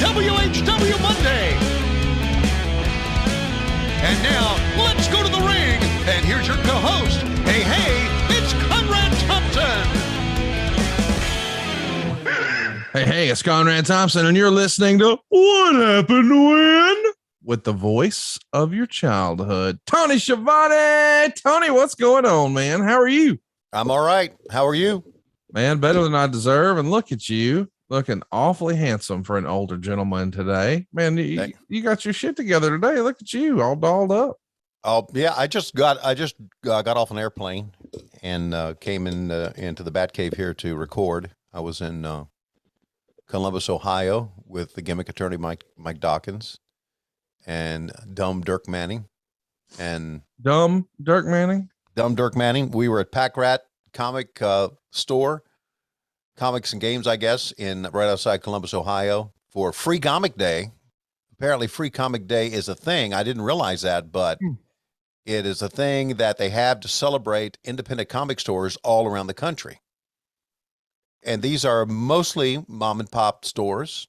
WHW Monday. And now, let's go to the ring. And here's your co-host. Hey, it's Conrad Thompson. Hey, it's Conrad Thompson, and you're listening to What Happened When? With the voice of your childhood, Tony Schiavone. Tony, what's going on, man? How are you? I'm all right. How are you? Man, better than I deserve. And look at you, looking awfully handsome for an older gentleman today. Man, you got your shit together today. Look at you, all dolled up. Oh yeah, I just got off an airplane and came into the Batcave here to record. I was in Columbus, Ohio, with the gimmick attorney Mike Dawkins and Dumb Dirk Manning. Dumb Dirk Manning. We were at Pack Rat Comic Store, Comics and Games, I guess, right outside Columbus, Ohio, for Free Comic Day. Apparently, Free Comic Day is a thing. I didn't realize that, but it is a thing that they have to celebrate independent comic stores all around the country. And these are mostly mom and pop stores,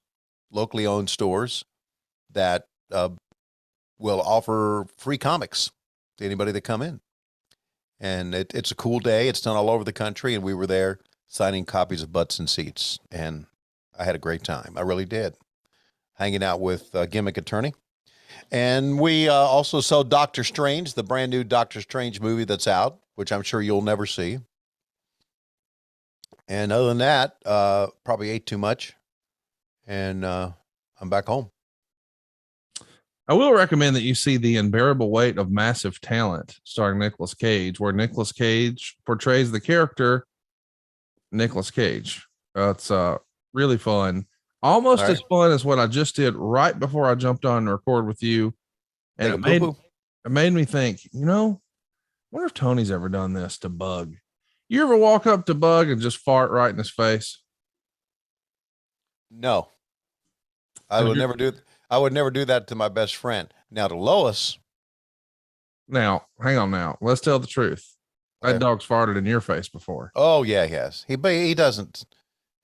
locally owned stores that will offer free comics to anybody that come in. And it's a cool day. It's done all over the country. And we were there signing copies of Butts and Seats. And I had a great time. I really did. Hanging out with Gimmick Attorney. And we also saw Doctor Strange, the brand new Doctor Strange movie that's out, which I'm sure you'll never see. And other than that, probably ate too much. And I'm back home. I will recommend that you see The Unbearable Weight of Massive Talent, starring Nicolas Cage, where Nicolas Cage portrays the character Nicolas Cage. It's really fun. Almost as fun as what I just did right before I jumped on to record with you. And it made me think, I wonder if Tony's ever done this to Bug. You ever walk up to Bug and just fart right in his face? No. I would never do that to my best friend. Now to Lois. Now, hang on now. Let's tell the truth. That dog's farted in your face before. Oh yeah, he has.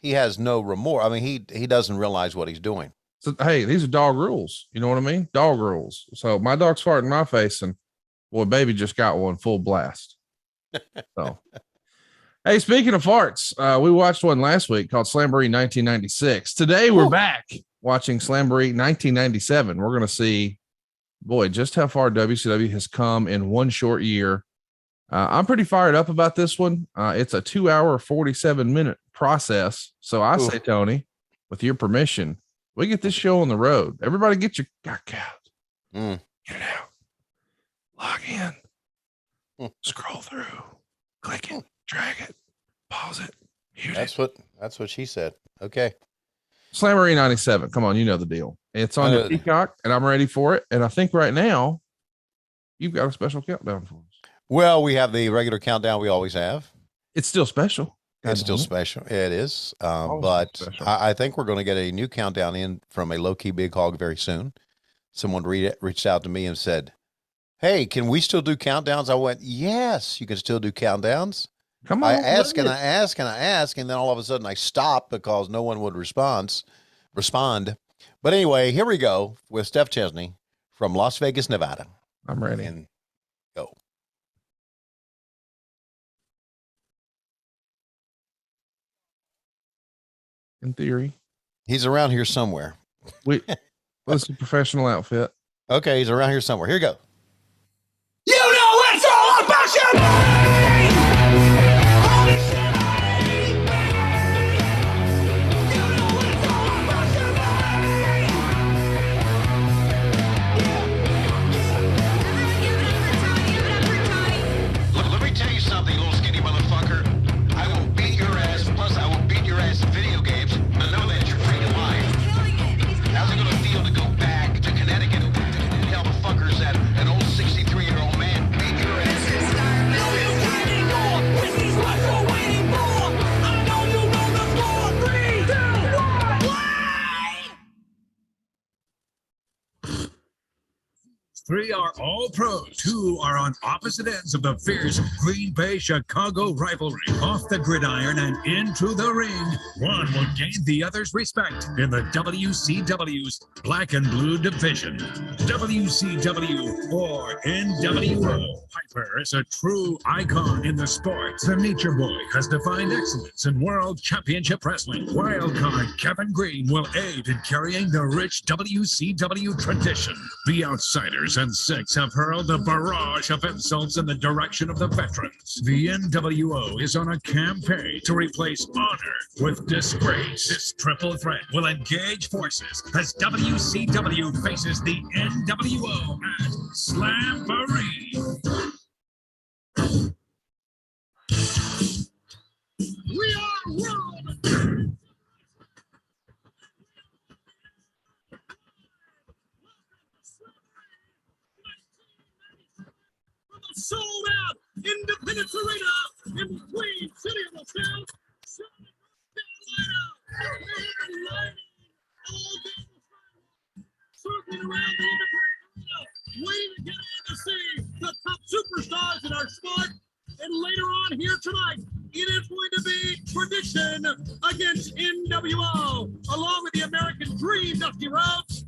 He has no remorse. I mean, he doesn't realize what he's doing. So, hey, these are dog rules. You know what I mean? Dog rules. So my dog's farting in my face, and boy, baby just got one full blast. So, hey, speaking of farts, we watched one last week called Slamboree 1996. Today we're back watching Slamboree 1997. We're going to see, boy, just how far WCW has come in one short year. I'm pretty fired up about this one. It's a 2 hour, 47-minute process. So I say, Tony, with your permission, we get this show on the road. Everybody get your cock out. Get it out. Log in. Scroll through. Click it. Drag it. Pause it. That's what she said. Okay. Slamboree 97. Come on, you know the deal. It's on your Peacock, and I'm ready for it. And I think right now you've got a special countdown for us. Well, we have the regular countdown we always have. It's still special. It's still special. It is. But I think we're going to get a new countdown in from a low-key big hog very soon. Someone reached out to me and said, hey, can we still do countdowns? I went, yes, you can still do countdowns. Come on. I ask, and then all of a sudden I stop because no one would respond. But anyway, here we go with Steph Chesney from Las Vegas, Nevada. I'm ready. And go. In theory. He's around here somewhere. What's a professional outfit? Okay, he's around here somewhere. Here you go. You know it's all about your money! Holy shit, I hate you know it's all about your money! Let me tell you something, little skinny motherfucker. I will beat your ass, plus I will beat your ass in video games. I know that you're free to lie. How's it going to feel to go back to Connecticut and tell the fuckers that an old 63-year-old man beat your ass? 3 are all pros. 2 are on opposite ends of the fierce Green Bay Chicago rivalry. Off the gridiron and into the ring, one will gain the other's respect in the WCW's Black and Blue division. WCW or NWO. Piper is a true icon in the sport. The Nature Boy has defined excellence in World Championship Wrestling. Wildcard Kevin Greene will aid in carrying the rich WCW tradition. The Outsiders and Syxx have hurled a barrage of insults in the direction of the veterans. The NWO is on a campaign to replace honor with disgrace. This triple threat will engage forces as WCW faces the NWO at Slamboree. We are world. Sold out Independence Arena in the Queen City of the South, Carolina. Circling around the Independence Arena, waiting to get in to see the top superstars in our sport. And later on here tonight, it is going to be Tradition against NWO, along with the American Dream, Dusty Rhodes,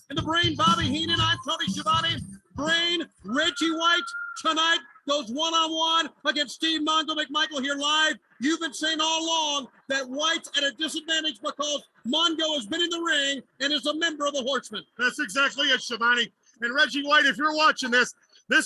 and the Brain, Bobby Heenan. I'm Tony Schiavone. Brain, Reggie White tonight goes one-on-one against Steve Mongo McMichael here live. You've been saying all along that White's at a disadvantage because Mongo has been in the ring and is a member of the Horsemen. That's exactly it, Schiavone. And Reggie White, if you're watching this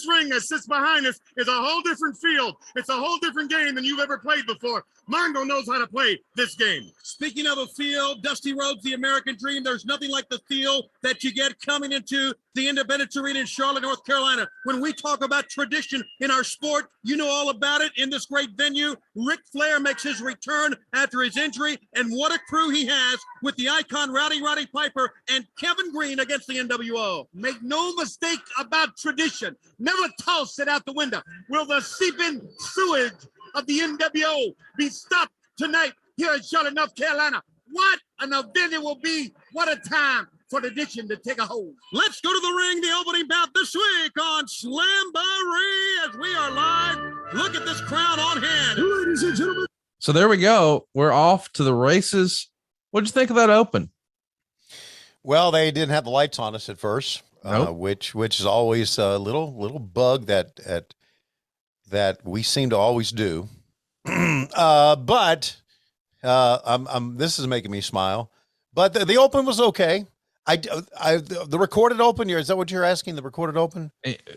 ring that sits behind us is a whole different field. It's a whole different game than you've ever played before. Mongo knows how to play this game. Speaking of a field, Dusty Rhodes, the American Dream, there's nothing like the feel that you get coming into the Independence Arena in Charlotte, North Carolina. When we talk about tradition in our sport, you know all about it in this great venue. Ric Flair makes his return after his injury, and what a crew he has with the icon Roddy Piper and Kevin Greene against the NWO. Make no mistake about tradition. Never toss it out the window. Will the seeping sewage of the NWO be stopped tonight here in Charlotte, North Carolina? What an event it will be. What a time for tradition to take a hold. Let's go to the ring, the opening bout this week on Slamboree as we are live. Look at this crowd on hand. Ladies and gentlemen. So there we go. We're off to the races. What'd you think of that open? Well, they didn't have the lights on us at first, Nope. which is always a little bug that we seem to always do. But this is making me smile. But the open was okay. The recorded open, is that what you're asking? The recorded open?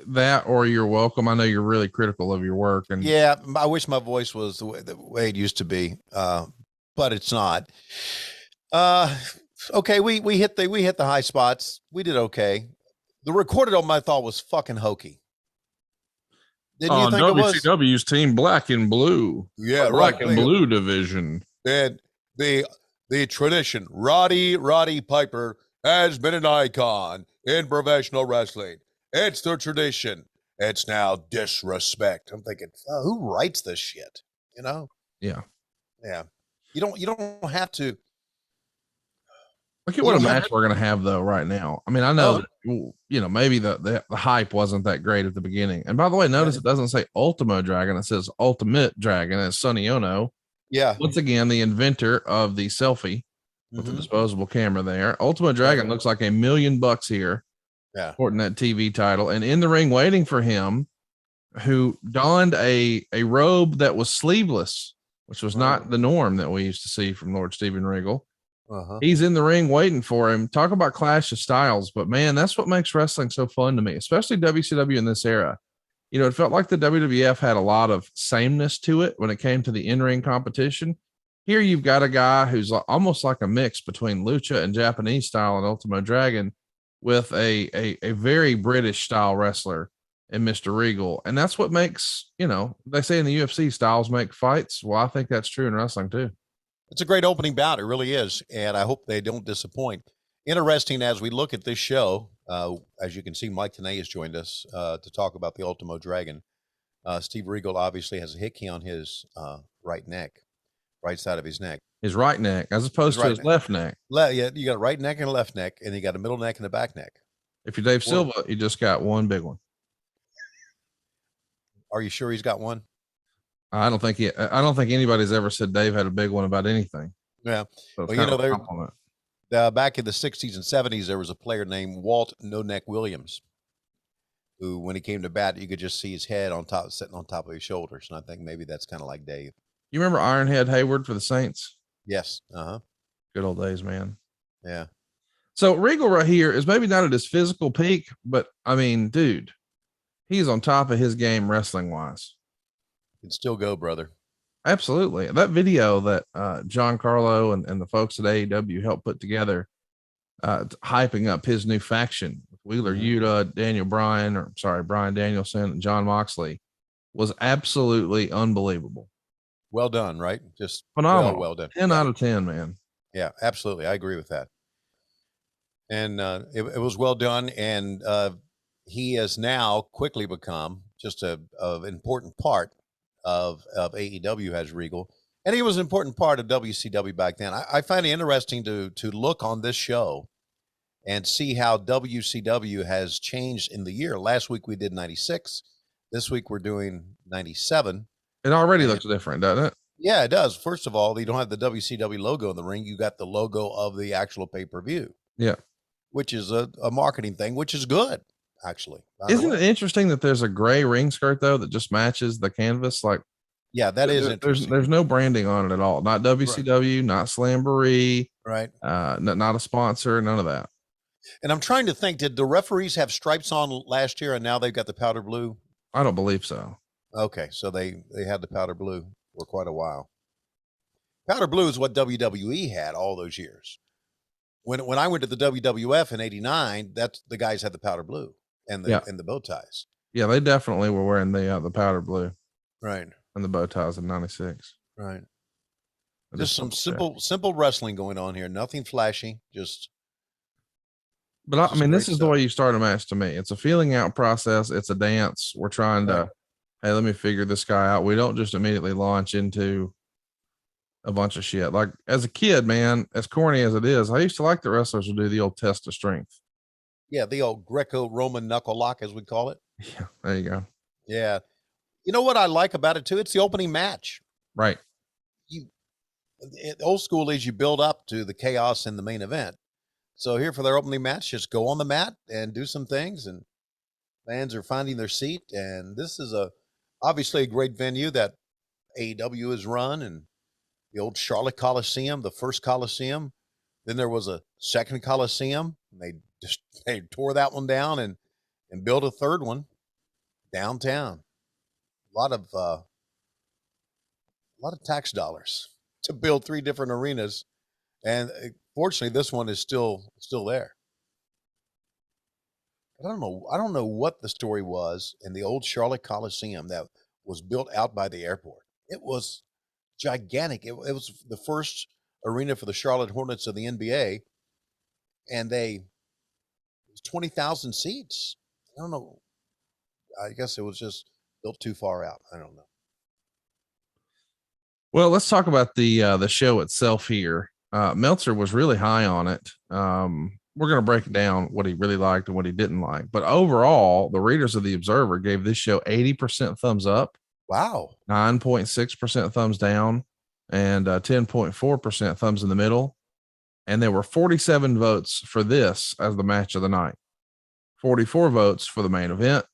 That or you're welcome. I know you're really critical of your work, and Yeah, I wish my voice was the way it used to be, but it's not. Okay, we hit the high spots. We did okay. The recorded open I thought was fucking hokey. Didn't you think it was? WCW's team Black and Blue. Yeah, Black right. and Blue division. And the tradition, Roddy Piper has been an icon in professional wrestling. It's the tradition. It's now disrespect. I'm thinking, who writes this shit? You know? Yeah. Yeah. You don't have to. Look at what a match we're gonna have though right now. I mean, I know that, maybe the hype wasn't that great at the beginning. And by the way, notice it doesn't say Ultimo Dragon, it says Ultimate Dragon. It's Sonny Ono. Yeah. Once again, the inventor of the selfie with the disposable camera there. Ultimo Dragon looks like $1 million here. Yeah. Supporting that TV title. And in the ring waiting for him, who donned a robe that was sleeveless, which was not the norm that we used to see from Lord Steven Regal. He's in the ring waiting for him. Talk about clash of styles, but man, that's what makes wrestling so fun to me, especially WCW in this era. It felt like the WWF had a lot of sameness to it when it came to the in-ring competition. Here you've got a guy who's almost like a mix between lucha and Japanese style and Ultimo Dragon with a very British style wrestler in Mr. Regal. And that's what makes, they say in the UFC styles make fights. Well, I think that's true in wrestling too. It's a great opening bout. It really is. And I hope they don't disappoint. Interesting as we look at this show, as you can see, Mike Tenay has joined us to talk about the Ultimo Dragon. Steve Regal obviously has a hickey on his right side of his neck. His right neck, as opposed to his left neck. Yeah, you got a right neck and a left neck, and you got a middle neck and a back neck. If you're Dave Silva, you just got one big one. Are you sure he's got one? I don't think anybody's ever said Dave had a big one about anything. Yeah. So Well, you know, back in the 60s and 70s, there was a player named Walt No Neck Williams, who, when he came to bat, you could just see his head sitting on top of his shoulders. And I think maybe that's kind of like Dave. You remember Ironhead Hayward for the Saints? Yes. Uh-huh. Good old days, man. Yeah. So Regal right here is maybe not at his physical peak, but I mean, dude, he's on top of his game wrestling wise. Can still go, brother. Absolutely. That video that John Carlo and the folks at AEW helped put together, hyping up his new faction with Wheeler Yuta, Bryan Danielson, and John Moxley, was absolutely unbelievable. Well done, right? Just phenomenal. Well done. 10 out of 10, man. Yeah, absolutely. I agree with that. And it was well done. And he has now quickly become just an important part of AEW as Regal. And he was an important part of WCW back then. I find it interesting to look on this show and see how WCW has changed in the year. Last week we did 96. This week we're doing 97. It already looks different, doesn't it? Yeah, it does. First of all, you don't have the WCW logo in the ring. You got the logo of the actual pay-per-view. Yeah. Which is a marketing thing, which is good, actually. Isn't it interesting that there's a gray ring skirt, though, that just matches the canvas? Like, yeah, that is interesting. There's no branding on it at all. Not WCW, not Slamboree. Right. Not a sponsor, none of that. And I'm trying to think, did the referees have stripes on last year and now they've got the powder blue? I don't believe so. Okay, so they had the powder blue for quite a while. Powder blue is what WWE had all those years. When I went to the WWF in '89, that's the guys had the powder blue and the bow ties. Yeah, they definitely were wearing the powder blue, right, and the bow ties in '96. Right. Just some simple wrestling going on here. Nothing flashy. But I mean, this is the way you start a match to me. It's a feeling out process. It's a dance. We're trying to, hey, let me figure this guy out. We don't just immediately launch into a bunch of shit. Like as a kid, man, as corny as it is, I used to like the wrestlers to do the old test of strength. Yeah, the old Greco-Roman knuckle lock, as we call it. Yeah, there you go. Yeah. You know what I like about it too? It's the opening match. Right. Old school is you build up to the chaos in the main event. So here for their opening match, just go on the mat and do some things, and fans are finding their seat. And this is obviously a great venue that AEW has run, and the old Charlotte Coliseum, the first Coliseum. Then there was a second Coliseum. And they tore that one down and built a third one downtown. A lot of tax dollars to build 3 different arenas, and fortunately, this one is still there. I don't know what the story was in the old Charlotte Coliseum that was built out by the airport. It was gigantic. It was the first arena for the Charlotte Hornets of the NBA, and it was 20,000 seats. I don't know. I guess it was just built too far out. I don't know. Well, let's talk about the show itself here. Meltzer was really high on it. We're going to break down what he really liked and what he didn't like. But overall, the readers of the Observer gave this show 80% thumbs up. Wow. 9.6% thumbs down, and 10.4% thumbs in the middle. And there were 47 votes for this as the match of the night, 44 votes for the main event,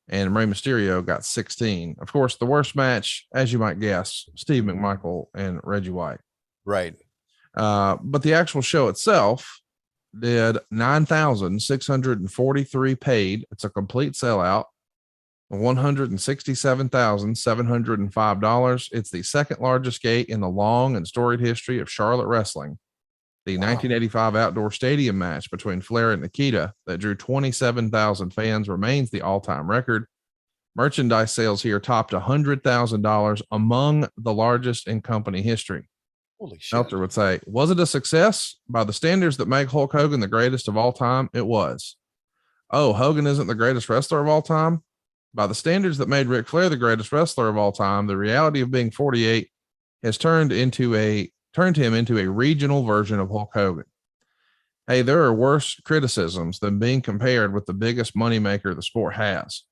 and Rey Mysterio got 16. Of course, the worst match, as you might guess, Steve McMichael and Reggie White. Right. But the actual show itself did 9,643 paid. It's a complete sellout. $167,705. It's the second largest gate in the long and storied history of Charlotte wrestling. The 1985 outdoor stadium match between Flair and Nikita that drew 27,000 fans remains the all-time record. Merchandise sales here topped $100,000, among the largest in company history. Holy shit. Meltzer would say, was it a success? By the standards that make Hulk Hogan the greatest of all time, it was. Oh, Hogan isn't the greatest wrestler of all time? By the standards that made Ric Flair the greatest wrestler of all time, the reality of being 48 has turned him into a regional version of Hulk Hogan. Hey, there are worse criticisms than being compared with the biggest moneymaker the sport has.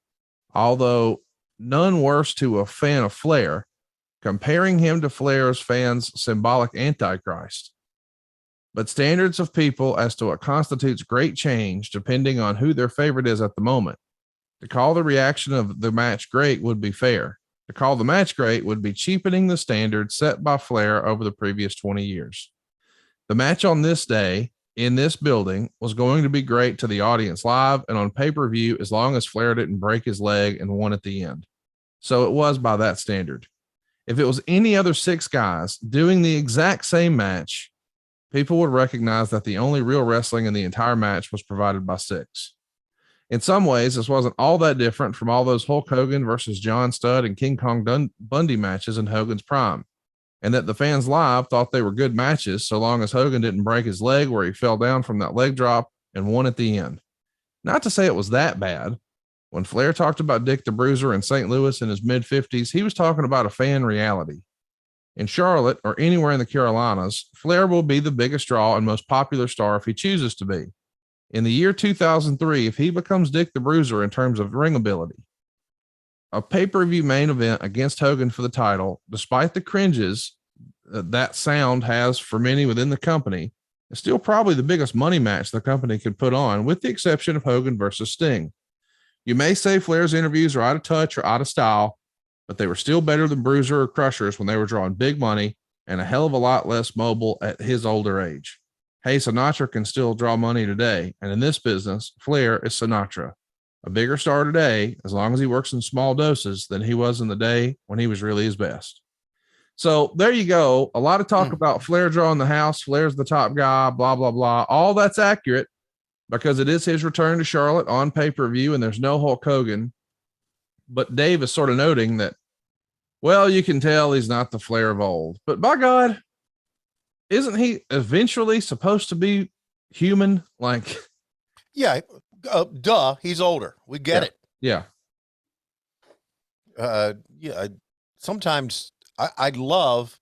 Although none worse to a fan of Flair, comparing him to Flair's fans' symbolic antichrist. But standards of people as to what constitutes great change depending on who their favorite is at the moment. To call the reaction of the match great would be fair. To call the match great would be cheapening the standard set by Flair over the previous 20 years. The match on this day in this building was going to be great to the audience live and on pay-per-view as long as Flair didn't break his leg and won at the end. So it was by that standard. If it was any other 6 guys doing the exact same match, people would recognize that the only real wrestling in the entire match was provided by Syxx. In some ways, this wasn't all that different from all those Hulk Hogan versus John Studd and King Kong Bundy matches in Hogan's prime, and that the fans live thought they were good matches so long as Hogan didn't break his leg where he fell down from that leg drop and won at the end. Not to say it was that bad. When Flair talked about Dick the Bruiser in St. Louis in his mid-50s, he was talking about a fan reality. In Charlotte or anywhere in the Carolinas, Flair will be the biggest draw and most popular star if he chooses to be. In the year 2003, if he becomes Dick the Bruiser in terms of ring ability, a pay-per-view main event against Hogan for the title, despite the cringes that sound has for many within the company, is still probably the biggest money match the company could put on, with the exception of Hogan versus Sting. You may say Flair's interviews are out of touch or out of style, but they were still better than Bruiser or Crushers when they were drawing big money and a hell of a lot less mobile at his older age. Hey, Sinatra can still draw money today, and in this business, Flair is Sinatra. A bigger star today, as long as he works in small doses, than he was in the day when he was really his best. So there you go. A lot of talk about Flair drawing the house. Flair's the top guy, blah, blah, blah. All that's accurate because it is his return to Charlotte on pay-per-view and there's no Hulk Hogan. But Dave is sort of noting that, well, you can tell he's not the Flair of old, but by God, isn't he eventually supposed to be human? Like, yeah, duh, he's older. We get it. Yeah. Sometimes I love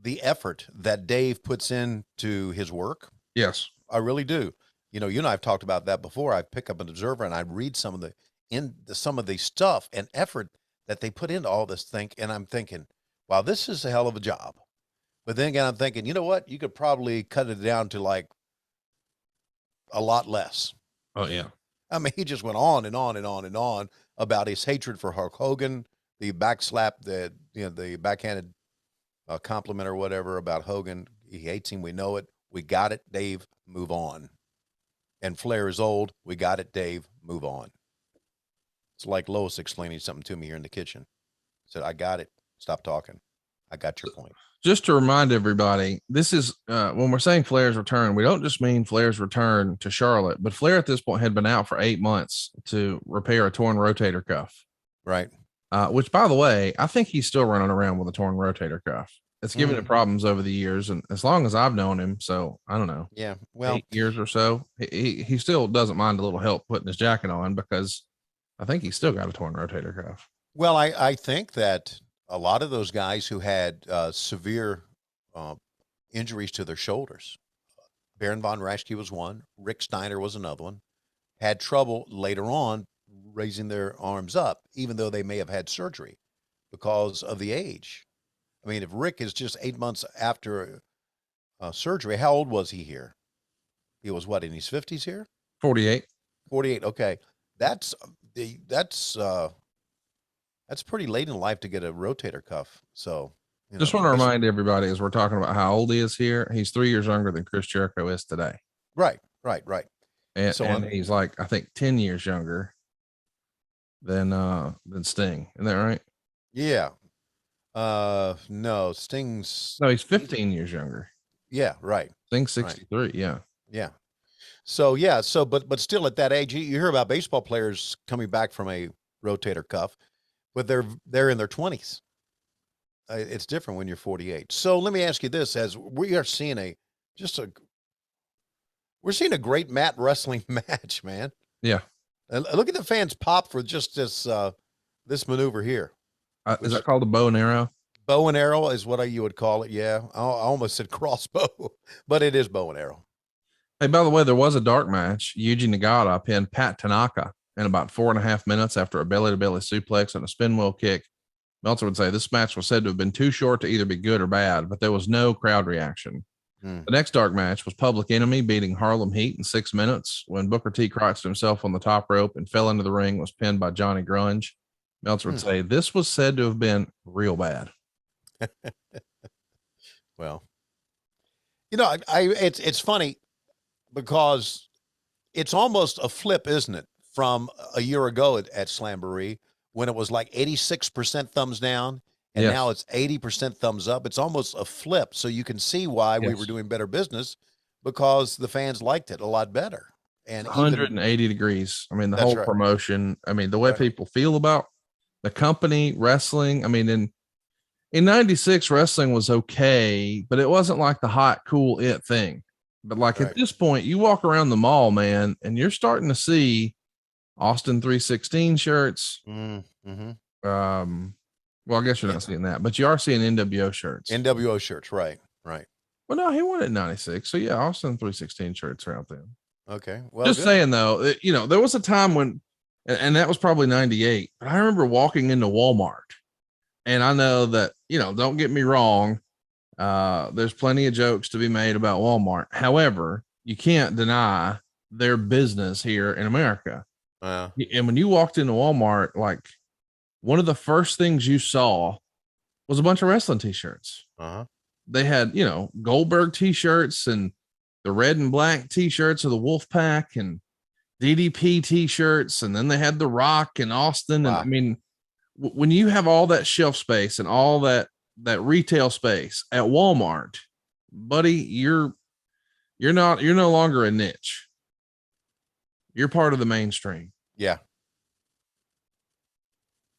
the effort that Dave puts into his work. Yes, I really do. You and I have talked about that before. I pick up an Observer and I read some of the stuff and effort that they put into all this thing. And I'm thinking, wow, this is a hell of a job. But then again, I'm thinking, you know what? You could probably cut it down to like a lot less. Oh yeah. I mean, he just went on and on and on and on about his hatred for Hulk Hogan, the backslap, the backhanded compliment or whatever about Hogan. He hates him. We know it. We got it, Dave. Move on. And Flair is old. We got it, Dave. Move on. It's like Lois explaining something to me here in the kitchen. Said, I got it. Stop talking. I got your point. Just to remind everybody, this is when we're saying Flair's return, we don't just mean Flair's return to Charlotte, but Flair at this point had been out for 8 months to repair a torn rotator cuff. Right. Which, by the way, I think he's still running around with a torn rotator cuff. It's given him problems over the years, and as long as I've known him, so I don't know. Yeah, well, 8 years or so, he still doesn't mind a little help putting his jacket on because I think he's still got a torn rotator cuff. Well, I think that a lot of those guys who had severe injuries to their shoulders, Baron von Raschke was one, Rick Steiner was another one, had trouble later on raising their arms up, even though they may have had surgery because of the age. I mean, if Rick is just 8 months after surgery, how old was he here? He was what, in his 50s here? 48. 48. Okay. That's pretty late in life to get a rotator cuff. So just want to remind everybody as we're talking about how old he is here, he's 3 years younger than Chris Jericho is today. Right. And, so and he's like, I think 10 years younger than Sting. Isn't that right? Yeah. No, Sting's. No, he's 15 years younger. Yeah. Right. Sting's 63. Right. Yeah. Yeah. So, but still at that age, you hear about baseball players coming back from a rotator cuff, but they're in their 20s. It's different when you're 48. So let me ask you this: as we are seeing we're seeing a great mat wrestling match, man. Yeah. Look at the fans pop for just this maneuver here. Is that called a bow and arrow? Bow and arrow is what you would call it. Yeah. I almost said crossbow, but it is bow and arrow. Hey, by the way, there was a dark match. Yuji Nagata pinned Pat Tanaka in about 4.5 minutes after a belly-to-belly suplex and a spin wheel kick. Meltzer would say this match was said to have been too short to either be good or bad, but there was no crowd reaction. The next dark match was Public Enemy beating Harlem Heat in 6 minutes when Booker T crouched himself on the top rope and fell into the ring, was pinned by Johnny Grunge. Meltzer would say this was said to have been real bad. Well, it's funny because it's almost a flip, isn't it? From a year ago at Slamboree when it was like 86% thumbs down and now it's 80% thumbs up. It's almost a flip. So you can see why we were doing better business because the fans liked it a lot better. And 180 degrees. I mean, the whole promotion, I mean, the way people feel about the company, wrestling. I mean, in 96, wrestling was okay, but it wasn't like the hot, cool it thing. But like at this point, you walk around the mall, man, and you're starting to see Austin 316 shirts. Well, I guess you're not seeing that, but you are seeing NWO shirts. NWO shirts, right. Well, no, he won at 96. So yeah, Austin 316 shirts are out there. Okay. Well, just saying though, there was a time when, and that was probably 98, but I remember walking into Walmart and I know that, don't get me wrong. There's plenty of jokes to be made about Walmart. However, you can't deny their business here in America. And when you walked into Walmart, like one of the first things you saw was a bunch of wrestling t-shirts. They had, Goldberg t-shirts and the red and black t-shirts of the Wolfpack and DDP t-shirts. And then they had The Rock and Austin. And I mean, when you have all that shelf space and all that retail space at Walmart, buddy, you're no longer a niche. You're part of the mainstream. Yeah.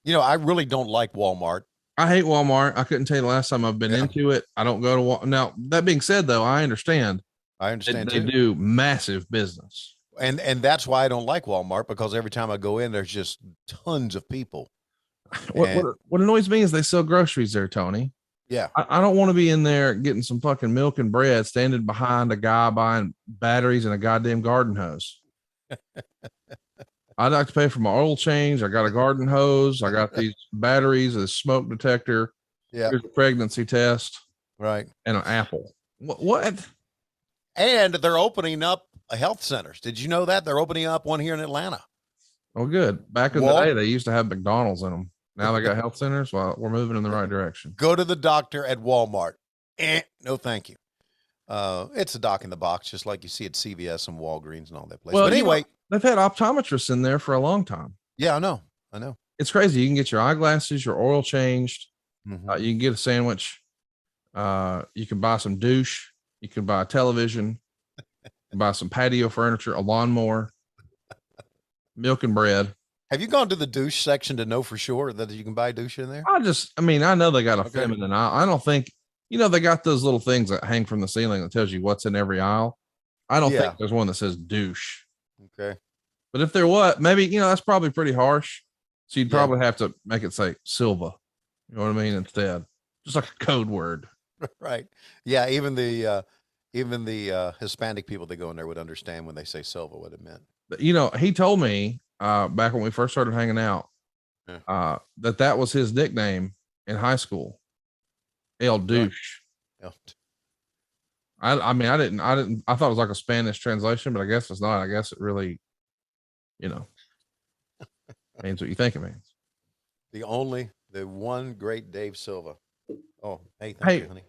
I really don't like Walmart. I hate Walmart. I couldn't tell you the last time I've been into it. I don't go to Walmart. Now, that being said, though, I understand. They do massive business. And that's why I don't like Walmart, because every time I go in, there's just tons of people. What annoys me is they sell groceries there, Tony. Yeah. I don't want to be in there getting some fucking milk and bread standing behind a guy buying batteries and a goddamn garden hose. I'd like to pay for my oil change. I got a garden hose. I got these batteries, a smoke detector. Yeah. Here's a pregnancy test. Right. And an apple. What? And they're opening up health centers. Did you know that? They're opening up one here in Atlanta. Oh, good. Back in the day, they used to have McDonald's in them. Now they got health centers. Well, we're moving in the right direction. Go to the doctor at Walmart. No, thank you. It's a doc in the box, just like you see at CVS and Walgreens and all that place. Well, but anyway, they've had optometrists in there for a long time. Yeah, I know. It's crazy. You can get your eyeglasses, your oil changed. You can get a sandwich. You can buy some douche. You can buy a television, buy some patio furniture, a lawnmower, milk and bread. Have you gone to the douche section to know for sure that you can buy douche in there? I know they got a feminine aisle. I don't think, they got those little things that hang from the ceiling that tells you what's in every aisle. I don't think there's one that says douche. Okay. But if there was, maybe, that's probably pretty harsh. So you'd probably have to make it say Silva. You know what I mean? Instead, just like a code word. Right. Yeah. Even the Hispanic people that go in there would understand when they say Silva, what it meant. He told me, back when we first started hanging out, that was his nickname in high school. El Douche. I thought it was like a Spanish translation, but I guess it's not. I guess it really, means what you think it means. The one great Dave Silva. Oh, hey, thank you, honey.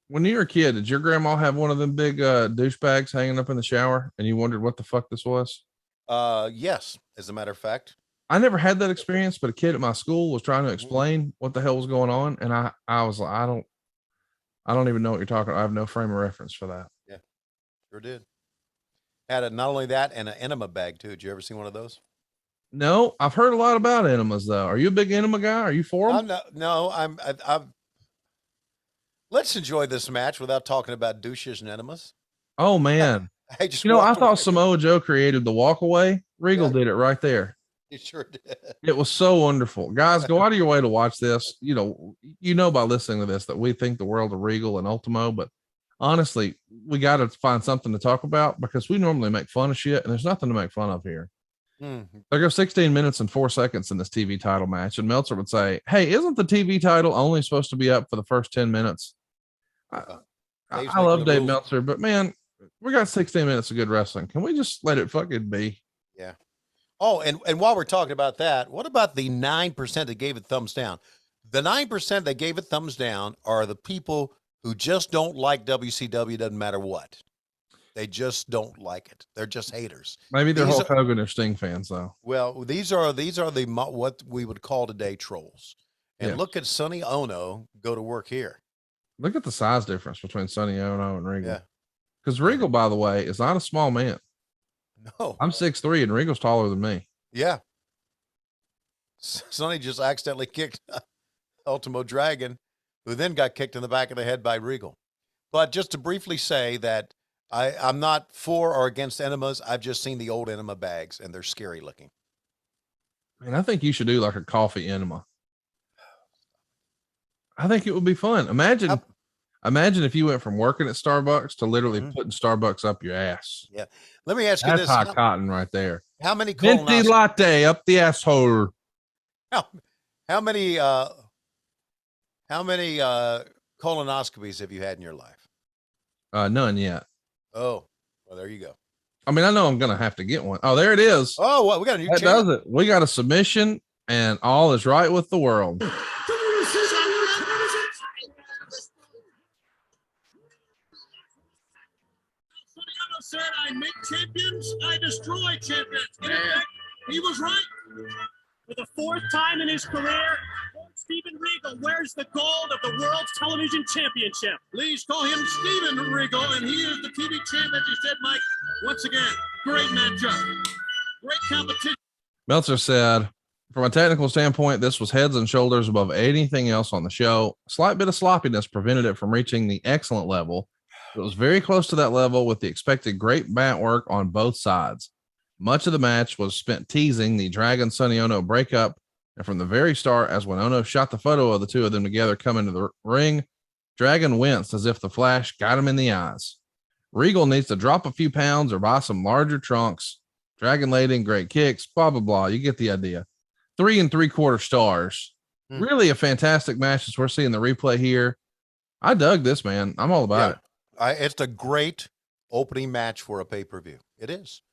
When you were a kid, did your grandma have one of them big douchebags hanging up in the shower and you wondered what the fuck this was? Yes, as a matter of fact. I never had that experience, but a kid at my school was trying to explain what the hell was going on. And I was like, I don't even know what you're talking about. I have no frame of reference for that. Yeah, sure did. Had not only that and an enema bag too. Did you ever see one of those? No, I've heard a lot about enemas though. Are you a big enema guy? Are you for them? I'm let's enjoy this match without talking about douches and enemas. Oh man. I thought Samoa Joe created the walk away. Regal did it right there. He sure did. It was so wonderful. Guys, go out of your way to watch this. By listening to this that we think the world of Regal and Ultimo, but honestly, we got to find something to talk about because we normally make fun of shit and there's nothing to make fun of here. There go 16 minutes and 4 seconds in this TV title match. And Meltzer would say, hey, isn't the TV title only supposed to be up for the first 10 minutes? I love Dave Meltzer, but man, we got 16 minutes of good wrestling. Can we just let it fucking be? Yeah. Oh, and while we're talking about that, what about the 9% that gave it thumbs down? The 9% that gave it thumbs down are the people who just don't like WCW, doesn't matter what. They just don't like it. They're just haters. Maybe they're Hulk Hogan or Sting fans, though. Well, these are the what we would call today trolls. And look at Sonny Ono go to work here. Look at the size difference between Sonny Ono and Regal. Yeah. Because Regal, by the way, is not a small man. No. I'm 6'3" and Regal's taller than me. Yeah. Sonny just accidentally kicked Ultimo Dragon, who then got kicked in the back of the head by Regal. But just to briefly say that I'm not for or against enemas. I've just seen the old enema bags, and they're scary looking. Man, I think you should do like a coffee enema. I think it would be fun. Imagine if you went from working at Starbucks to literally putting Starbucks up your ass. Yeah. Let me ask you this. this. That's hot cotton right there. How many venti latte up the asshole? How many colonoscopies have you had in your life? None yet. Oh, well, there you go. I mean, I know I'm going to have to get one. Oh, there it is. Oh, well, we got a new that channel. Does it. We got a submission and all is right with the world. Said I make champions, I destroy champions. In fact, he was right. For the 4th time in his career, Lord Steven Regal wears the gold of the World's Television Championship. Please call him Steven Regal, and he is the TV champ, as you said, Mike. Once again, great matchup, great competition. Meltzer said, from a technical standpoint, this was heads and shoulders above anything else on the show. A slight bit of sloppiness prevented it from reaching the excellent level. It was very close to that level with the expected great mat work on both sides. Much of the match was spent teasing the Dragon Sonny Ono breakup. And from the very start, as when Ono shot the photo of the two of them together coming to the ring, Dragon winced as if the flash got him in the eyes. Regal needs to drop a few pounds or buy some larger trunks. Dragon laid in great kicks, blah, blah, blah. You get the idea. 3 3/4 stars. Really a fantastic match as we're seeing the replay here. I dug this, man. I'm all about it. It's a great opening match for a pay-per-view. It is.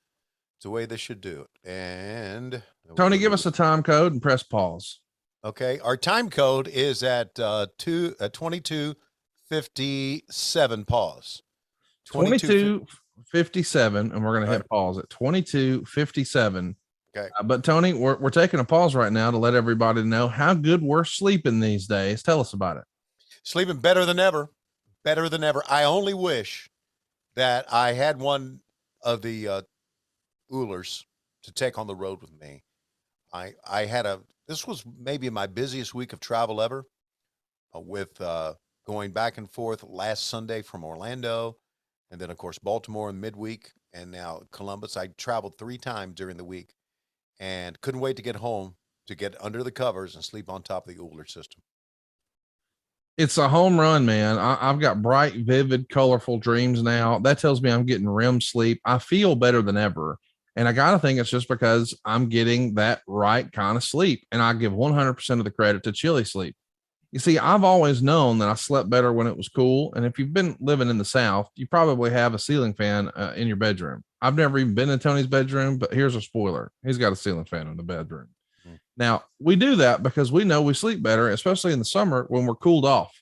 It's the way they should do it. And Tony, give us a time code and press pause. Okay. Our time code is at 22:57. Pause. 22:57, and we're going to hit pause at 22:57. Okay. But Tony, we're taking a pause right now to let everybody know how good we're sleeping these days. Tell us about it. Sleeping better than ever. Better than ever. I only wish that I had one of the Oolers to take on the road with me. This was maybe my busiest week of travel ever, with going back and forth last Sunday from Orlando, and then of course Baltimore in midweek, and now Columbus. I traveled 3 times during the week and couldn't wait to get home to get under the covers and sleep on top of the Ooler system. It's a home run, man. I've got bright, vivid, colorful dreams now. That tells me I'm getting REM sleep. I feel better than ever. And I got to think it's just because I'm getting that right kind of sleep. And I give 100% of the credit to Chili Sleep. You see, I've always known that I slept better when it was cool. And if you've been living in the South, you probably have a ceiling fan in your bedroom. I've never even been in Tony's bedroom, but here's a spoiler. He's got a ceiling fan in the bedroom. Now, we do that because we know we sleep better, especially in the summer when we're cooled off.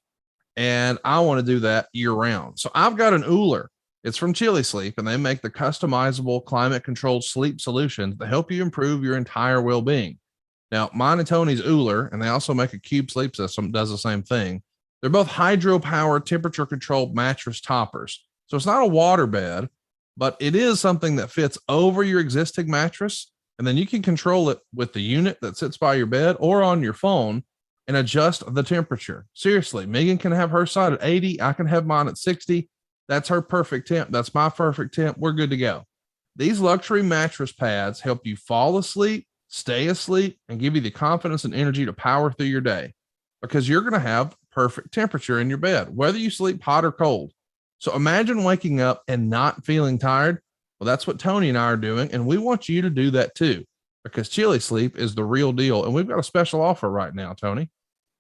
And I want to do that year round. So I've got an Ooler. It's from Chili Sleep, and they make the customizable climate-controlled sleep solutions to help you improve your entire well-being. Now, mine and Tony's Ooler, and they also make a Cube sleep system, does the same thing. They're both hydro-powered, temperature-controlled mattress toppers. So it's not a water bed, but it is something that fits over your existing mattress. And then you can control it with the unit that sits by your bed or on your phone and adjust the temperature. Seriously, Megan can have her side at 80. I can have mine at 60. That's her perfect temp. That's my perfect temp. We're good to go. These luxury mattress pads help you fall asleep, stay asleep, and give you the confidence and energy to power through your day because you're going to have perfect temperature in your bed, whether you sleep hot or cold. So imagine waking up and not feeling tired. Well, that's what Tony and I are doing. And we want you to do that too, because Chili Sleep is the real deal. And we've got a special offer right now, Tony.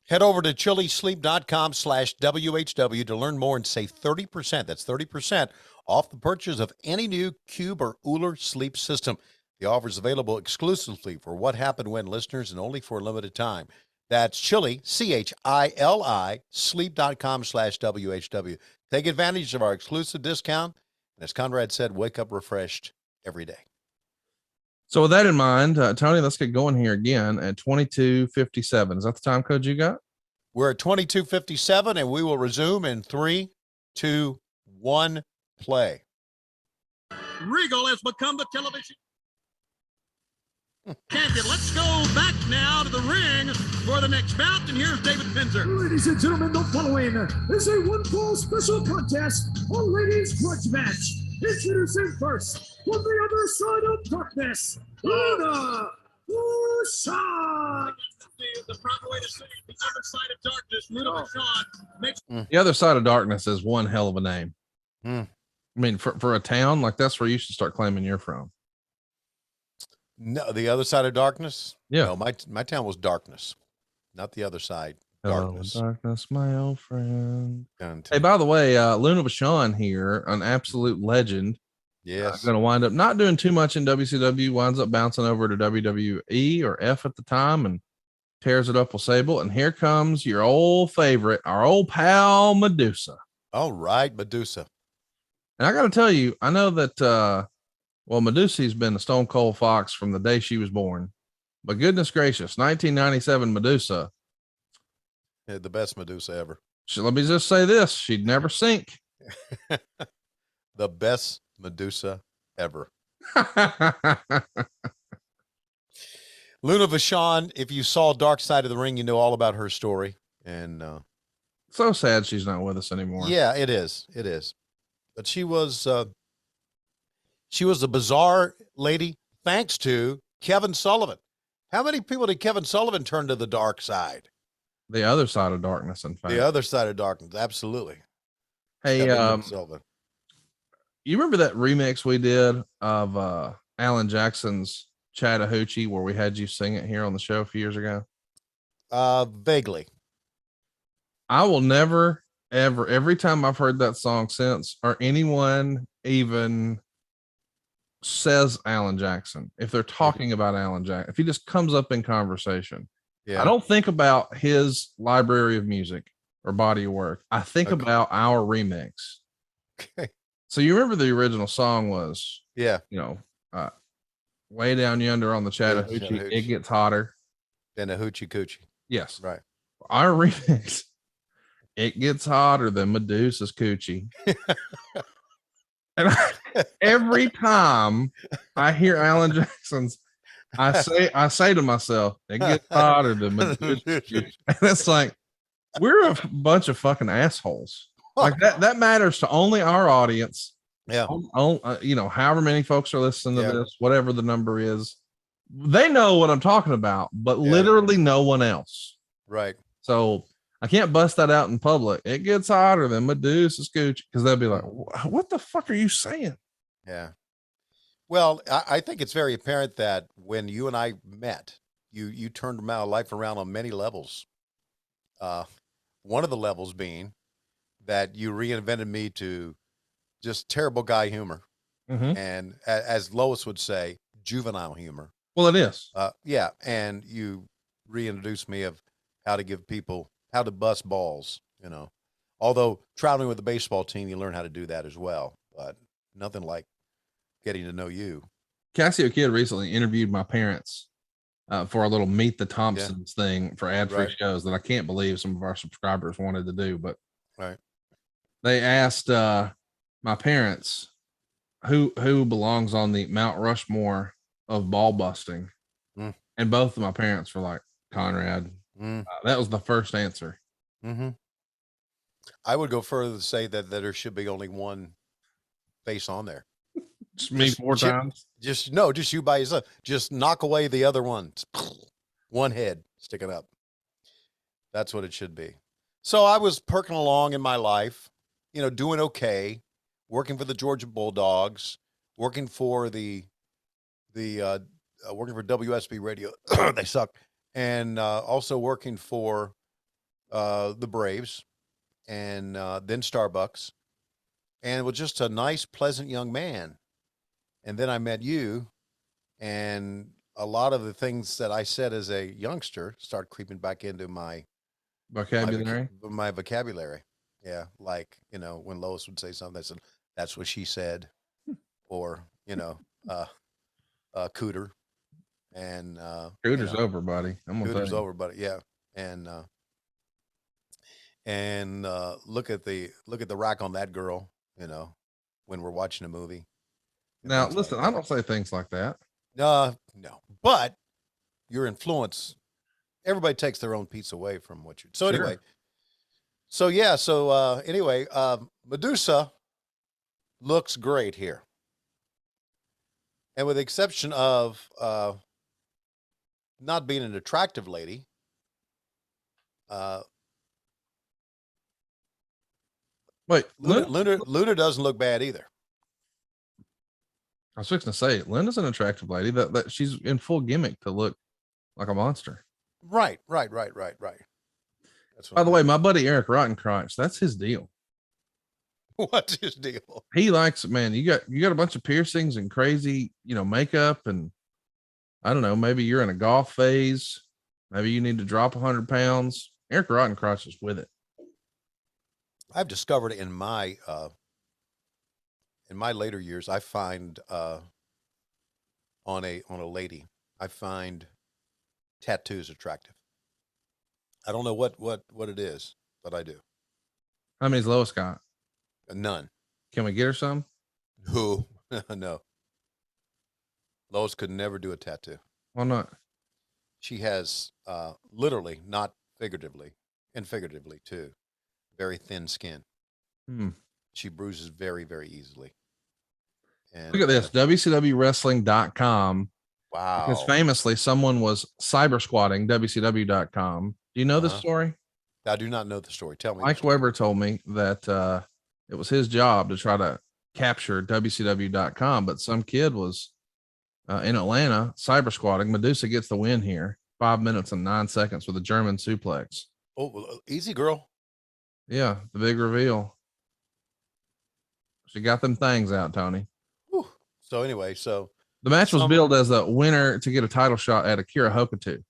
Head over to chilisleep.com/WHW to learn more and save 30%. That's 30% off the purchase of any new Cube or Uller sleep system. The offer is available exclusively for What Happened When listeners and only for a limited time. That's Chili, CHILI, sleep.com/WHW. Take advantage of our exclusive discount. And as Conrad said, wake up refreshed every day. So with that in mind, Tony, let's get going here again at 22:57. Is that the time code you got? We're at 22:57, and we will resume in 3, 2, 1, play. Regal has become the television champion. Let's go back now to the ring for the next bout. And here's David Pinzer. Ladies and gentlemen, the following is a one-fall special contest, a ladies' grudge match. Introducing first, from the other side of darkness, Luna Vachon. The proper way to say it, the other side of darkness, Luna Vachon makes The Other Side of Darkness is one hell of a name. Mm. I mean, for a town, like that's where you should start claiming you're from. No, the other side of darkness? Yeah. No, my town was darkness, not the other side. Hello, Darkness. darkness, my old friend. Gun Hey, by the way, Luna Vachon here, an absolute legend. Yes. Going to wind up not doing too much in WCW, winds up bouncing over to WWE or F at the time and tears it up with Sable. And here comes your old favorite, our old pal Medusa. All right, Medusa. And I got to tell you, I know that, Medusa's been a Stone Cold Fox from the day she was born. But goodness gracious, 1997 Medusa. Yeah, the best Medusa ever. Let me just say this: she'd never sink. The best Medusa ever. Luna Vachon, if you saw Dark Side of the Ring, you know all about her story. And So sad she's not with us anymore. yeah, it is. It is. But she was a bizarre lady, thanks to Kevin Sullivan. How many people did Kevin Sullivan turn to the dark side? The Other Side of Darkness, in fact. The other side of darkness, absolutely. Hey, Kevin Sullivan. you remember that remix we did of Alan Jackson's Chattahoochee, where we had you sing it here on the show a few years ago? Vaguely. I will never, ever, every time I've heard that song since, or anyone even says Alan Jackson, if they're talking about Alan Jackson, if he just comes up in conversation, Yeah. I don't think about his library of music or body of work. I think Okay. about our remix. Okay. So you remember the original song was, Yeah. way down yonder on the Chattahoochee, Chattahoochee. it gets hotter. And a hoochie coochie. Yes. Right. Our remix, it gets hotter than Medusa's coochie. And every time I hear Alan Jackson's, I say to myself, it gets hotter than Medusa's coochie. And it's like, we're a bunch of fucking assholes. Like that matters to only our audience. Yeah. However many folks are listening to Yeah. this, whatever the number is, they know what I'm talking about, but Yeah. literally no one else. Right. So I can't bust that out in public. It gets hotter than Medusa's coochie, because they'll be like, what the fuck are you saying? Yeah. Well, I think it's very apparent that when you and I met, you turned my life around on many levels. One of the levels being that you reinvented me to just terrible guy humor. Mhm. And as Lois would say, juvenile humor. Well, it is. Yeah. And you reintroduced me of how to bust balls, although traveling with the baseball team, you learn how to do that as well, but nothing like getting to know you. Cassio Kid recently interviewed my parents for a little Meet the Thompsons thing for ad-free Right. shows that I can't believe some of our subscribers wanted to do, but Right. they asked my parents who belongs on the Mount Rushmore of ball busting. Mm. And both of my parents were like, Conrad. That was the first answer. Mm-hmm. I would go further to say that there should be only one face on there. Just me Just 4 chip- times. Just you by yourself. Just knock away the other ones. One head sticking up. That's what it should be. So I was perking along in my life, doing okay, working for the Georgia Bulldogs, working for working for WSB Radio. They suck. And also working for the Braves and then Starbucks, and was just a nice, pleasant young man. And then I met you, and a lot of the things that I said as a youngster start creeping back into my vocabulary. Yeah, like, when Lois would say something, I said, that's what she said, or, cooter. And Cooter's over, buddy. I'm gonna tell cooter's you. over, buddy. Yeah. And look at the rack on that girl, when we're watching a movie. Now, listen, I don't say things like that. No, but your influence, everybody takes their own piece away from what you. So Sure. anyway, anyway, Medusa looks great here, and with the exception of not being an attractive lady, Wait, Luna doesn't look bad either. I was fixing to say, Linda's an attractive lady. That she's in full gimmick to look like a monster. Right. That's what By the way, my buddy Eric Rottencrotch, that's his deal. What's his deal? He likes, man, you got a bunch of piercings and crazy, makeup, and I don't know, maybe you're in a golf phase. Maybe you need to drop 100 pounds. Eric Rottencrotch is with it. I've discovered in my later years, I find on a lady, I find tattoos attractive. I don't know what it is, but I do. How many's Lois got? None. Can we get her some? Who? No. Lois could never do a tattoo. Why not? She has literally, not figuratively, and figuratively too, very thin skin. She bruises very, very easily. And look at this, WCWWrestling.com. Wow. Because famously, someone was cyber squatting WCW.com. Do you know this story? I do not know the story. Tell me. Mike Weber told me that it was his job to try to capture WCW.com, but some kid was in Atlanta cyber squatting. Medusa gets the win here, 5 minutes and 9 seconds with a German suplex. Oh, easy, girl. Yeah, the big reveal. She got them things out, Tony. Whew. So anyway, the match was billed as a winner to get a title shot at Akira Hokuto.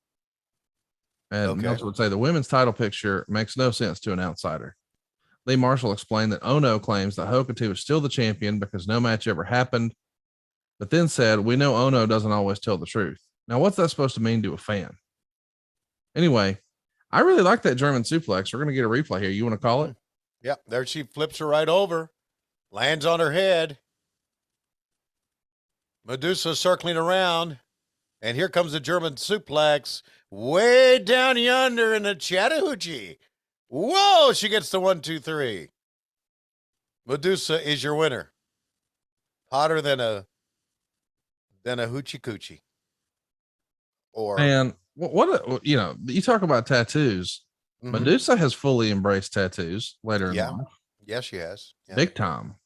And I would say the women's title picture makes no sense to an outsider. Lee Marshall explained that Ono claims that Hokuto is still the champion because no match ever happened, but then said, we know Ono doesn't always tell the truth. Now, what's that supposed to mean to a fan? Anyway, I really like that German suplex. We're going to get a replay here. You want to call it? Yeah, there she flips her right over, lands on her head. Medusa circling around, and here comes the German suplex way down yonder in the Chattahoochee. Whoa, she gets the 1, 2, 3. Medusa is your winner. Hotter than a hoochie coochie. Or and you talk about tattoos. Medusa has fully embraced tattoos later in life. Yes, she has. Yeah. Big time.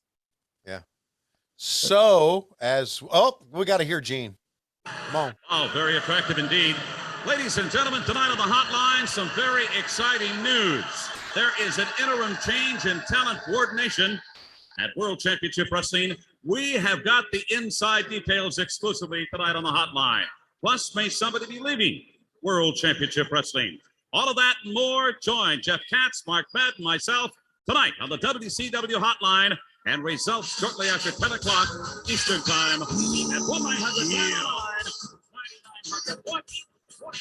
Yeah. So we got to hear Gene. Come on. Oh, very attractive indeed. Ladies and gentlemen, tonight on the hotline, some very exciting news. There is an interim change in talent coordination at World Championship Wrestling. We have got the inside details exclusively tonight on the hotline. Plus, may somebody be leaving World Championship Wrestling? All of that and more. Join Jeff Katz, Mark Bett, and myself tonight on the WCW hotline, and results shortly after 10 o'clock Eastern Time at 1-900-99. What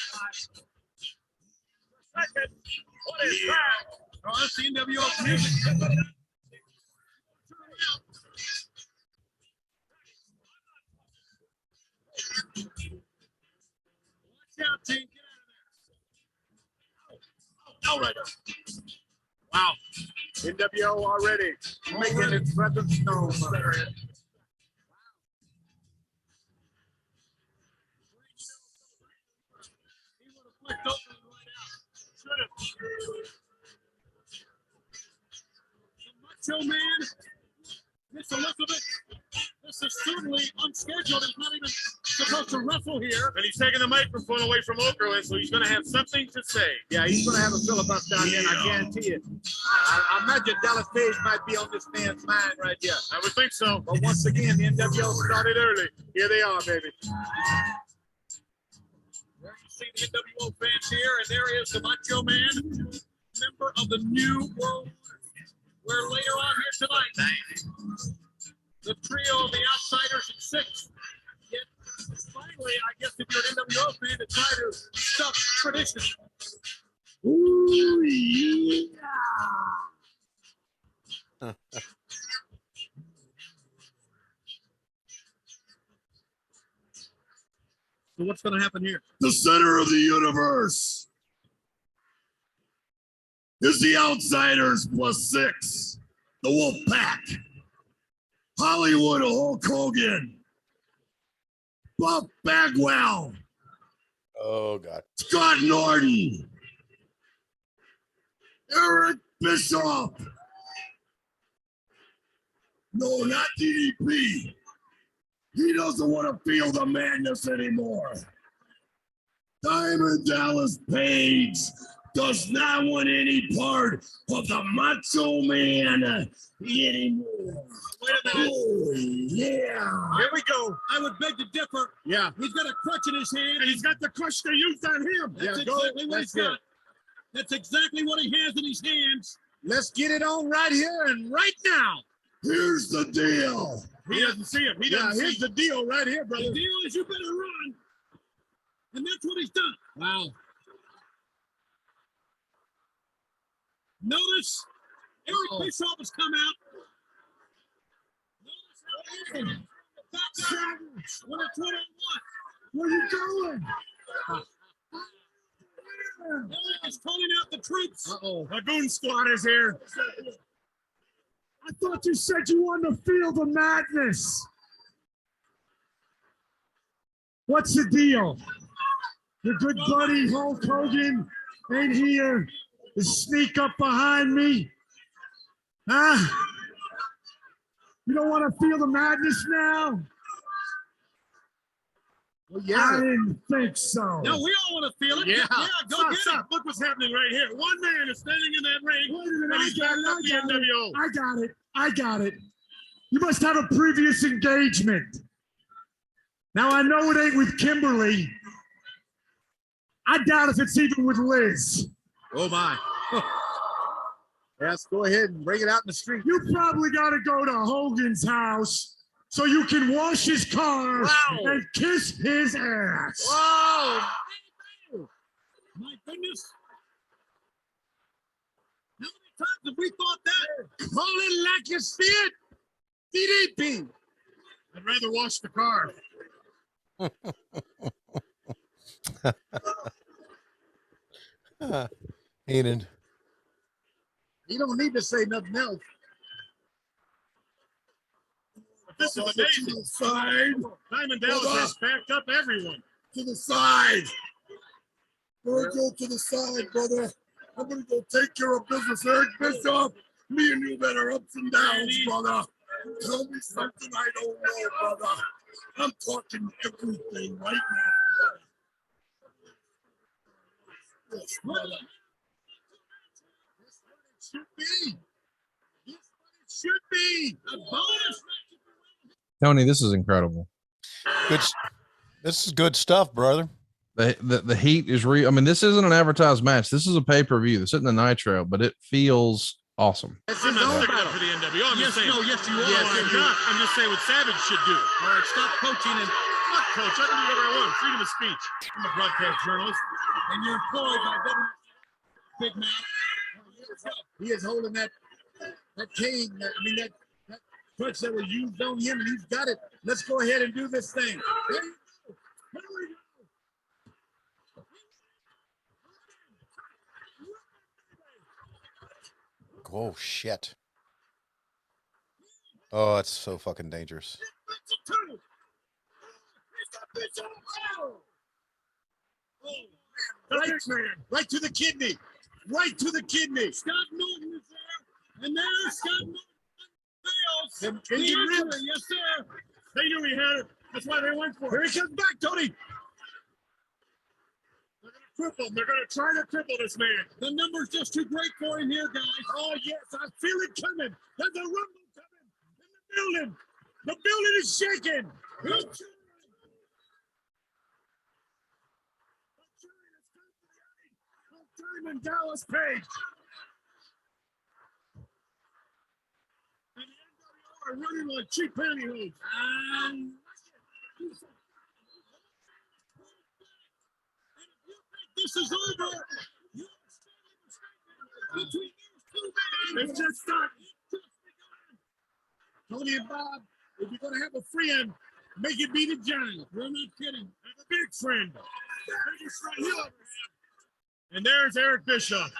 is that? Oh, that's the NWO music. Watch out, team. Get out of there. Outrider. Wow. NWO already making its presence known. Flicked open right out. Should have. Macho Man, Miss Elizabeth. This is certainly unscheduled. He's not even supposed to wrestle here. And he's taking the microphone away from Okra, so he's going to have something to say. Yeah, he's going to have a filibuster down there, and I guarantee it. I imagine Dallas Page might be on this man's mind right here. I would think so. But once again, the NWO started early. Here they are, baby. There you see the NWO fans here, and there is the Macho Man, member of the New World. Where later on here tonight, the trio of the Outsiders and Syxx. Yet, finally, I guess if you're an NWO fan, to try to stop tradition. Ooh, yeah. So what's going to happen here? The center of the universe is the Outsiders plus Syxx, the Wolf Pack, Hollywood Hulk Hogan, Buff Bagwell, Oh, God. Scott Norton, Eric Bischoff. No, not DDP. He doesn't want to feel the madness anymore. Diamond Dallas Page does not want any part of the Macho Man anymore. Wait a minute. Oh, yeah. Here we go. I would beg to differ. Yeah. He's got a crutch in his hand. And he's got the crush they used on him. That's exactly what he's got. That's exactly what he has in his hands. Let's get it on right here and right now. Here's the deal. He doesn't see him. He doesn't here's the deal right here, brother. The deal is you better run. And that's what he's done. Wow. Notice Eric Bischoff has come out. Notice how when it's 1-on-1. Where you going? Eric is calling out the troops. The Goon Squad is here. I thought you said you wanted to feel the madness. What's the deal? Your good buddy Hulk Hogan ain't here to sneak up behind me? Huh? You don't want to feel the madness now? Well, I didn't think so. No, we all want to feel it. Yeah. Go get it. Look what's happening right here. One man is standing in that ring. Wait a minute, And he's back up the NWO. I got it. You must have a previous engagement. Now, I know it ain't with Kimberly. I doubt if it's even with Liz. Oh, my. Yes, go ahead and bring it out in the street. You probably got to go to Hogan's house so you can wash his car and kiss his ass. Whoa! My goodness. How many times have we thought that? Call it like you see it. DDP. I'd rather wash the car. Heenan. You don't need to say nothing else. But this is amazing. To the side. Diamond Dallas has backed up everyone. To the side. We're go to the side, brother. I'm going to go take care of business. Eric Bischoff, me and you better ups and downs, brother. Tell me something I don't know, brother. I'm talking everything right now, brother. Yes, brother. That's what it should be. That's what it should be. A bonus. Tony, this is incredible. Good. This is good stuff, brother. The heat is real. I mean, this isn't an advertised match. This is a pay-per-view. This isn't a Nitro, but it feels awesome. I'm not sticking up for the NWO. I'm just saying. Yes, you are. Yes, you're not. I'm just saying what Savage should do. All right, stop coaching and fuck coach. I can do whatever I want. Freedom of speech. I'm a broadcast journalist, and you're employed by government. Big man. He is holding that cane. That crutch that was used on him, and he's got it. Let's go ahead and do this thing. There you go. Here we go. Oh, shit. Oh, it's so fucking dangerous. Right to the kidney. Right to the kidney. Scott Norton is there. And there's Scott Norton. Yes, sir. They knew he had it. That's why they went for it. Here he comes back, Tony. They're going to cripple him. They're going to try to cripple this man. The number's just too great for him here, guys. Oh, yes. I feel it coming. There's a rumble coming in the building. The building is shaking. Diamond Dallas Page. And the NWO are running like cheap pantyhose. This is over. It's just starting. Tony and Bob, if you're going to have a friend, make it be the giant. We're not kidding. Have a big friend. Biggest right here. And there's Eric Bischoff.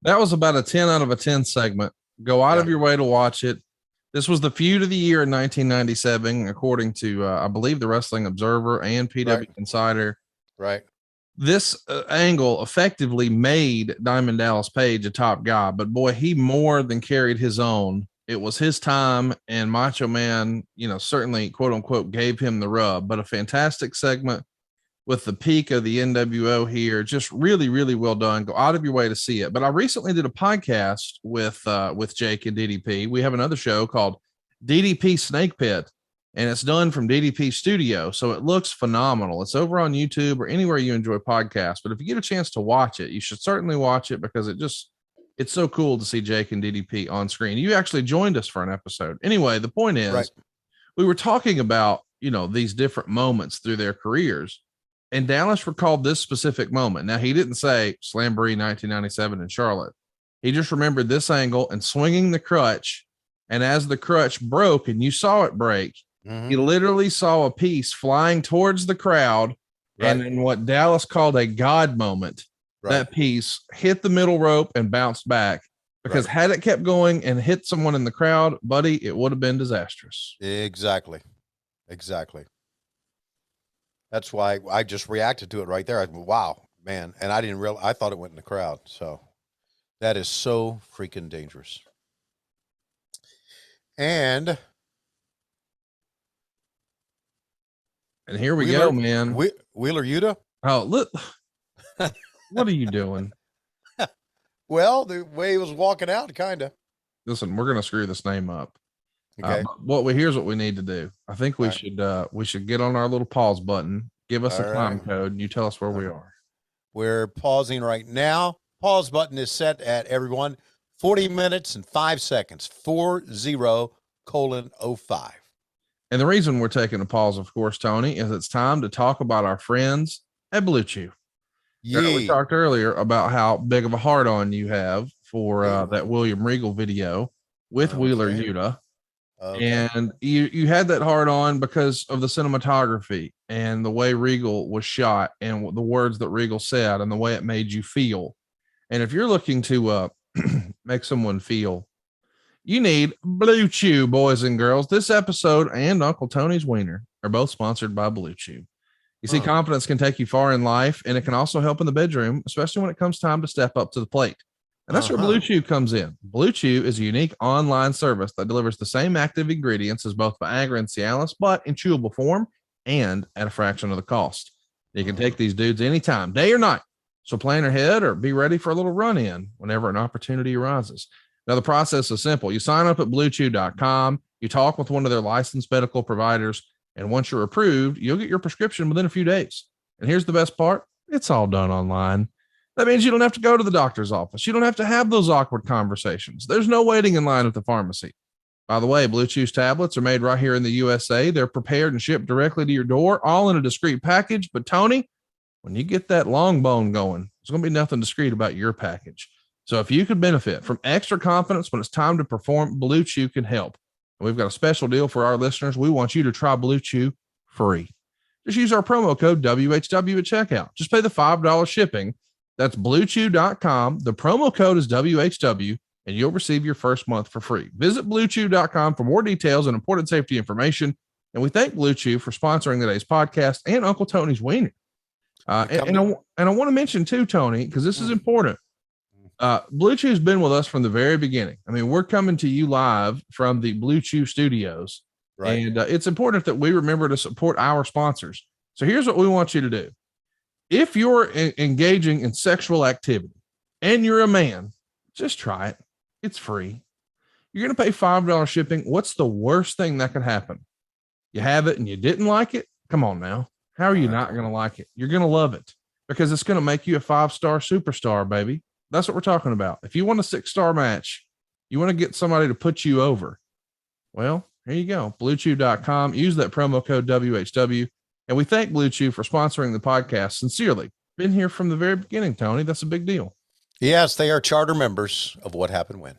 That was about a 10 out of a 10 segment. Go out of your way to watch it. This was the feud of the year in 1997, according to, I believe, the Wrestling Observer and PW Insider. Right. This angle effectively made Diamond Dallas Page a top guy, but boy, he more than carried his own. It was his time, and Macho Man, certainly, quote unquote, gave him the rub, but a fantastic segment with the peak of the NWO here. Just really, really well done. Go out of your way to see it. But I recently did a podcast with Jake and DDP. We have another show called DDP Snake Pit, and it's done from DDP Studio. So it looks phenomenal. It's over on YouTube or anywhere you enjoy podcasts. But if you get a chance to watch it, you should certainly watch it, because it's so cool to see Jake and DDP on screen. You actually joined us for an episode. Anyway, the point is, we were talking about, these different moments through their careers. And Dallas recalled this specific moment. Now, he didn't say Slamboree 1997 in Charlotte. He just remembered this angle and swinging the crutch. And as the crutch broke, and you saw it break, he literally saw a piece flying towards the crowd. And in what Dallas called a God moment, that piece hit the middle rope and bounced back, because had it kept going and hit someone in the crowd, buddy, it would have been disastrous. Exactly. That's why I just reacted to it right there. Wow, man. And I didn't realize, I thought it went in the crowd. So that is so freaking dangerous. And here we go, man. Wheeler Yuta. Oh, look. What are you doing? Well, the way he was walking out, kind of. Listen, we're going to screw this name up. Okay. Here's what we need to do. I think we should get on our little pause button. Give us a time code, and you tell us where we are. We're pausing right now. Pause button is set at everyone 40 minutes and 5 seconds. 40:05. And the reason we're taking a pause, of course, Tony, is it's time to talk about our friends at Blue Chew. We talked earlier about how big of a heart on you have for that William Regal video with Wheeler Yuta. And you had that hard on because of the cinematography and the way Regal was shot and the words that Regal said and the way it made you feel. And if you're looking to make someone feel, you need Blue Chew, boys and girls. This episode and Uncle Tony's Wiener are both sponsored by Blue Chew. You see, confidence can take you far in life, and it can also help in the bedroom, especially when it comes time to step up to the plate. And that's where Blue Chew comes in. Blue Chew is a unique online service that delivers the same active ingredients as both Viagra and Cialis, but in chewable form and at a fraction of the cost. You can take these dudes anytime, day or night. So plan ahead or be ready for a little run-in whenever an opportunity arises. Now, the process is simple. You sign up at bluechew.com. You talk with one of their licensed medical providers, and once you're approved, you'll get your prescription within a few days. And here's the best part. It's all done online. That means you don't have to go to the doctor's office. You don't have to have those awkward conversations. There's no waiting in line at the pharmacy. By the way, Blue Chew's tablets are made right here in the USA. They're prepared and shipped directly to your door, all in a discreet package. But Tony, when you get that long bone going, there's going to be nothing discreet about your package. So if you could benefit from extra confidence when it's time to perform, Blue Chew can help. And we've got a special deal for our listeners. We want you to try Blue Chew free. Just use our promo code WHW at checkout. Just pay the $5 shipping. That's bluechew.com. The promo code is WHW, and you'll receive your first month for free. Visit bluechew.com for more details and important safety information. And we thank Blue Chew for sponsoring today's podcast and Uncle Tony's Wiener. And I want to mention too, Tony, because this is important. Blue Chew's been with us from the very beginning. I mean, we're coming to you live from the Blue Chew studios, Right. and it's important that we remember to support our sponsors. So here's what we want you to do. If you're engaging in sexual activity and you're a man, just try it. It's free. You're going to pay $5 shipping. What's the worst thing that could happen? You have it and you didn't like it. Come on now. How are you not going to like it? You're going to love it because it's going to make you a 5-star superstar, baby. That's what we're talking about. If you want a 6-star match, you want to get somebody to put you over. Well, here you go. BlueChew.com. Use that promo code WHW. And we thank Blue Chew for sponsoring the podcast. Sincerely. Been here from the very beginning, Tony. That's a big deal. Yes, they are charter members of What Happened When.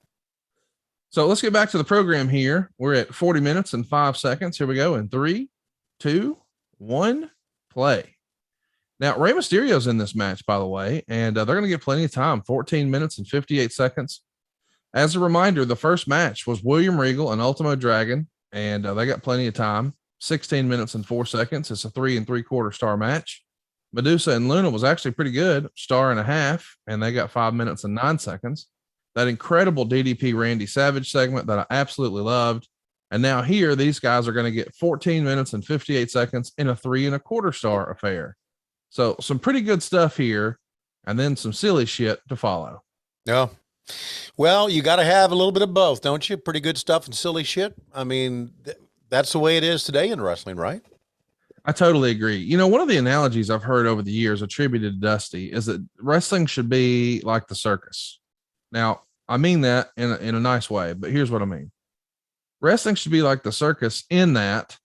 So let's get back to the program here. We're at 40 minutes and 5 seconds. Here we go. In 3, 2, 1, play. Now, Rey Mysterio's in this match, by the way, and they're going to get plenty of time, 14 minutes and 58 seconds. As a reminder, the first match was William Regal and Ultimo Dragon, and they got plenty of time, 16 minutes and 4 seconds. It's a 3 3/4 star match. Medusa and Luna was actually pretty good, 1.5 stars, and they got 5 minutes and 9 seconds. That incredible DDP Randy Savage segment that I absolutely loved. And now here, these guys are going to get 14 minutes and 58 seconds in a 3 1/4 star affair. So some pretty good stuff here, and then some silly shit to follow. Yeah. Well, you got to have a little bit of both, don't you? Pretty good stuff and silly shit. I mean, that's the way it is today in wrestling, right? I totally agree. You know, one of the analogies I've heard over the years attributed to Dusty is that wrestling should be like the circus. Now, I mean that in a nice way, but here's what I mean. Wrestling should be like the circus in that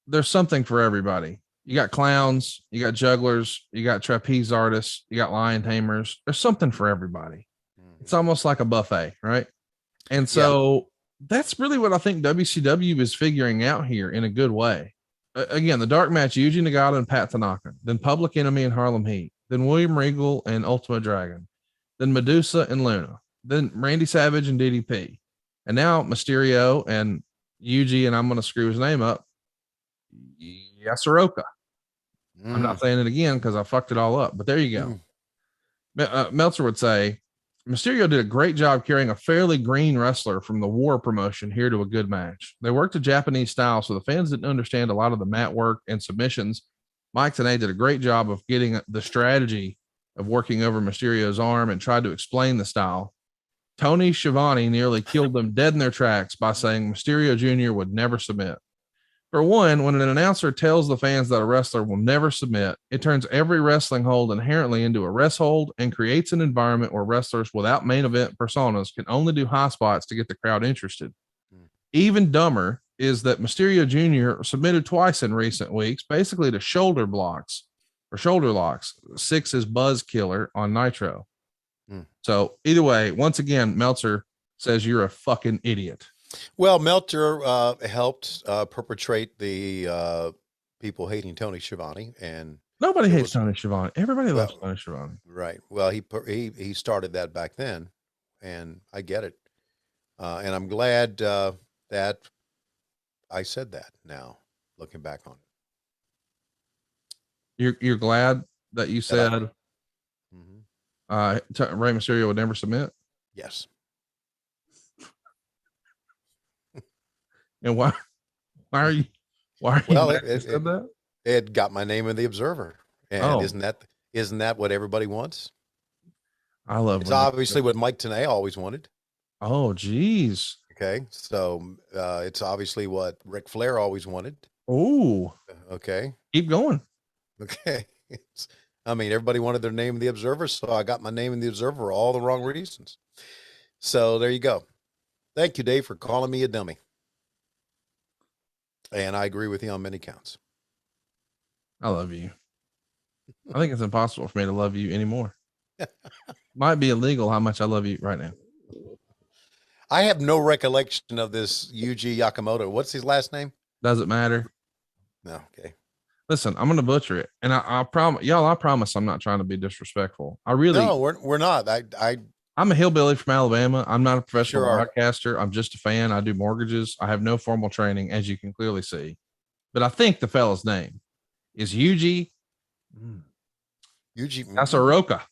there's something for everybody. You got clowns, you got jugglers, you got trapeze artists, you got lion tamers. There's something for everybody. It's almost like a buffet, right? And so that's really what I think WCW is figuring out here in a good way. Again, the dark match, Yuji Nagata and Pat Tanaka, then Public Enemy and Harlem Heat, then William Regal and Ultimo Dragon, then Medusa and Luna, then Randy Savage and DDP, and now Mysterio and Yuji, and I'm going to screw his name up, Yasuroka. I'm not saying it again because I fucked it all up, but there you go. Meltzer would say, Mysterio did a great job carrying a fairly green wrestler from the War promotion here to a good match. They worked a Japanese style, so the fans didn't understand a lot of the mat work and submissions. Mike Tenay did a great job of getting the strategy of working over Mysterio's arm and tried to explain the style. Tony Schiavone nearly killed them dead in their tracks by saying Mysterio Jr. would never submit. For one, when an announcer tells the fans that a wrestler will never submit, it turns every wrestling hold inherently into a rest hold and creates an environment where wrestlers without main event personas can only do high spots to get the crowd interested. Even dumber is that Mysterio Jr. submitted twice in recent weeks, basically to shoulder blocks or shoulder locks. Syxx's Buzz Killer on Nitro. So either way, once again, Meltzer says you're a fucking idiot. Well, Meltzer helped perpetrate the people hating Tony Schiavone, and nobody hates Tony Schiavone. Everybody loves Tony Schiavone. Right. Well, he started that back then, and I get it. And I'm glad that I said that now, looking back on it. You're glad that you said Rey Mysterio would never submit? Yes. And why are you well, said that? It got my name in the Observer. And isn't that what everybody wants? I love it's obviously what Mike Tenay always wanted. Oh, geez. Okay. So it's obviously what Ric Flair always wanted. Oh, okay. Keep going. Okay. I mean, everybody wanted their name in the Observer, so I got my name in the Observer for all the wrong reasons. So there you go. Thank you, Dave, for calling me a dummy. And I agree with you on many counts. I love you. I think it's impossible for me to love you anymore. Might be illegal how much I love you right now. I have no recollection of this Yuji Yakamoto. What's his last name? Doesn't matter. No. Okay. Listen, I'm going to butcher it. And I promise y'all, I promise I'm not trying to be disrespectful. No, we're not. I'm a hillbilly from Alabama. I'm not a professional broadcaster. I'm just a fan. I do mortgages. I have no formal training, as you can clearly see. But I think the fella's name is Yuji Yasuroka.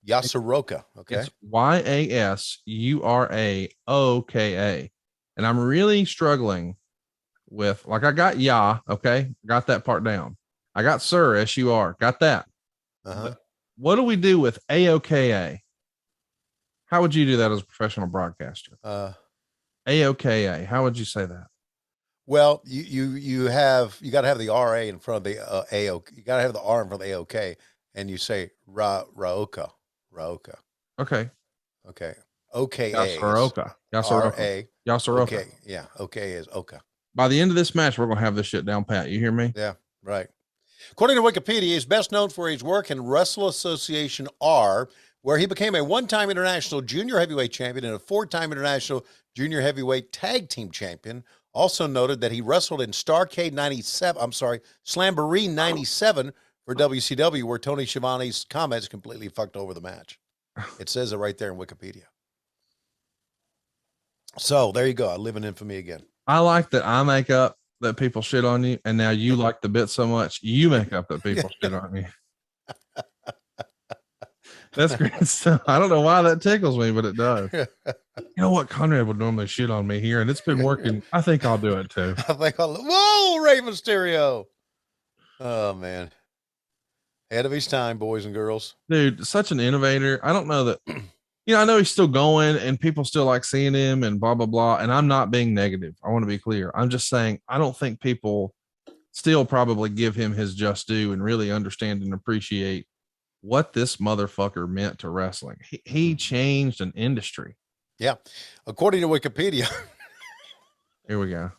Yasuroka. Okay. It's Yasuroka. And I'm really struggling with, like, I got Ya, okay, got that part down. I got Sir, S-U-R, got that. But what do we do with AOKA? How would you do that as a professional broadcaster? AOKA. How would you say that? Well, you got to have the RA in front of the AOK. You got to have the R in front of the AOK, and you say Raoka. Okay. OKA. Yasuroka. Yasuroka. Okay. Yeah. Okay is Oka. By the end of this match, we're going to have this shit down pat. You hear me? Yeah. Right. According to Wikipedia, he's best known for his work in Wrestle Association R, where he became a one-time international junior heavyweight champion and a four-time international junior heavyweight tag team champion. Also noted that he wrestled in Starrcade 97, Slamboree 97 for WCW, where Tony Schiavone's comments completely fucked over the match. It says it right there in Wikipedia. So there you go. I live in infamy again. I like that I make up that people shit on you, and now you like the bit so much you make up that people shit on you. That's great stuff. I don't know why that tickles me, but it does. You know what? Conrad would normally shit on me here, and it's been working. I think I'll do it too. Whoa, Rey Mysterio. Oh, man. Ahead of his time, boys and girls. Dude, such an innovator. I don't know that, I know he's still going and people still like seeing him and blah, blah, blah. And I'm not being negative. I want to be clear. I'm just saying, I don't think people still probably give him his just due and really understand and appreciate what this motherfucker meant to wrestling. He changed an industry. Yeah. According to Wikipedia. Here we go.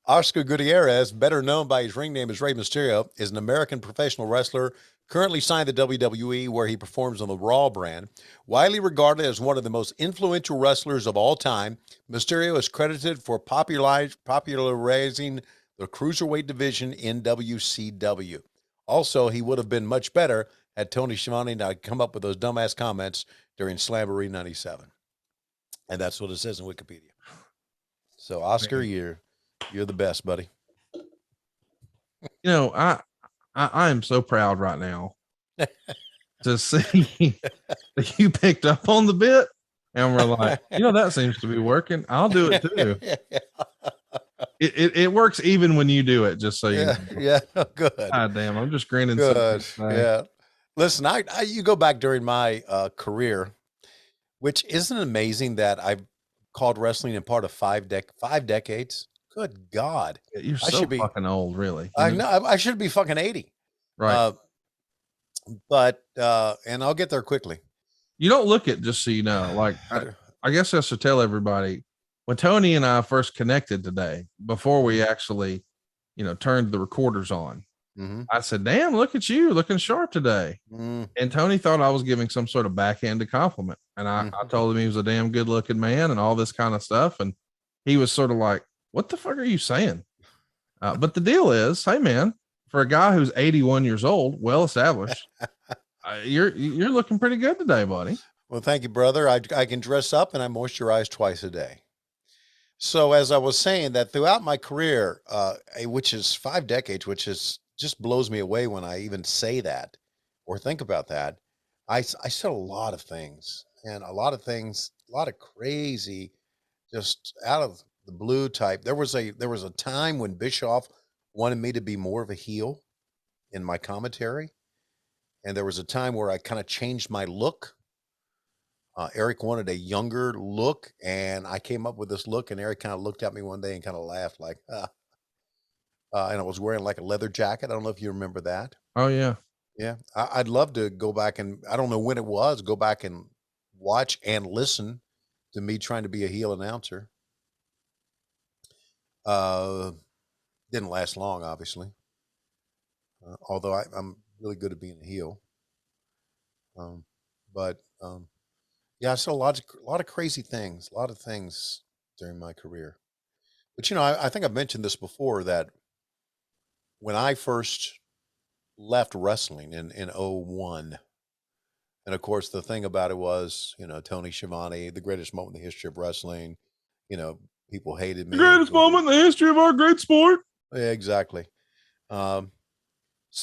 Oscar Gutierrez, better known by his ring name as Rey Mysterio, is an American professional wrestler currently signed to WWE, where he performs on the Raw brand. Widely regarded as one of the most influential wrestlers of all time, Mysterio is credited for popularizing the cruiserweight division in WCW. Also, he would have been much better had Tony Schiavone not come up with those dumbass comments during Slamboree 97. And that's what it says in Wikipedia. So, Oscar, you're the best, buddy. I am so proud right now to see that you picked up on the bit, and we're like, that seems to be working. I'll do it too. It works even when you do it, just so you know. Yeah, good. God damn, I'm just grinning. Good. Yeah. Listen, you go back during my career, which isn't amazing that I've called wrestling in part of 5 decades. Good God. You're so fucking old, really. I know. I should be fucking 80. Right. But and I'll get there quickly. You don't look it, just so you know. Like, I guess I should tell everybody, when Tony and I first connected today, before we actually, turned the recorders on, I said, damn, look at you looking sharp today. And Tony thought I was giving some sort of backhanded compliment. And I told him he was a damn good looking man and all this kind of stuff. And he was sort of like, what the fuck are you saying? But the deal is, hey man, for a guy who's 81 years old, well established, you're looking pretty good today, buddy. Well, thank you, brother. I can dress up and I moisturize twice a day. So as I was saying, that throughout my career, which is 5 decades, which is just blows me away when I even say that or think about that. I said a lot of things, and a lot of crazy, just out of the blue type. There was a time when Bischoff wanted me to be more of a heel in my commentary. And there was a time where I kind of changed my look. Eric wanted a younger look, and I came up with this look, and Eric kind of looked at me one day and kind of laughed like, and I was wearing like a leather jacket. I don't know if you remember that. Oh yeah. Yeah. I'd love to go back, and I don't know when it was, go back and watch and listen to me trying to be a heel announcer. Didn't last long, obviously. Although I'm really good at being a heel. Yeah, I saw a lot of crazy things, a lot of things during my career. But I think I've mentioned this before, that when I first left wrestling in 01, and of course the thing about it was, Tony Schiavone, the greatest moment in the history of wrestling, people hated me. The greatest moment in the history of our great sport. Yeah, exactly. So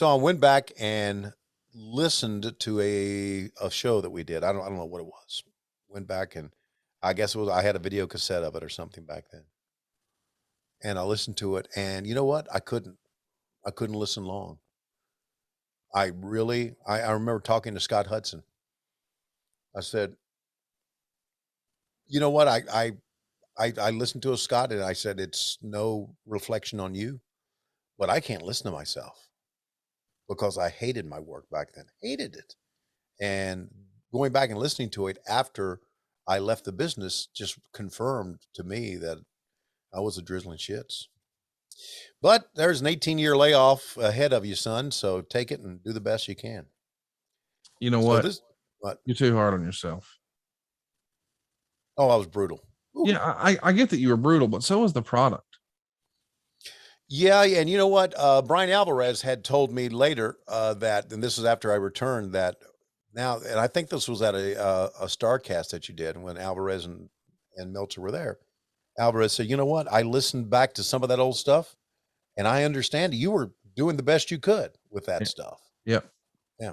I went back and listened to a show that we did. I don't know what it was. Went back and I guess it was, I had a video cassette of it or something back then. And I listened to it, and you know what? I couldn't listen long. I remember talking to Scott Hudson. I said, you know what? I listened to a Scott, and I said, it's no reflection on you, but I can't listen to myself because I hated my work back then. Hated it. And going back and listening to it after I left the business just confirmed to me that I was a drizzling shits. But there's an 18-year layoff ahead of you, son. So take it and do the best you can. You know what? You're too hard on yourself. Oh, I was brutal. Ooh. Yeah, I get that you were brutal, but so was the product. Yeah, and you know what? Brian Alvarez had told me later that, and this is after I returned, that now, and I think this was at a StarCast that you did when Alvarez and Meltzer were there. Alvarez said, you know what? I listened back to some of that old stuff, and I understand you were doing the best you could with that stuff. Yep. Yeah.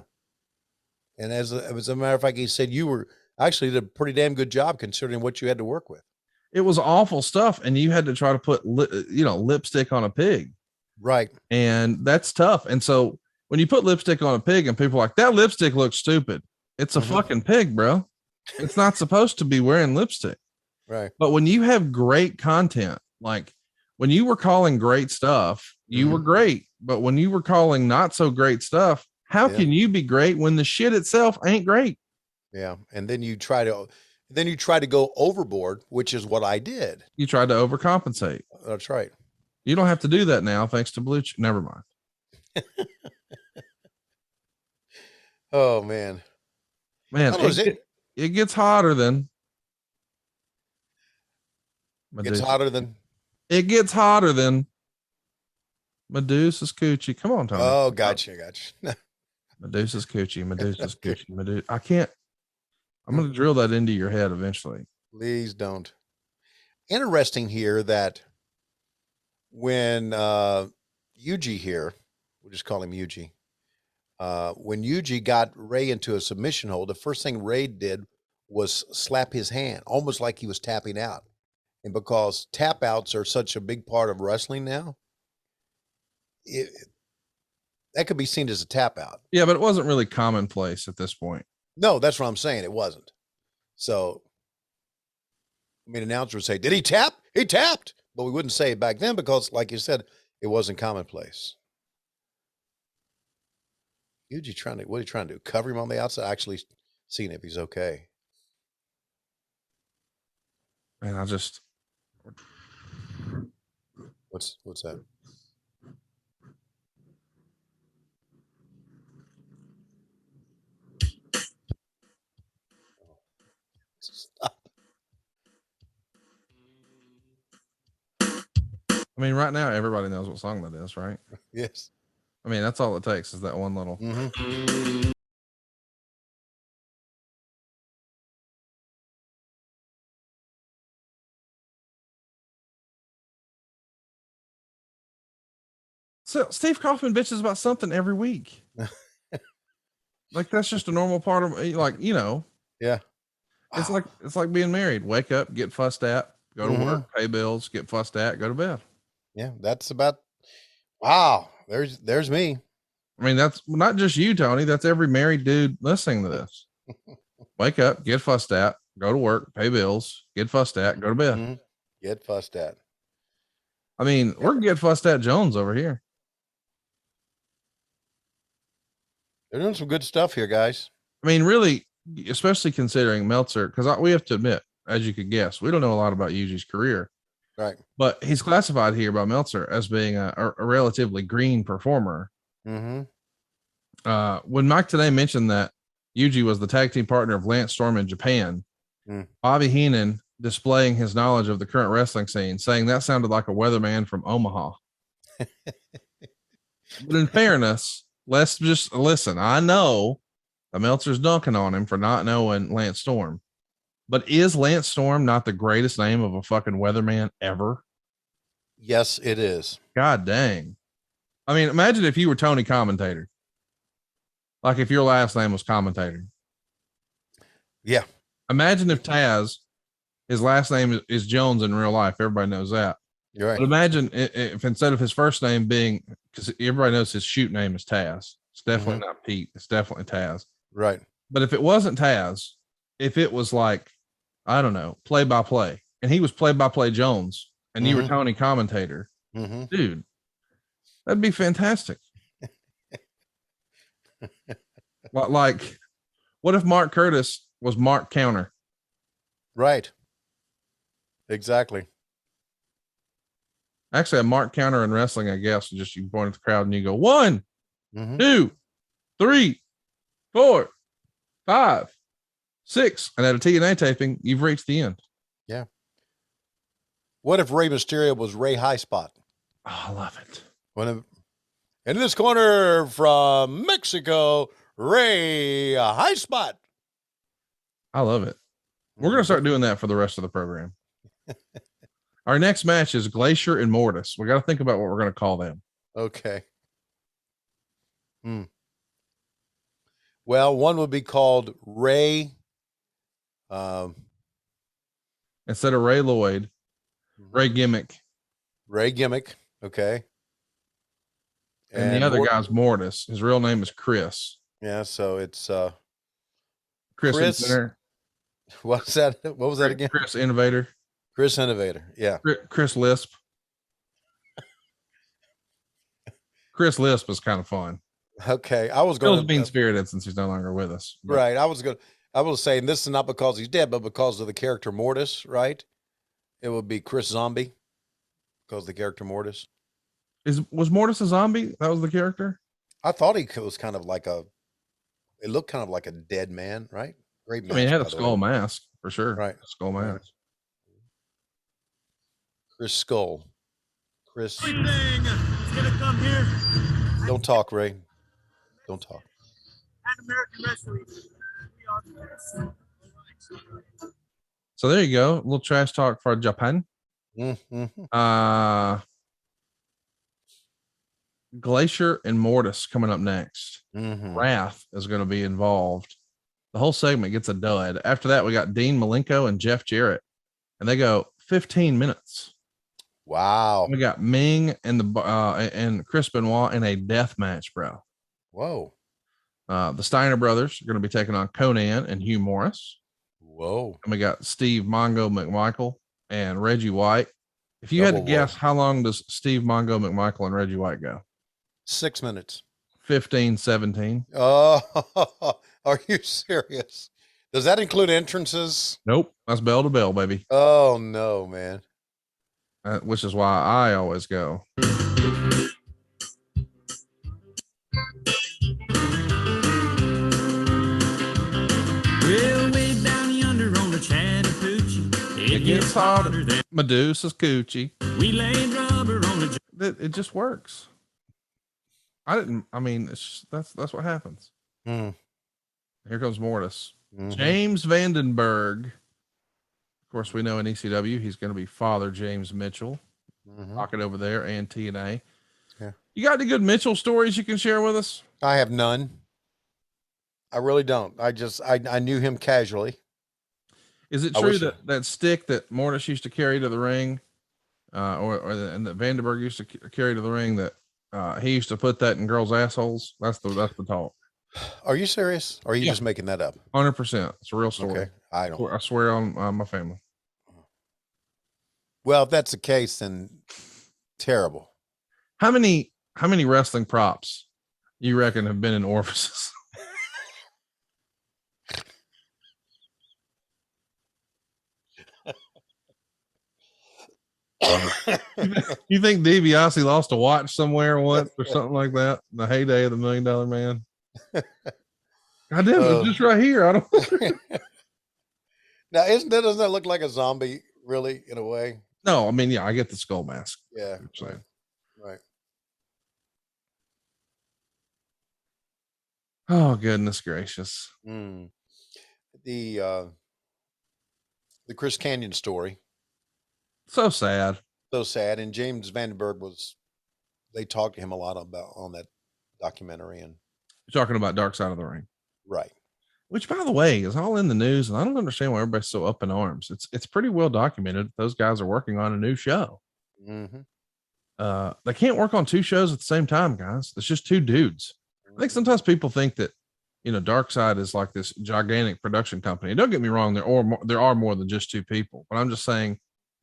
And as a matter of fact, he said you were actually did a pretty damn good job considering what you had to work with. It was awful stuff, and you had to try to put lipstick on a pig. Right. And that's tough. And so when you put lipstick on a pig and people are like, that lipstick looks stupid. It's a fucking pig, bro. It's not supposed to be wearing lipstick. Right. But when you have great content, like when you were calling great stuff, you were great. But when you were calling not so great stuff, how can you be great when the shit itself ain't great? Yeah. And then you try to go overboard, which is what I did. You tried to overcompensate. That's right. You don't have to do that now, thanks to Blue. Never mind. Oh man. It gets hotter than. It gets hotter than Medusa's coochie. Come on, Tony. Oh, gotcha. Medusa's coochie. I can't. I'm going to drill that into your head eventually. Please don't. Interesting here that when Yuji here, we'll just call him Yuji. When Yuji got Rey into a submission hold, the first thing Rey did was slap his hand, almost like he was tapping out. And because tap outs are such a big part of wrestling now, that could be seen as a tap out. Yeah, but it wasn't really commonplace at this point. No, that's what I'm saying. It wasn't. So, I mean, announcers would say, did he tap? He tapped. But we wouldn't say it back then because, like you said, it wasn't commonplace. What are you trying to do? Cover him on the outside? Actually seeing if he's okay. Man, What's that? Stop. I mean, right now, everybody knows what song that is, right? Yes. I mean, that's all it takes is that one little. So Steve Kaufman bitches about something every week. Like that's just a normal part of Yeah. It's like being married. Wake up, get fussed at, go to work, pay bills, get fussed at, go to bed. Yeah, that's about. Wow, there's me. I mean, that's not just you, Tony. That's every married dude listening to this. Wake up, get fussed at, go to work, pay bills, get fussed at, go to bed. Get fussed at. I mean, we're get fussed at Jones over here. They're doing some good stuff here, guys. I mean, really, especially considering Meltzer, because we have to admit, as you could guess, we don't know a lot about Yuji's career. Right. But he's classified here by Meltzer as being a relatively green performer. When Mike today mentioned that Yuji was the tag team partner of Lance Storm in Japan, Bobby Heenan displaying his knowledge of the current wrestling scene, saying that sounded like a weatherman from Omaha. But in fairness, let's just listen. I know the Meltzer's dunking on him for not knowing Lance Storm, but is Lance Storm not the greatest name of a fucking weatherman ever? Yes, it is. God dang. I mean, imagine if you were Tony commentator. Like if your last name was commentator. Yeah. Imagine if Taz, his last name is Jones in real life. Everybody knows that. You're right. But imagine if instead of his first name being, because everybody knows his shoot name is Taz. It's definitely not Pete. It's definitely Taz. Right. But if it wasn't Taz, if it was like, I don't know, play by play, and he was play by play Jones, and you were Tony commentator, dude, that'd be fantastic. Like, what if Mark Curtis was Mark Counter? Right. Exactly. Actually, a Mark Counter in wrestling, I guess, just you point at the crowd and you go 1, 2, 3, 4, 5, 6, and at a TNA taping, you've reached the end. Yeah. What if Rey Mysterio was Ray High Spot? Oh, I love it. In this corner from Mexico, Ray High Spot. I love it. We're going to start doing that for the rest of the program. Our next match is Glacier and Mortis. We got to think about what we're going to call them. Okay. Well, one would be called Ray. Instead of Ray Lloyd, Ray Gimmick. Ray Gimmick. Okay. And the other guy's Mortis. His real name is Chris. Yeah. So it's Chris. Innovator. What's that? What was that again? Chris Innovator. Chris Innovator. Yeah. Chris Lisp. Chris Lisp is kind of fun. Okay. I was going to mean spirited since he's no longer with us. But. Right. I was saying this is not because he's dead, but because of the character Mortis, right? It would be Chris Zombie because of the character Mortis. Was Mortis a zombie? That was the character? I thought he was kind of like it looked kind of like a dead man, right? Great match. I mean, he had a skull mask for sure. Right. Skull mask. Right. Chris Skull. Chris. Everything is gonna come here. Don't talk, Ray. Don't talk. And American wrestling. So there you go. A little trash talk for Japan. Glacier and Mortis coming up next. Wrath is going to be involved. The whole segment gets a dud. After that, we got Dean Malenko and Jeff Jarrett, and they go 15 minutes. Wow. We got Meng and Chris Benoit in a death match, bro. Whoa. The Steiner brothers are going to be taking on Konnan and Hugh Morris. Whoa. And we got Steve Mongo McMichael and Reggie White. If you had to guess, how long does Steve Mongo McMichael and Reggie White go? 6 minutes. 15, 17. Oh, are you serious? Does that include entrances? Nope. That's bell to bell, baby. Oh, no, man. Which is why I always go. Well, way down yonder on the Chattahoochee, it gets harder than Medusa's coochie. We laid rubber on the. It just works. That's what happens. Here comes Mortis. James Vandenberg. Of course, we know in ECW he's going to be Father James Mitchell. Rocket over there and TNA. Yeah. You got any good Mitchell stories you can share with us? I have none. I really don't. I knew him casually. Is it true that stick that Mortis used to carry to the ring, and that Vandenberg used to carry to the ring, that he used to put that in girls' assholes? That's the talk. Are you serious? Or are you just making that up? 100%. It's a real story. Okay. I swear on my family. Well, if that's the case, then terrible. How many wrestling props you reckon have been in orifices? You think DiBiase lost a watch somewhere once or something like that? In the heyday of the $1 Million Man. I did, but just right here. I don't. Now, doesn't that look like a zombie, really, in a way? No, I mean, yeah, I get the skull mask. Yeah, right. Oh, goodness gracious! The Chris Canyon story. So sad. So sad. And James Vandenberg they talked to him a lot on that documentary. And You're talking about Dark Side of the Ring. Right. Which, by the way, is all in the news, and I don't understand why everybody's so up in arms. It's pretty well documented. Those guys are working on a new show. Mm-hmm. They can't work on two shows at the same time, guys. It's just two dudes. I think sometimes people think that, Dark Side is like this gigantic production company. Don't get me wrong, there are more than just two people, but I'm just saying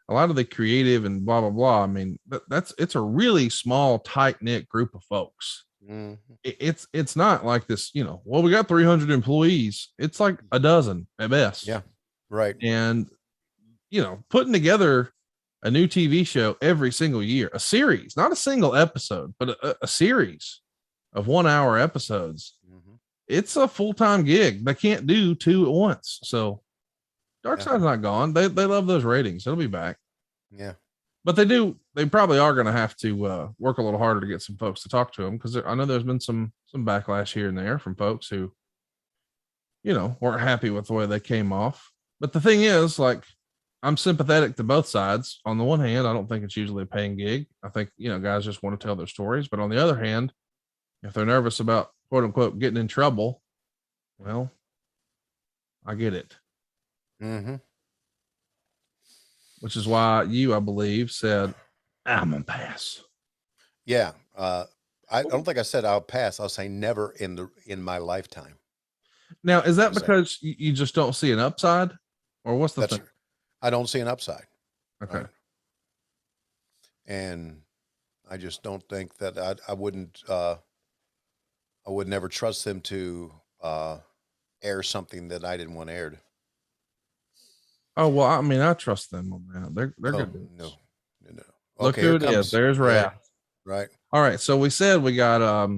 a lot of the creative and blah blah blah. I mean, it's a really small, tight knit group of folks. Mm-hmm. It's not like this, we got 300 employees. It's like a dozen at best. Yeah. Right. And, putting together a new TV show every single year, a series, not a single episode, but a series of 1 hour episodes. Mm-hmm. It's a full-time gig. They can't do two at once. So Dark Side's not gone. They love those ratings. It'll be back. Yeah. But they probably are going to have to work a little harder to get some folks to talk to them, because I know there's been some backlash here and there from folks who, weren't happy with the way they came off. But the thing is, like, I'm sympathetic to both sides. On the one hand, I don't think it's usually a paying gig. I think, guys just want to tell their stories. But on the other hand, if they're nervous about, quote unquote, getting in trouble, well, I get it. Mm-hmm. Which is why I believe, said, I'm going to pass. Yeah. I don't think I said I'll pass. I'll say never in my lifetime. Now, is that because you just don't see an upside, or what's the thing? I don't see an upside. Okay. Right? And I just don't think that I would never trust them to air something that I didn't want aired. Oh, well, I mean, I trust them on that. They're good. No. Look who it is. There's Wrath. Yeah, right. All right. So we said we got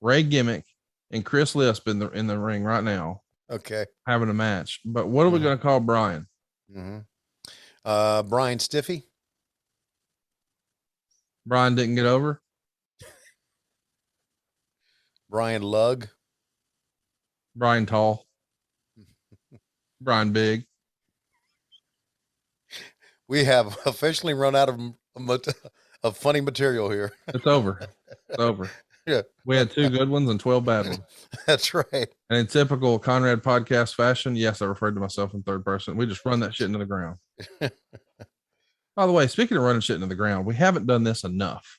Ray Gimmick and Chris Lisp in the ring right now. Okay. Having a match. But what are we going to call Brian? Mm-hmm. Brian Stiffy. Brian didn't get over. Brian Lug. Brian Tall. Brian Big. We have officially run out of funny material here. It's over. It's over. Yeah. We had 2 good ones and 12 bad ones. That's right. And in typical Conrad podcast fashion, yes, I referred to myself in third person. We just run that shit into the ground. By the way, speaking of running shit into the ground, we haven't done this enough.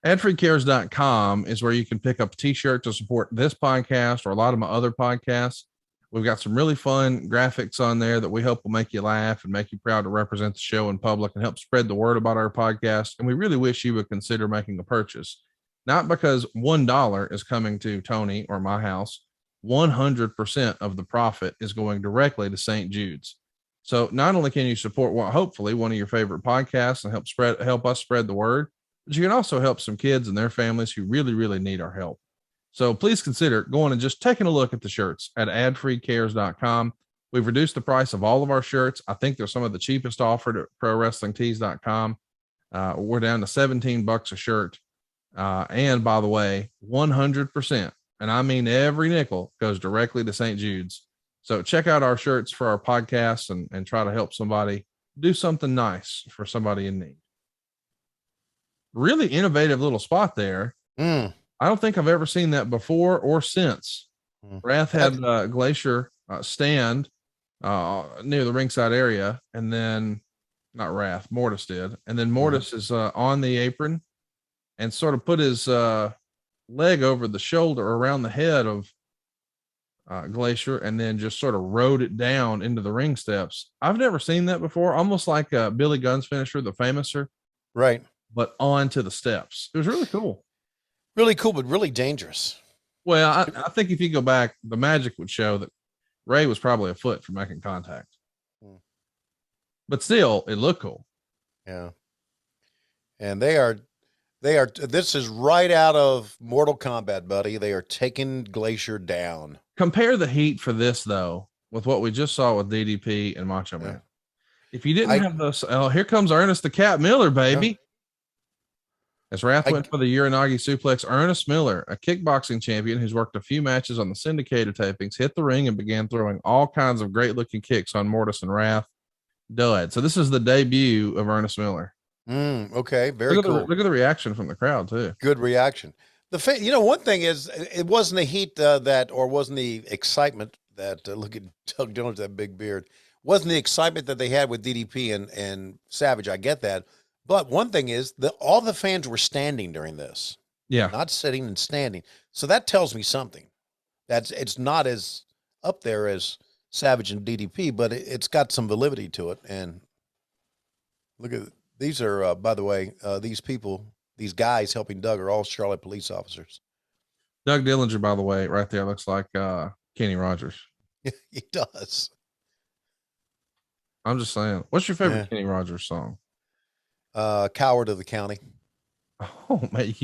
Adfreecares.com is where you can pick up a t-shirt to support this podcast or a lot of my other podcasts. We've got some really fun graphics on there that we hope will make you laugh and make you proud to represent the show in public and help spread the word about our podcast. And we really wish you would consider making a purchase, not because $1 is coming to Tony or my house. 100% of the profit is going directly to St. Jude's. So not only can you support hopefully one of your favorite podcasts and help us spread the word, but you can also help some kids and their families who really, really need our help. So please consider going and just taking a look at the shirts at adfreecares.com. We've reduced the price of all of our shirts. I think they're some of the cheapest offered at prowrestlingtees.com. We're down to $17 a shirt. And by the way, 100%, and I mean every nickel, goes directly to St. Jude's. So check out our shirts for our podcasts and try to help somebody do something nice for somebody in need. Really innovative little spot there. I don't think I've ever seen that before or since. Wrath had Glacier stand near the ringside area, and then not Wrath, Mortis did. And then Mortis is on the apron and sort of put his leg over the shoulder around the head of Glacier, and then just sort of rode it down into the ring steps. I've never seen that before. Almost like Billy Gunn's finisher, the Famouser. Right. But onto the steps. It was really cool. Really cool, but really dangerous. Well, I think if you go back, the magic would show that Ray was probably a foot from making contact. But still, it looked cool. Yeah. And this is right out of Mortal Kombat, buddy. They are taking Glacier down. Compare the heat for this, though, with what we just saw with DDP and Macho Man. If you didn't have those, here comes Ernest the Cat Miller, baby. Yeah. As Wrath went for the Uranagi suplex, Ernest Miller, a kickboxing champion who's worked a few matches on the syndicated tapings, hit the ring and began throwing all kinds of great-looking kicks on Mortis and Wrath. Dud. So this is the debut of Ernest Miller. Okay, very cool. Look at the reaction from the crowd, too. Good reaction. One thing is, it wasn't the heat or wasn't the excitement that look at Doug Jones, that big beard, wasn't the excitement that they had with DDP and Savage. I get that, but one thing is that all the fans were standing during this, not sitting and standing. So that tells me something. It's not as up there as Savage and DDP, but it's got some validity to it. And look at these are, by the way, these guys helping Doug are all Charlotte police officers. Doug Dillinger, by the way, right there looks like Kenny Rogers. He does. I'm just saying. What's your favorite Kenny Rogers song? Coward of the County. Oh man,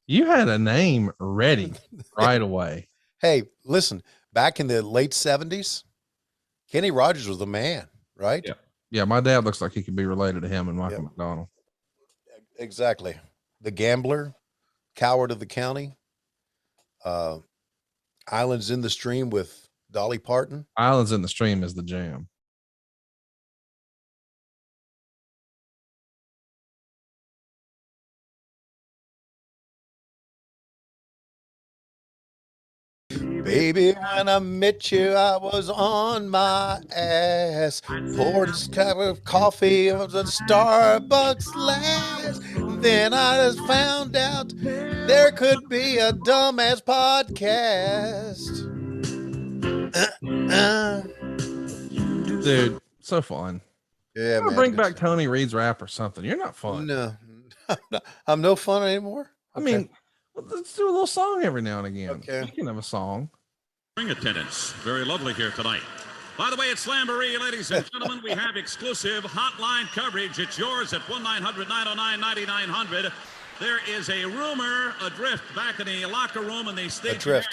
you had a name ready right away. Hey, listen, back in the late 70s, Kenny Rogers was the man, right? Yeah, my dad looks like he could be related to him and Michael McDonald. Exactly. The Gambler, Coward of the County, Islands in the Stream with Dolly Parton. Islands in the Stream is the jam. Baby, when I met you, I was on my ass. Poured a cup of coffee on the Starbucks last. Then I just found out there could be a dumbass podcast. Dude, so fun. Yeah, man. Bring back Tony Reed's rap or something. You're not fun. No, I'm no fun anymore. I mean, let's do a little song every now and again. Okay. You can have a song. Ring attendance. Very lovely here tonight. By the way, it's Slamboree, ladies and gentlemen. We have exclusive hotline coverage. It's yours at 1-900-909-9900. There is a rumor adrift back in the locker room in the stage area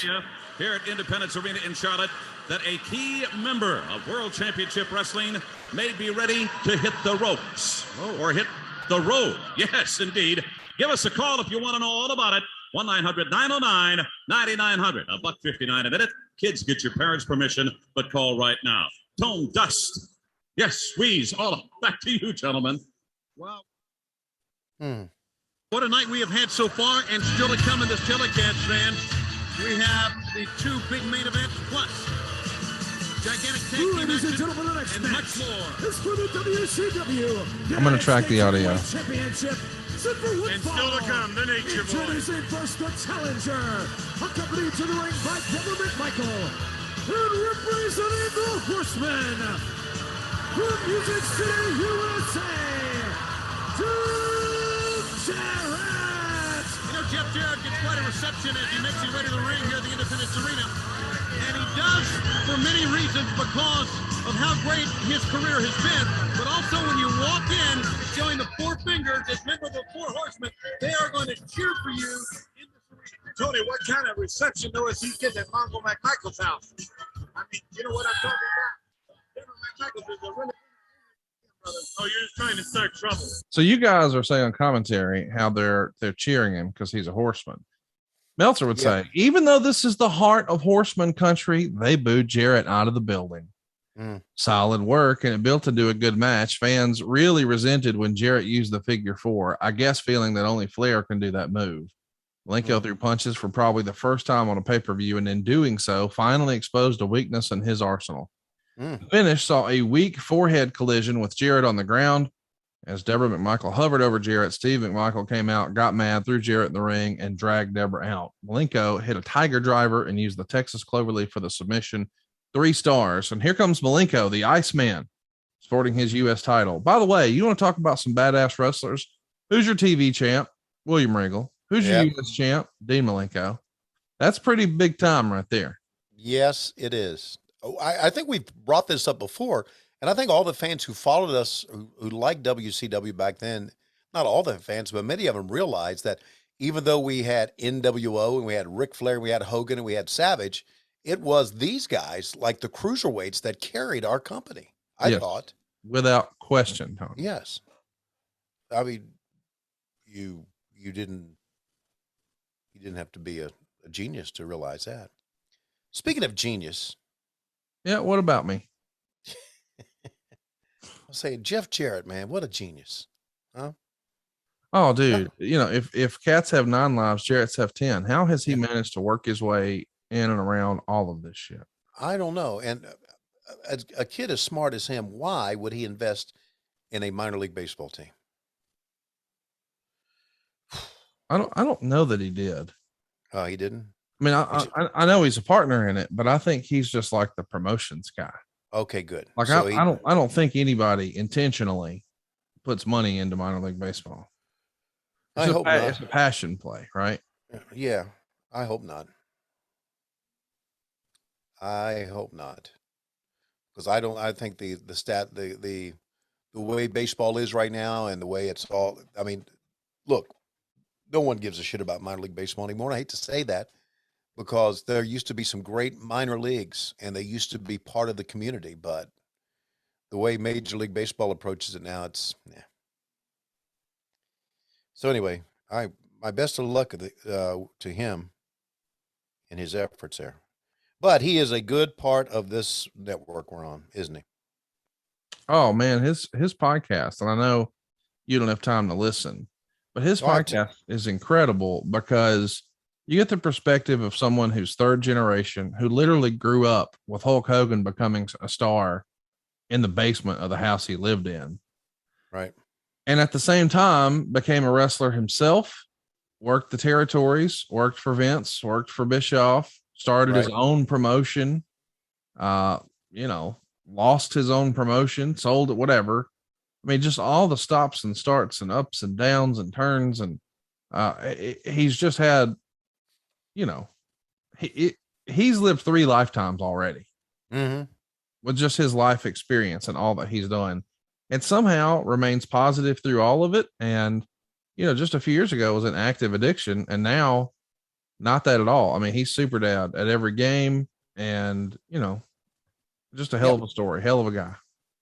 here at Independence Arena in Charlotte that a key member of World Championship Wrestling may be ready to hit the ropes or hit the road. Yes, indeed. Give us a call if you want to know all about it. 1-900-909-9900. $1.59 a minute. Kids, get your parents' permission, but call right now. Tone Dust. Yes, squeeze. All back to you, gentlemen. Wow. What a night we have had so far, and still to come in this telecast, fan. We have the two big main events, plus gigantic tag team Ladies and action, gentlemen, the next and match much more. is for the WCW. I'm going to track the audio. Championship. And still to come, the Nature Boy. Introducing first the challenger, accompanied to the ring by Devil McMichael, and representing the Horsemen from Music City, USA, Jeff Jarrett. You know, Jeff Jarrett gets quite a reception as he makes his way to the ring here at the Independence Arena. And he does for many reasons, because of how great his career has been, but also when you walk in showing the four fingers as member of the Four Horsemen, they are going to cheer for you in this arena. Tony, what kind of reception though is he getting at Mongo McMichael's house? I mean, you know what I'm talking about? Denver McMichael's is a really brother. Oh, you're just trying to start trouble. So you guys are saying on commentary how they're cheering him because he's a horseman. Meltzer would say, even though this is the heart of horseman country, they booed Jarrett out of the building. Solid work, and it built into a good match. Fans really resented when Jarrett used the figure four, I guess feeling that only Flair can do that move. Malenko threw punches for probably the first time on a pay-per-view, and in doing so, finally exposed a weakness in his arsenal. The finish saw a weak forehead collision with Jarrett on the ground. As Deborah McMichael hovered over Jarrett, Steve McMichael came out, got mad, threw Jarrett in the ring, and dragged Deborah out. Malenko hit a tiger driver and used the Texas Cloverleaf for the submission. 3 stars. And here comes Malenko, the Iceman, sporting his U.S. title. By the way, you want to talk about some badass wrestlers? Who's your TV champ? William Regal. Who's your U.S. champ? Dean Malenko. That's pretty big time right there. Yes, it is. I think we've brought this up before, and I think all the fans who followed us, who liked WCW back then, not all the fans, but many of them realized that even though we had NWO and we had Ric Flair, we had Hogan, and we had Savage, it was these guys, like the cruiserweights, that carried our company. I thought, without question, Tony. Yes. I mean, you didn't have to be a genius to realize that. Speaking of genius, what about me? I'll say Jeff Jarrett, man, what a genius, huh? Oh, dude, if cats have 9 lives, Jarrett's have 10. How has he managed to work his way in and around all of this shit? I don't know. And a kid as smart as him, why would he invest in a minor league baseball team? I don't know that he did. Oh, he didn't. I mean, I know he's a partner in it, but I think he's just like the promotions guy. Okay, good. Like So I don't think anybody intentionally puts money into minor league baseball. I hope not. It's a passion play, right? Yeah, I hope not. I hope not, because I think the way baseball is right now and the way it's all. I mean, look, no one gives a shit about minor league baseball anymore. And I hate to say that, because there used to be some great minor leagues and they used to be part of the community, but the way Major League Baseball approaches it now, it's yeah. So anyway, my best of luck to him in his efforts there. But he is a good part of this network we're on, isn't he? Oh man, his podcast, and I know you don't have time to listen, but his podcast is incredible because you get the perspective of someone who's third generation, who literally grew up with Hulk Hogan becoming a star in the basement of the house he lived in. Right. And at the same time became a wrestler himself, worked the territories, worked for Vince, worked for Bischoff, started his own promotion, lost his own promotion, sold it, whatever. I mean, just all the stops and starts and ups and downs and turns. And he's just had, he's lived 3 lifetimes already with just his life experience and all that he's done, and somehow remains positive through all of it. And, just a few years ago was an active addiction, and now not that at all. I mean, he's super dad at every game, and, just a hell of a story, hell of a guy.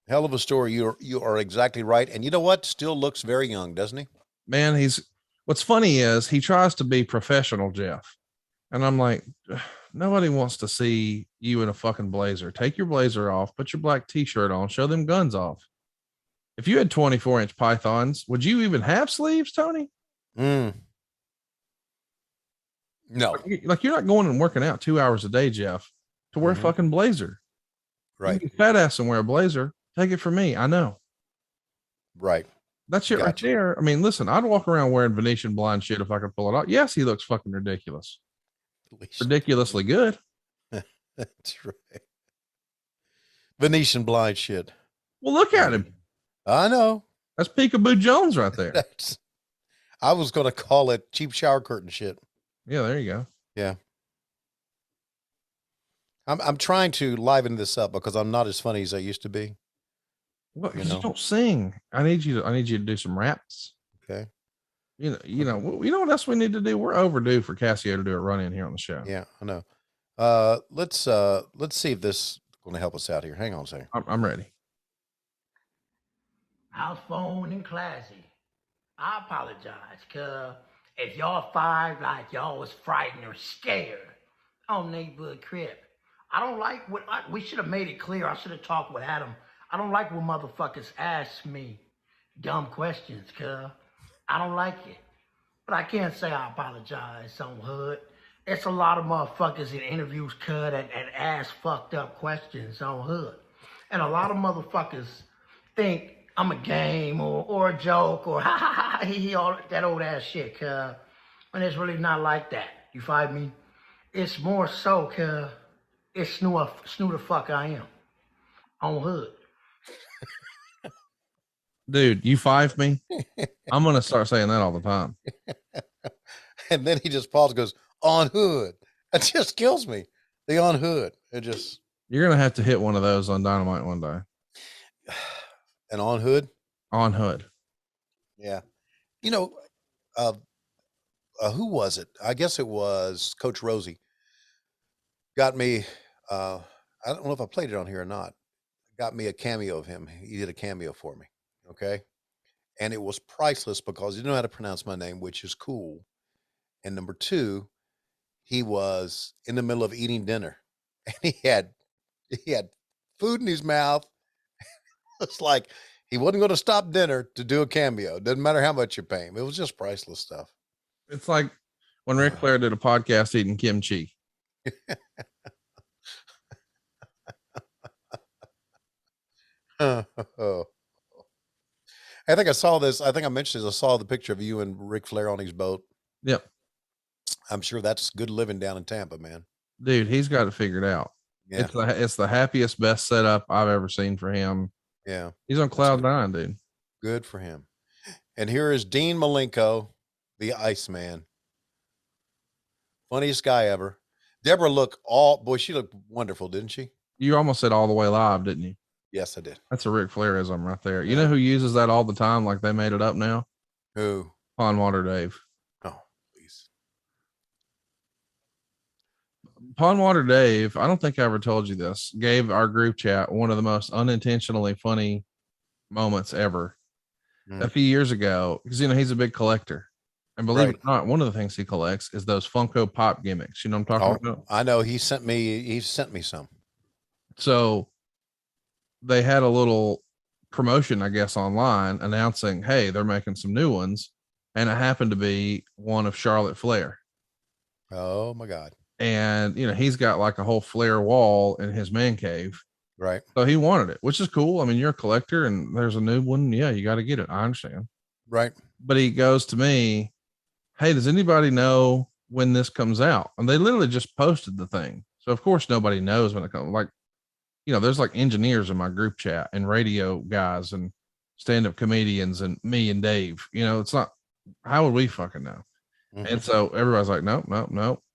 Hell of a story. You are exactly right. And you know what? Still looks very young, doesn't he? Man, what's funny is he tries to be professional, Jeff. And I'm like, nobody wants to see you in a fucking blazer. Take your blazer off, put your black t-shirt on, show them guns off. If you had 24-inch pythons, would you even have sleeves, Tony? No. Like you're not going and working out 2 hours a day, Jeff, to wear a fucking blazer. Right. You fat ass and wear a blazer. Take it from me. I know. Right. That shit right there. I mean, listen, I'd walk around wearing Venetian blind shit if I could pull it off. Yes, he looks fucking ridiculous. Ridiculously good. That's right. Venetian blind shit. Well, look at him. I know. That's Peekaboo Jones right there. I was going to call it cheap shower curtain shit. Yeah, there you go. Yeah. I'm trying to liven this up because I'm not as funny as I used to be. Well, you don't sing. I need you to do some raps. Okay. You know what else we need to do? We're overdue for Cassio to do a run in here on the show. Yeah, I know. Let's see if this is going to help us out here. Hang on a second. I'm ready. House phone and classy. I apologize, cuz if y'all fired like y'all was frightened or scared on neighborhood crib. I don't like we should have made it clear. I should have talked with Adam. I don't like when motherfuckers ask me dumb questions, cuz I don't like it. But I can't say I apologize on hood. It's a lot of motherfuckers in interviews, cuz, and ask fucked up questions on hood. And a lot of motherfuckers think I'm a game or a joke or ha ha ha he all that old ass shit, cuz. And it's really not like that. You find me? It's more so, cuz it's snoo the fuck I am on hood. Dude, you 5 me? I'm going to start saying that all the time. And then he just pauses and goes, on hood. It just kills me. The on hood. It just. You're going to have to hit one of those on Dynamite one day. An on hood? On hood. Yeah. Who was it? I guess it was Coach Rosie. Got me, I don't know if I played it on here or not. Got me a cameo of him. He did a cameo for me. Okay. And it was priceless because he didn't know how to pronounce my name, which is cool. And number 2, he was in the middle of eating dinner and he had food in his mouth. It's like He wasn't going to stop dinner to do a cameo. Doesn't matter how much you pay him. It was just priceless stuff. It's like when Ric Flair did a podcast eating kimchi. Oh. I think I saw this. I think I mentioned this. I saw the picture of you and Ric Flair on his boat. Yep. I'm sure that's good living down in Tampa, man. Dude, he's got it figured out. Yeah. It's the happiest, best setup I've ever seen for him. Yeah. He's on cloud nine, dude. Good for him. And here is Dean Malenko, the Iceman. Funniest guy ever. Deborah she looked wonderful, didn't she? You almost said all the way live, didn't you? Yes, I did. That's a Ric Flairism right there. You know who uses that all the time? Like they made it up now? Who? Pond Water Dave. Oh, please. Pond Water Dave, I don't think I ever told you this, gave our group chat one of the most unintentionally funny moments ever. A few years ago, because he's a big collector. And believe it or not, one of the things he collects is those Funko Pop gimmicks. You know what I'm talking about? I know. He sent me some. So they had a little promotion, I guess, online announcing, hey, they're making some new ones. And it happened to be one of Charlotte Flair. Oh my God. And, he's got like a whole Flair wall in his man cave. Right. So he wanted it, which is cool. I mean, you're a collector and there's a new one. Yeah, you got to get it. I understand. Right. But he goes to me, hey, does anybody know when this comes out? And they literally just posted the thing. So of course nobody knows when it comes. Like, there's like engineers in my group chat and radio guys and stand-up comedians and me and Dave. It's not, how would we fucking know? Mm-hmm. And so everybody's like, nope.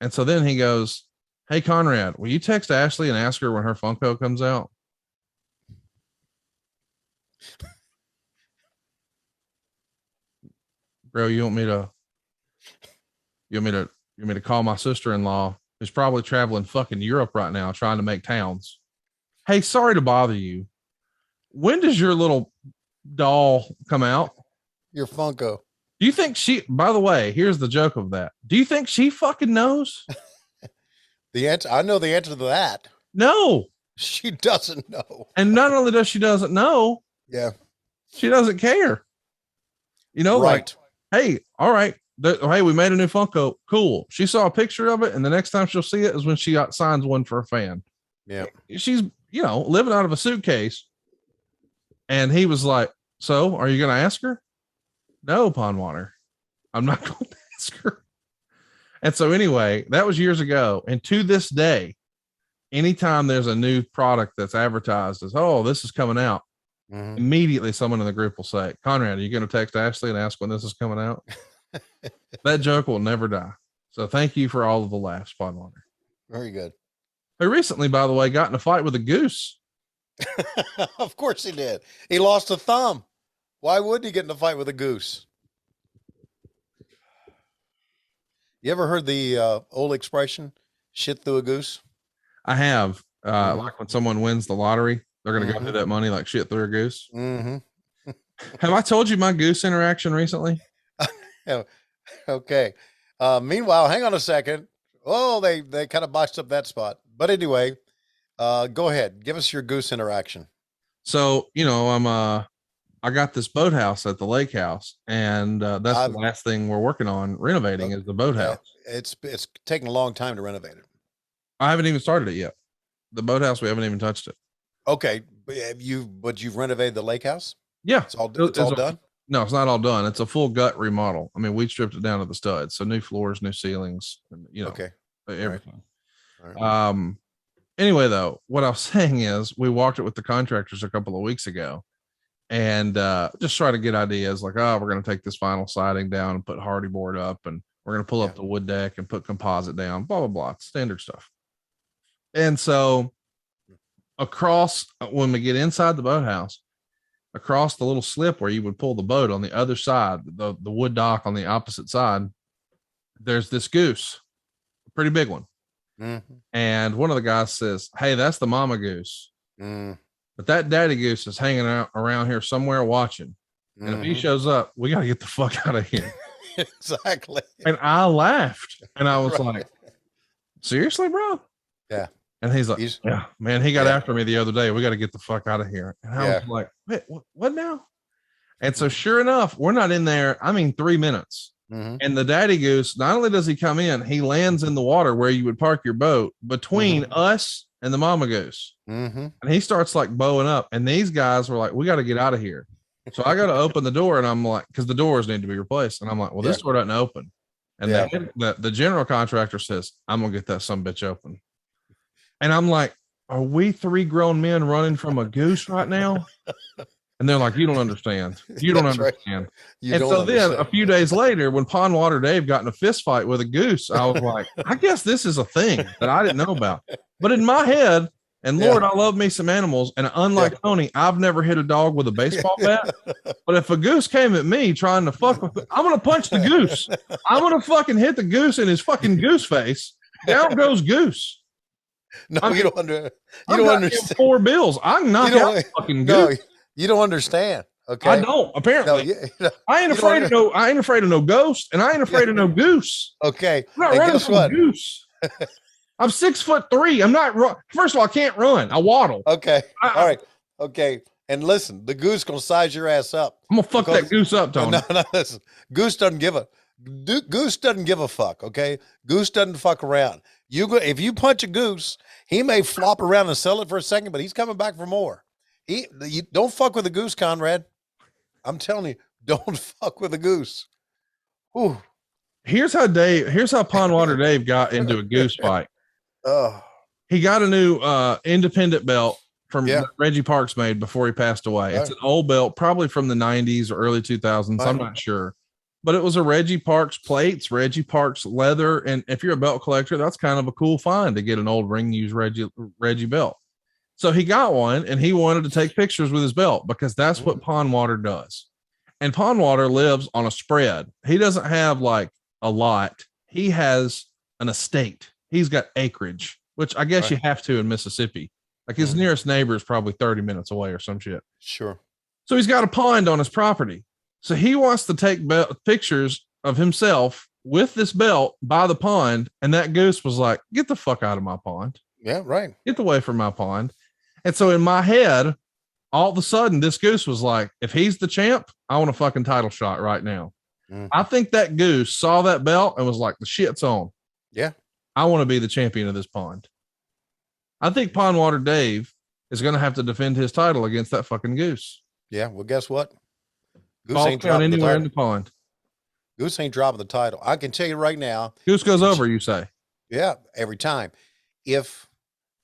And so then he goes, hey, Conrad, will you text Ashley and ask her when her Funko comes out? Bro, you want me to call my sister-in-law who's probably traveling fucking Europe right now trying to make towns? Hey, sorry to bother you. When does your little doll come out? Your Funko. Do you think by the way, here's the joke of that. Do you think she fucking knows? I know the answer to that. No. She doesn't know. And not only does she doesn't know. Yeah. She doesn't care. Right. Like, hey, all right. Hey, we made a new Funko. Cool. She saw a picture of it, and the next time she'll see it is when she signs one for a fan. Yeah. She's, living out of a suitcase. And he was like, so are you going to ask her? No, Pond Water. I'm not going to ask her. And so anyway, that was years ago. And to this day, anytime there's a new product that's advertised as, oh, this is coming out, immediately someone in the group will say, Conrad, are you going to text Ashley and ask when this is coming out? That joke will never die. So thank you for all of the laughs, Pond Water. Very good. I recently, by the way, got in a fight with a goose. Of course he did. He lost a thumb. Why wouldn't he get in a fight with a goose? You ever heard the old expression, shit through a goose? I have. Like when someone wins the lottery, they're going to go through that money like shit through a goose. Mm-hmm. Have I told you my goose interaction recently? Okay. Meanwhile, hang on a second. Oh, they kind of botched up that spot. But anyway, go ahead. Give us your goose interaction. So, I got this boathouse at the lake house, and that's the last thing we're working on renovating is the boathouse. It's taking a long time to renovate it. I haven't even started it yet. The boathouse, we haven't even touched it. Okay. But you've renovated the lake house? Yeah. It's all done? No, it's not all done. It's a full gut remodel. I mean, we stripped it down to the studs. So new floors, new ceilings, and, okay. Everything. All right. Anyway, though, what I was saying is we walked it with the contractors a couple of weeks ago and just try to get ideas like, oh, we're going to take this vinyl siding down and put hardy board up, and we're going to pull up the wood deck and put composite down, blah, blah, blah. It's standard stuff. And so across, when we get inside the boathouse, across the little slip where you would pull the boat on the other side, the wood dock on the opposite side, there's this goose, a pretty big one. Mm-hmm. And one of the guys says, hey, that's the mama goose. But that daddy goose is hanging out around here somewhere watching. And if he shows up, we got to get the fuck out of here. Exactly. And I laughed and I was like, seriously, bro? Yeah. And he's like, yeah, man, he got after me the other day. We got to get the fuck out of here. And I was like, wait, what now? And so sure enough, we're not in there. 3 minutes. And the daddy goose, not only does he come in, he lands in the water where you would park your boat between us and the mama goose. And he starts like bowing up. And these guys were like, we got to get out of here. So I got to open the door. And I'm like, because the doors need to be replaced. And I'm like, well, this door doesn't open. And the general contractor says, I'm going to get that some bitch open. And I'm like, are we 3 grown men running from a goose right now? And they're like, you don't understand. You don't understand. Right. Then a few days later, when Pond Water Dave got in a fist fight with a goose, I was like, I guess this is a thing that I didn't know about. But in my head, and Lord, I love me some animals. And unlike Tony, I've never hit a dog with a baseball bat. But if a goose came at me trying to fuck with me, I'm going to punch the goose. I'm going to fucking hit the goose in his fucking goose face. Down goes goose. No, you don't understand. 4 bills. I can knock out the fucking goose. You don't understand. Okay. I don't, apparently. No, I ain't afraid of no ghost, and I ain't afraid of no goose. Okay. I'm not running from a goose. I'm 6'3". I'm not first of all, I can't run. I waddle. Okay. All right. Okay. And listen, the goose gonna size your ass up. I'm gonna fuck that goose up, Tony. No, listen. Goose doesn't give a fuck. Okay. Goose doesn't fuck around. If you punch a goose, he may flop around and sell it for a second, but he's coming back for more. You don't fuck with a goose, Conrad. I'm telling you, don't fuck with a goose. Ooh. Here's how Pond Water Dave got into a goose fight. He got a new independent belt from Reggie Parks made before he passed away. It's an old belt, probably from the 90s or early 2000s. I'm not sure. But it was a Reggie Parks plates, Reggie Parks leather. And if you're a belt collector, that's kind of a cool find to get an old ring used Reggie belt. So he got one and he wanted to take pictures with his belt because that's what Pond Water does. And Pond Water lives on a spread. He doesn't have like a lot. He has an estate. He's got acreage, which I guess you have to in Mississippi. Like his nearest neighbor is probably 30 minutes away or some shit. Sure. So he's got a pond on his property. So he wants to take pictures of himself with this belt by the pond. And that goose was like, get the fuck out of my pond. Yeah, right. Get away from my pond. And so in my head, all of a sudden, this goose was like, if he's the champ, I want a fucking title shot right now. I think that goose saw that belt and was like, the shit's on. Yeah. I want to be the champion of this pond. I think Pond Water Dave is going to have to defend his title against that fucking goose. Yeah. Well, guess what? Goose Ball ain't dropping anywhere in the pond. Goose ain't dropping the title. I can tell you right now. Goose goes over, you say? Yeah, every time. If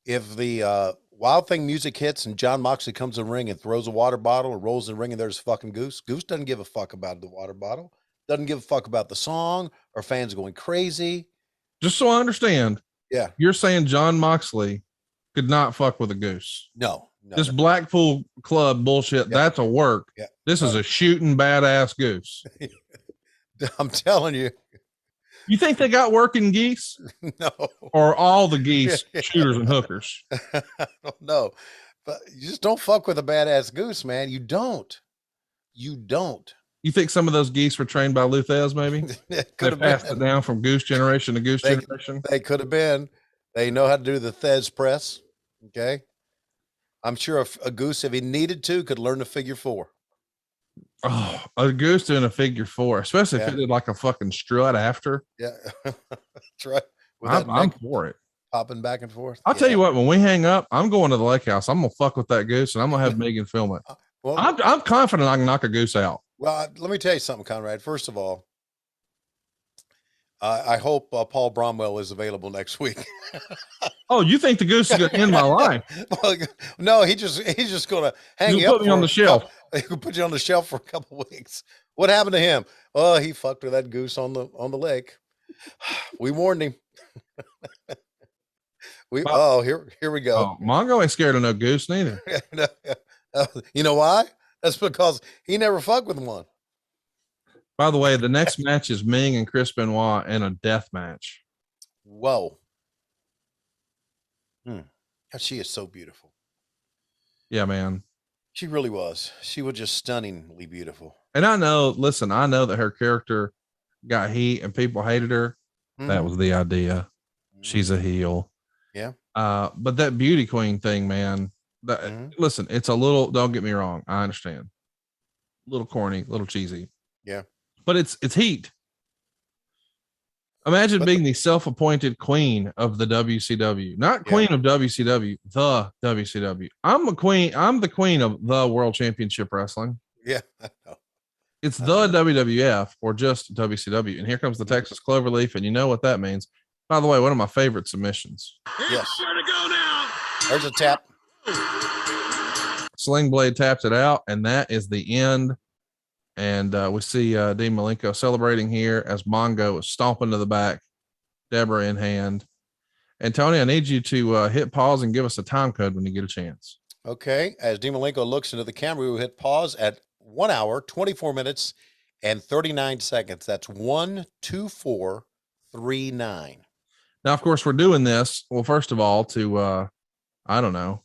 the Wild Thing music hits and John Moxley comes in the ring and throws a water bottle or rolls in the ring and there's a fucking goose, Goose doesn't give a fuck about the water bottle. Doesn't give a fuck about the song or fans going crazy. Just so I understand. Yeah. You're saying John Moxley could not fuck with a goose. No. This Blackpool Club bullshit. Yeah. That's a work. Yeah. This is a shooting badass goose. I'm telling you. You think they got working geese? No. Or all the geese shooters and hookers? I don't know. But you just don't fuck with a badass goose, man. You don't. You think some of those geese were trained by Luthez, maybe? They passed it down from goose generation to goose generation? They could have been. They know how to do the Thez press. Okay. I'm sure a goose, if he needed to, could learn the figure 4. Oh, a goose doing a figure 4, especially if it did like a fucking strut after. Yeah. That's right. I'm for it. Popping back and forth. I'll tell you what, when we hang up, I'm going to the lake house. I'm going to fuck with that goose and I'm going to have Megan film it. Well, I'm confident I can knock a goose out. Well, let me tell you something, Conrad. First of all, I hope Paul Bromwell is available next week. Oh, you think the goose is going to end my life? Well, no, he's just going to hang you put me on the shelf. He could put you on the shelf for a couple of weeks. What happened to him? Oh, he fucked with that goose on the lake. We warned him. Here we go. Oh, Mongo ain't scared of no goose neither. You know why? That's because he never fucked with one. By the way, the next match is Meng and Chris Benoit in a death match. Whoa. She is so beautiful. Yeah, man. She really was. She was just stunningly beautiful. And I know that her character got heat and people hated her. That was the idea. She's a heel. Yeah. But that beauty queen thing, man, listen, it's a little, don't get me wrong. I understand. A little corny, a little cheesy. Yeah. But it's heat. Imagine being the self-appointed queen of the WCW, not queen of WCW, the WCW. I'm the queen of the World Championship Wrestling. Yeah. It's the WWF or just WCW. And here comes the Texas Cloverleaf. And you know what that means. By the way, one of my favorite submissions. Yes. Where to go now? There's a tap. Sling Blade tapped it out, and that is the end. And we see Dean Malenko celebrating here as Mongo is stomping to the back, Deborah in hand. And Tony, I need you to hit pause and give us a time code when you get a chance. Okay. As Dean Malenko looks into the camera, we will hit pause at 1 hour, 24 minutes, and 39 seconds. That's 1:24:39. Now, of course, we're doing this. Well, first of all, to, I don't know,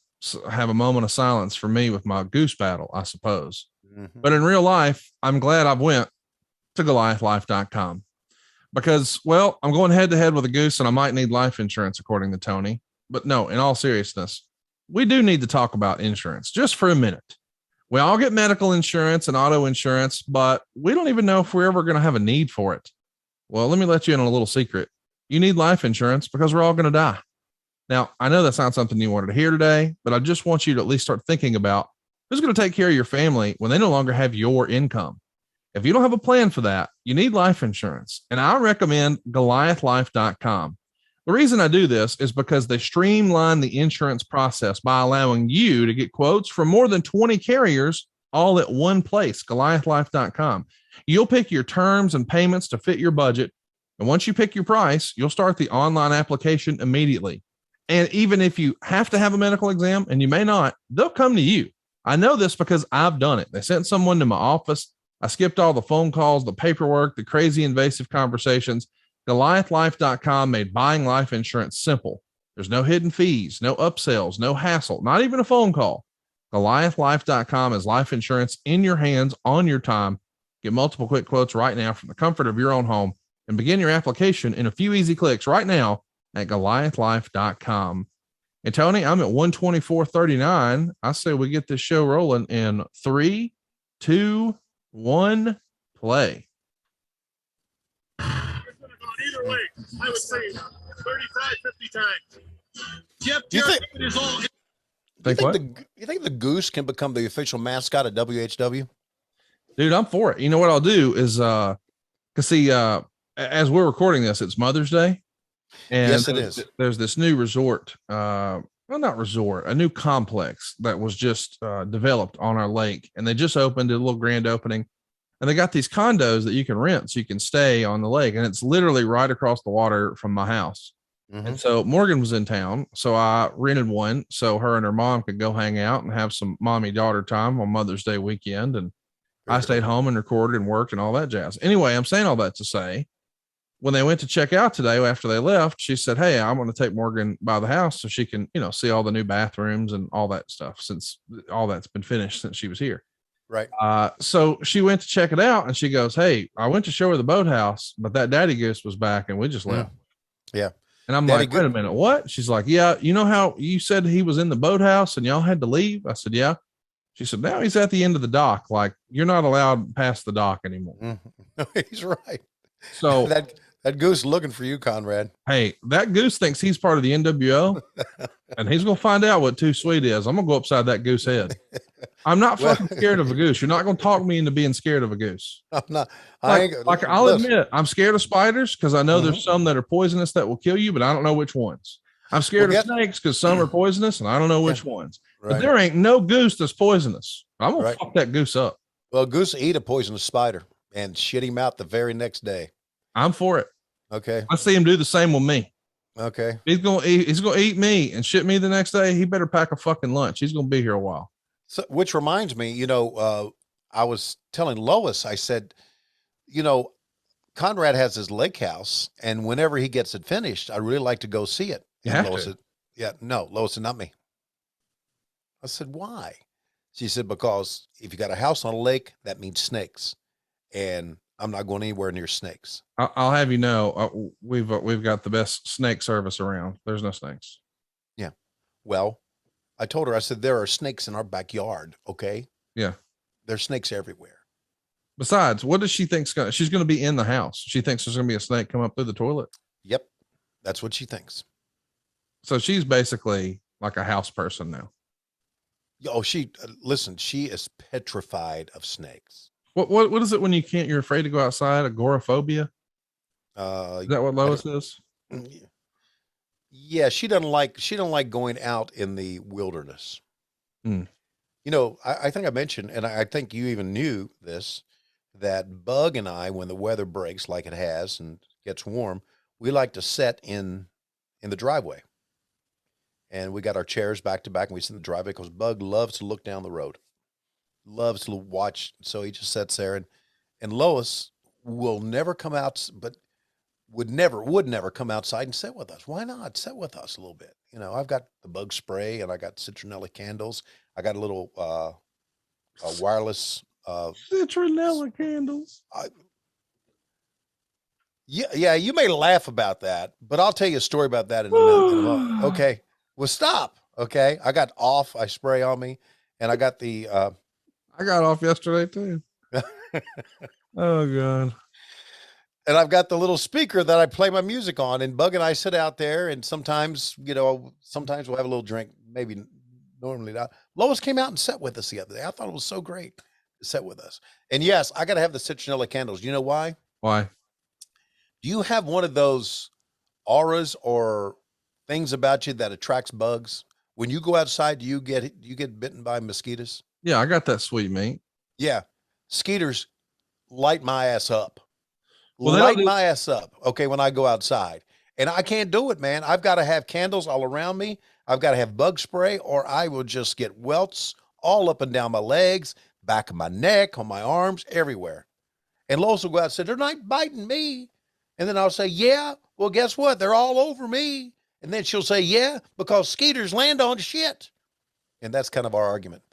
have a moment of silence for me with my goose battle, I suppose. But in real life, I'm glad I've went to GoliathLife.com because, well, I'm going head to head with a goose and I might need life insurance, according to Tony. But no, in all seriousness, we do need to talk about insurance just for a minute. We all get medical insurance and auto insurance, but we don't even know if we're ever going to have a need for it. Well, let me let you in on a little secret. You need life insurance because we're all going to die. Now, I know that's not something you wanted to hear today, but I just want you to at least start thinking about who's going to take care of your family when they no longer have your income. If you don't have a plan for that, you need life insurance. And I recommend GoliathLife.com. The reason I do this is because they streamline the insurance process by allowing you to get quotes from more than 20 carriers all at one place, GoliathLife.com. You'll pick your terms and payments to fit your budget. And once you pick your price, you'll start the online application immediately. And even if you have to have a medical exam, and you may not, they'll come to you. I know this because I've done it. They sent someone to my office. I skipped all the phone calls, the paperwork, the crazy invasive conversations. GoliathLife.com made buying life insurance simple. There's no hidden fees, no upsells, no hassle, not even a phone call. GoliathLife.com is life insurance in your hands on your time. Get multiple quick quotes right now from the comfort of your own home and begin your application in a few easy clicks right now at GoliathLife.com. And Tony, I'm at 1:24:39. I say we get this show rolling in 3, 2, 1, play. Either way, I would say 35, 50 times. Jeff You Jarrett think- is all. You think the goose can become the official mascot of WHW? Dude, I'm for it. You know what I'll do is, cause see, as we're recording this, it's Mother's Day. And Yes, it is. There's this new resort, well, not resort, a new complex that was just developed on our lake, and they just opened a little grand opening, and they got these condos that you can rent so you can stay on the lake, and it's literally right across the water from my house. And so Morgan was in town, so I rented one so her and her mom could go hang out and have some mommy daughter time on Mother's Day weekend. And I stayed home and recorded and worked and all that jazz. Anyway, I'm saying all that to say, when they went to check out today, after they left, she said, "Hey, I'm going to take Morgan by the house so she can, see all the new bathrooms and all that stuff, since all that's been finished since she was here." Right. So she went to check it out and she goes, "Hey, I went to show her the boathouse, but that daddy goose was back and we just left." Yeah. And I'm Daddy like, "Wait a minute, what?" She's like, "Yeah, you know how you said he was in the boathouse and y'all had to leave?" I said, "Yeah." She said, "Now he's at the end of the dock. Like, you're not allowed past the dock anymore." He's right. So that goose looking for you, Conrad. Hey, that goose thinks he's part of the NWO, and he's going to find out what Too Sweet is. I'm going to go upside that goose head. I'm not fucking scared of a goose. You're not going to talk me into being scared of a goose. I'm not. I'll admit, I'm scared of spiders because I know there's some that are poisonous that will kill you, but I don't know which ones. I'm scared of snakes because some are poisonous, and I don't know which ones. Right. But there ain't no goose that's poisonous. I'm going to fuck that goose up. Well, goose eat a poisonous spider and shit him out the very next day. I'm for it. Okay. I see him do the same with me. Okay. He's going to eat me and shit me the next day. He better pack a fucking lunch. He's going to be here a while. So, which reminds me, I was telling Lois, I said, Conrad has his lake house, and whenever he gets it finished, I really like to go see it. You and have Lois to. said, "Yeah, no, Lois said, not me." I said, "Why?" She said, "Because if you got a house on a lake, that means snakes, and I'm not going anywhere near snakes." I'll have you know, we've got the best snake service around. There's no snakes. Well, I told her, I said, there are snakes in our backyard. Okay. Yeah. There's snakes everywhere. Besides, what does she think? She's going to be in the house. She thinks there's going to be a snake come up through the toilet. Yep. That's what she thinks. So she's basically like a house person now. Oh, listen, she is petrified of snakes. What is it when you're afraid to go outside? Agoraphobia? Is that what Lois is? Yeah, she doesn't like going out in the wilderness. Mm. You know, I think I mentioned, and I think you even knew this, that Bug and I, when the weather breaks like it has and gets warm, we like to sit in the driveway. And we got our chairs back to back and we sit in the driveway because Bug loves to look down the road, loves to watch. So he just sits there, and Lois will never come out, but would never come outside and sit with us. Why not sit with us a little bit? You know, I've got the bug spray and I got citronella candles. I got a little wireless citronella candles. Yeah, you may laugh about that, but I'll tell you a story about that in a moment. Okay. Well, stop. Okay. I got off. I spray on me, and I got the. I got off yesterday too. Oh God. And I've got the little speaker that I play my music on, and Bug and I sit out there, and sometimes we'll have a little drink. Maybe normally not. Lois came out and sat with us the other day. I thought it was so great to sit with us. And yes, I got to have the citronella candles. You know why? Why? Do you have one of those auras or things about you that attracts bugs? When you go outside, do you get bitten by mosquitoes? Yeah, I got that sweet meat. Yeah. Skeeters light my ass up. Well, light my ass up. Okay. When I go outside, and I can't do it, man. I've got to have candles all around me. I've got to have bug spray, or I will just get welts all up and down my legs, back of my neck, on my arms, everywhere. And Lois will go out and say, they're not biting me. And then I'll say, yeah, well, guess what? They're all over me. And then she'll say, yeah, because skeeters land on shit. And that's kind of our argument.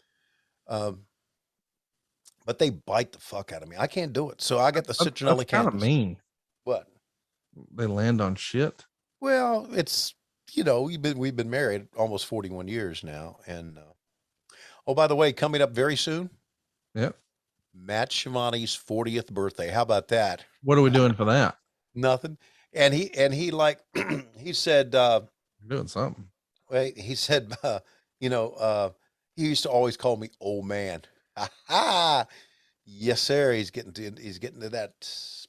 But they bite the fuck out of me. I can't do it. So I got the citronella candles. Kind of mean. What? They land on shit. Well, it's, you know, we've been married almost 41 years now. And, oh, by the way, coming up very soon. Yep. Matt Schiavone's 40th birthday. How about that? What are we doing for that? Nothing. And he like, he said, You're doing something. Wait, he said, you know, he used to always call me old man. Yes, sir. He's getting to that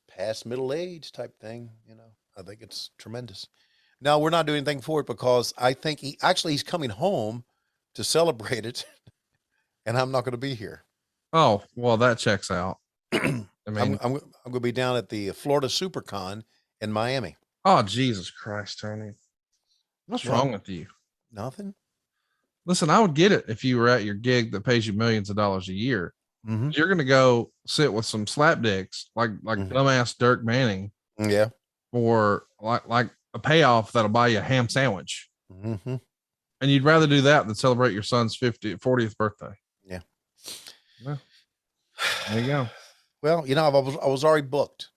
past middle age type thing. You know, I think it's tremendous. Now we're not doing anything for it because I think he's coming home to celebrate it, and I'm not going to be here. Oh, well, that checks out. I mean, I'm going to be down at the Florida SuperCon in Miami. Oh, Jesus Christ, Tony. What's wrong with you? Nothing. Listen, I would get it if you were at your gig that pays you millions of dollars a year. Mm-hmm. You're going to go sit with some slapdicks like dumbass Dirk Manning. Yeah. Or like a payoff that'll buy you a ham sandwich. Mm-hmm. And you'd rather do that than celebrate your son's 40th birthday. Yeah. Well, there you go. Well, you know, I was already booked.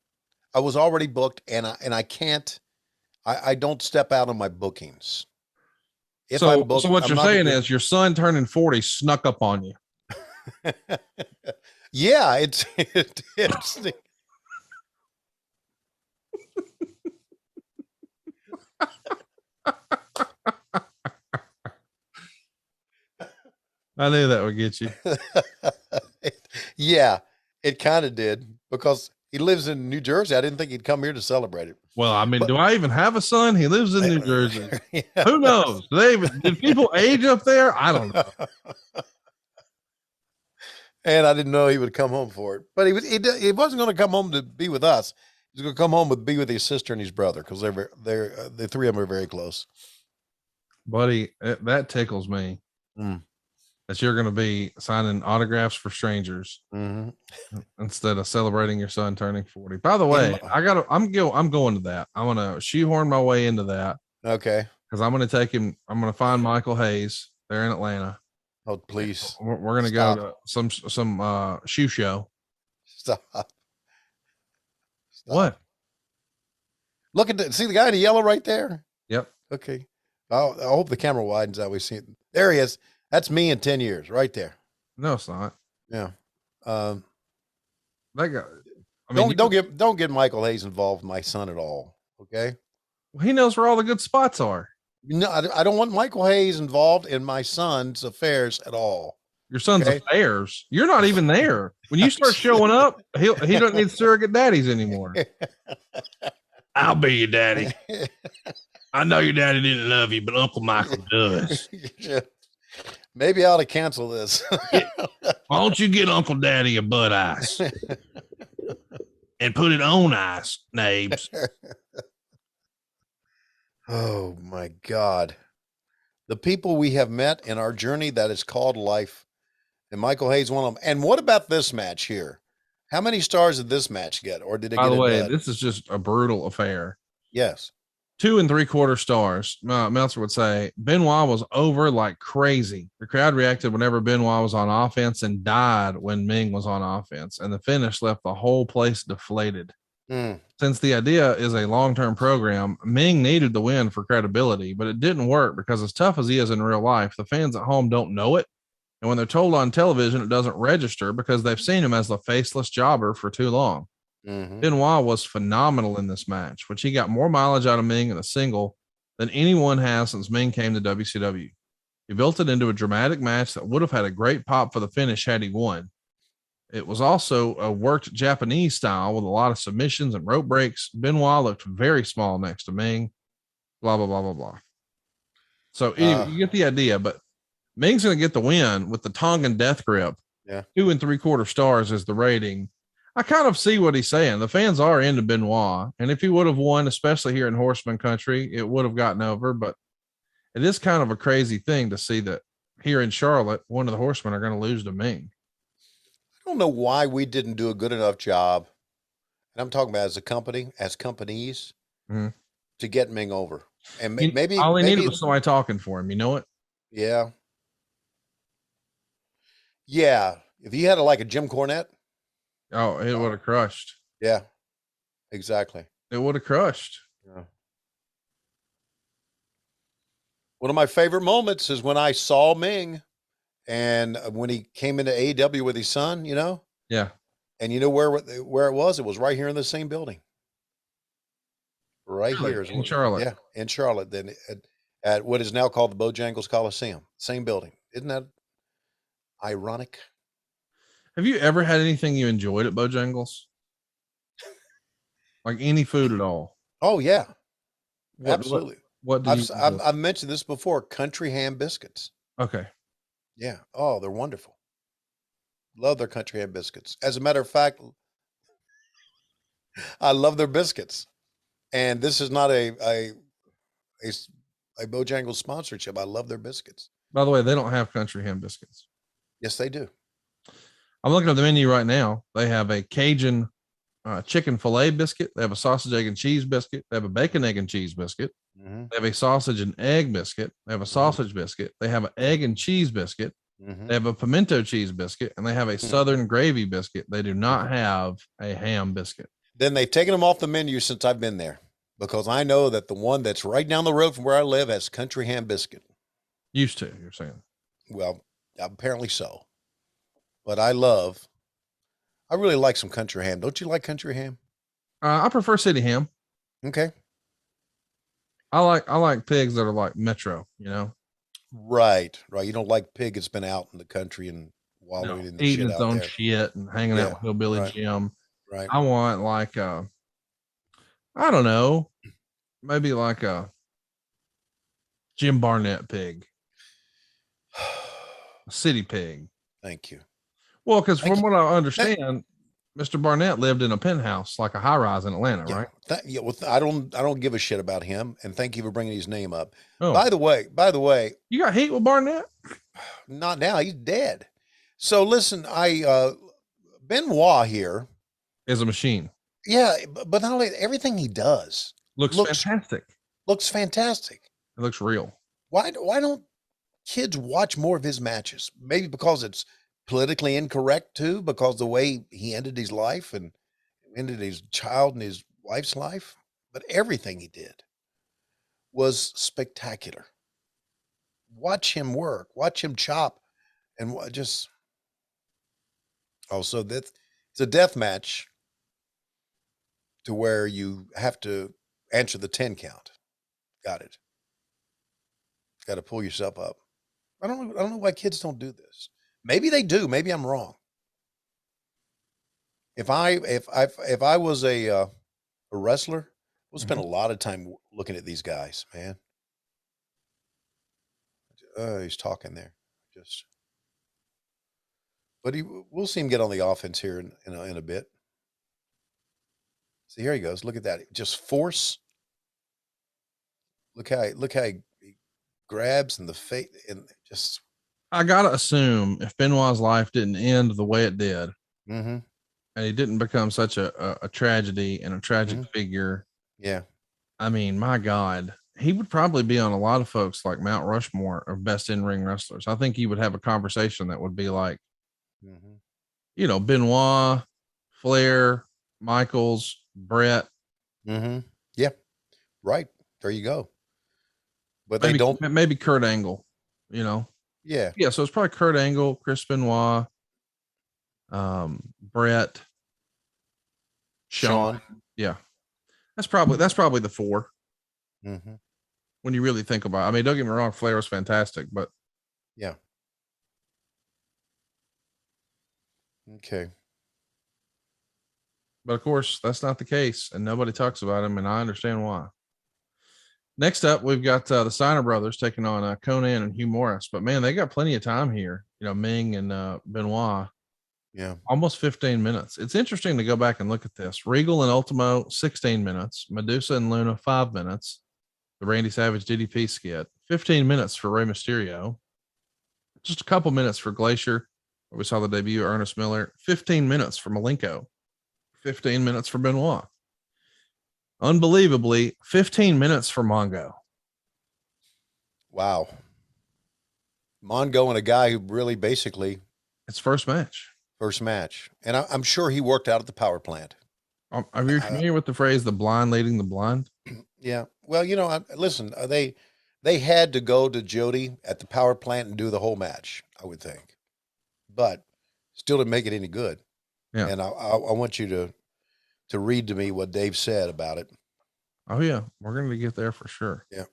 I was already booked, and I can't. I don't step out on my bookings. If so, I'm booked, so what I'm you're not saying gonna is your son turning 40 snuck up on you. Yeah, it's I knew that would get you. Yeah, it kind of did because he lives in New Jersey. I didn't think he'd come here to celebrate it. Well, I mean, do I even have a son? He lives in New Jersey. Yeah. Who knows? Did people age up there? I don't know. And I didn't know he would come home for it, but he wasn't going to come home to be with us. He's going to come home be with his sister and his brother because the three of them are very close. Buddy, that tickles me. That you're going to be signing autographs for strangers instead of celebrating your son turning 40. By the way, I'm going to that. I want to shoehorn my way into that. Okay. Because I'm going to take him. I'm going to find Michael Hayes there in Atlanta. Oh, please. We're going to go to some shoe show. Stop. What? Look see the guy in the yellow right there. Yep. Okay. I hope the camera widens out. We see it. There he is. That's me in 10 years, right there. No, it's not. Yeah. That guy. I mean, Don't get Michael Hayes involved with my son at all. Okay. he knows where all the good spots are. No, I don't want Michael Hayes involved in my son's affairs at all. Your son's Okay. affairs. You're not even there. When you start showing up, he doesn't need surrogate daddies anymore. I'll be your daddy. I know your daddy didn't love you, but Uncle Michael does. Maybe I ought to cancel this. Why don't you get Uncle Daddy a Bud Ice and put it on ice, Nabes? Oh my God. The people we have met in our journey that is called life. And Michael Hayes, one of them. And what about this match here? How many stars did this match get? Or did it By get the way, dud? this is just a brutal affair. Yes. 2 3/4 stars. Meltzer would say Benoit was over like crazy. The crowd reacted whenever Benoit was on offense and died when Meng was on offense. And the finish left the whole place deflated. Since the idea is a long-term program, Meng needed the win for credibility, but it didn't work because as tough as he is in real life, the fans at home don't know it. And when they're told on television, it doesn't register because they've seen him as the faceless jobber for too long. Benoit was phenomenal in this match, which he got more mileage out of Meng in a single than anyone has since Meng came to WCW. He built it into a dramatic match that would have had a great pop for the finish had he won. It was also a worked Japanese style with a lot of submissions and rope breaks. Benoit looked very small next to Meng, blah, blah, blah, blah, blah. So anyway, you get the idea, but Meng's going to get the win with the Tongan death grip. Yeah. 2 3/4 stars is the rating. I kind of see what he's saying. The fans are into Benoit. And if he would have won, especially here in Horseman country, it would have gotten over. But it is kind of a crazy thing to see that here in Charlotte, one of the Horsemen are going to lose to Meng. I don't know why we didn't do a good enough job. And I'm talking about as a company, as companies, to get Meng over. And maybe all he needed was somebody talking for him. You know it? Yeah. Yeah. If you had like a Jim Cornette. Oh, it would have crushed. Yeah, exactly. It would have crushed. Yeah. One of my favorite moments is when I saw Meng and when he came into AEW with his son, you know? Yeah. And you know where it was? It was right here in the same building. Right Really? here. In Charlotte. Yeah, in Charlotte. Then at what is now called the Bojangles Coliseum. Same building. Isn't that ironic? Have you ever had anything you enjoyed at Bojangles? Like any food at all? Oh yeah, What, absolutely. What do you? I've mentioned this before. Country ham biscuits. Okay. Yeah. Oh, they're wonderful. Love their country ham biscuits. As a matter of fact, I love their biscuits. And this is not a Bojangles sponsorship. I love their biscuits. By the way, they don't have country ham biscuits. Yes, they do. I'm looking at the menu right now. They have a Cajun chicken filet biscuit. They have a sausage, egg, and cheese biscuit. They have a bacon, egg, and cheese biscuit. They have a sausage and egg biscuit. They have a sausage biscuit. They have an egg and cheese biscuit. They have a pimento cheese biscuit, and they have a southern gravy biscuit. They do not have a ham biscuit. Then they've taken them off the menu since I've been there because I know that the one that's right down the road from where I live has country ham biscuit. Used to, you're saying? Well, apparently so. But I really like some country ham. Don't you like country ham? I prefer city ham. Okay. I like pigs that are like metro, you know? Right. You don't like pig that's been out in the country and wallowing in the eating shit its out own there. shit and hanging out with Hillbilly Jim. Right. I want like I don't know, maybe like a Jim Barnett pig, a city pig. Thank you. Well, because from what I understand, Mr. Barnett lived in a penthouse, like a high rise in Atlanta, right? I don't give a shit about him, and thank you for bringing his name up. Oh. By the way, you got heat with Barnett? Not now. He's dead. So listen, Benoit here is a machine. Yeah, but not only everything he does looks fantastic. Looks fantastic. It looks real. Why don't kids watch more of his matches? Maybe because it's politically incorrect too, because the way he ended his life and ended his child and his wife's life, but everything he did was spectacular. watch him work, watch him chop, and just. Oh, so that's it's a death match to where you have to answer the 10 count. Got it. Got to pull yourself up. I don't know why kids don't do this. Maybe they do. Maybe I'm wrong. If I was a wrestler, we'll spend a lot of time looking at these guys, man. He's talking there. But we'll see him get on the offense here in a bit. See, here he goes. Look at that. Just force. Look how he grabs in the face and just. I gotta assume if Benoit's life didn't end the way it did, Mm-hmm. and he didn't become such a tragedy and a tragic figure. Yeah. I mean, my God, he would probably be on a lot of folks like Mount Rushmore of best in-ring wrestlers. I think he would have a conversation that would be like, you know, Benoit, Flair, Michaels, Brett. Yeah. Right. There you go. But Maybe, they don't. Maybe Kurt Angle, you know? Yeah. Yeah. So it's probably Kurt Angle, Chris Benoit, Brett, Sean. Yeah. That's probably the four. When you really think about it. I mean, don't get me wrong, Flair was fantastic, but yeah. Okay. But of course, that's not the case, and nobody talks about him, and I understand why. Next up, we've got the Steiner brothers taking on Konnan and Hugh Morris. But man, they got plenty of time here. You know, Meng and Benoit. Yeah. Almost 15 minutes. It's interesting to go back and look at this. Regal and Ultimo, 16 minutes. Medusa and Luna, 5 minutes. The Randy Savage DDP skit, 15 minutes for Rey Mysterio. Just a couple minutes for Glacier, where we saw the debut of Ernest Miller. 15 minutes for Malenko. 15 minutes for Benoit. Unbelievably, 15 minutes for Mongo. Wow. Mongo and a guy who really basically. It's first match. And I'm sure he worked out at the power plant. Are you familiar with the phrase, the blind leading the blind? Yeah. Well, you know, listen, they had to go to Jody at the power plant and do the whole match, I would think. But still didn't make it any good. Yeah. And I want you to read to me what Dave said about it. Oh yeah, we're going to get there for sure. Yeah.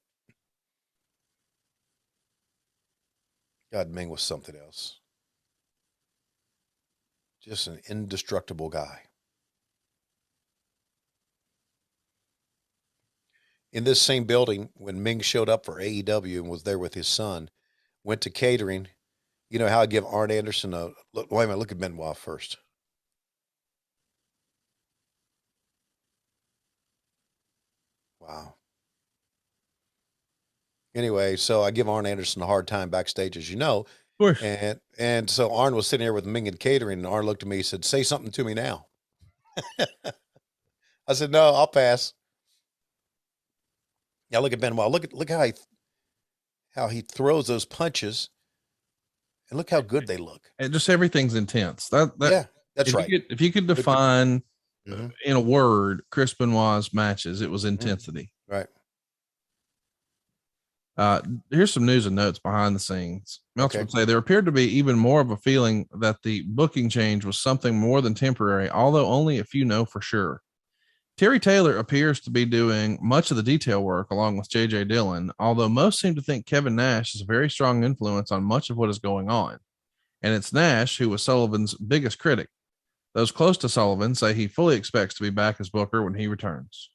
God, Meng was something else. Just an indestructible guy. In this same building, when Meng showed up for AEW and was there with his son, went to catering, you know how I give Arn Anderson a look. Wait a minute, look at Benoit first. Wow. Anyway, so I give Arn Anderson a hard time backstage, as you know. Of course. And so Arn was sitting here with Meng and catering, and Arn looked at me and said, "Say something to me now." I said, "No, I'll pass." Yeah, look at Benoit. Look how he throws those punches, and look how good they look. And just everything's intense. Yeah, that's right. If you could define in a word Chris Benoit's matches, it was intensity. Right. Here's some news and notes behind the scenes. Meltzer would say there appeared to be even more of a feeling that the booking change was something more than temporary, although only a few know for sure. Terry Taylor appears to be doing much of the detail work along with JJ Dillon, although most seem to think Kevin Nash is a very strong influence on much of what is going on. And it's Nash who was Sullivan's biggest critic. Those close to Sullivan say he fully expects to be back as Booker when he returns.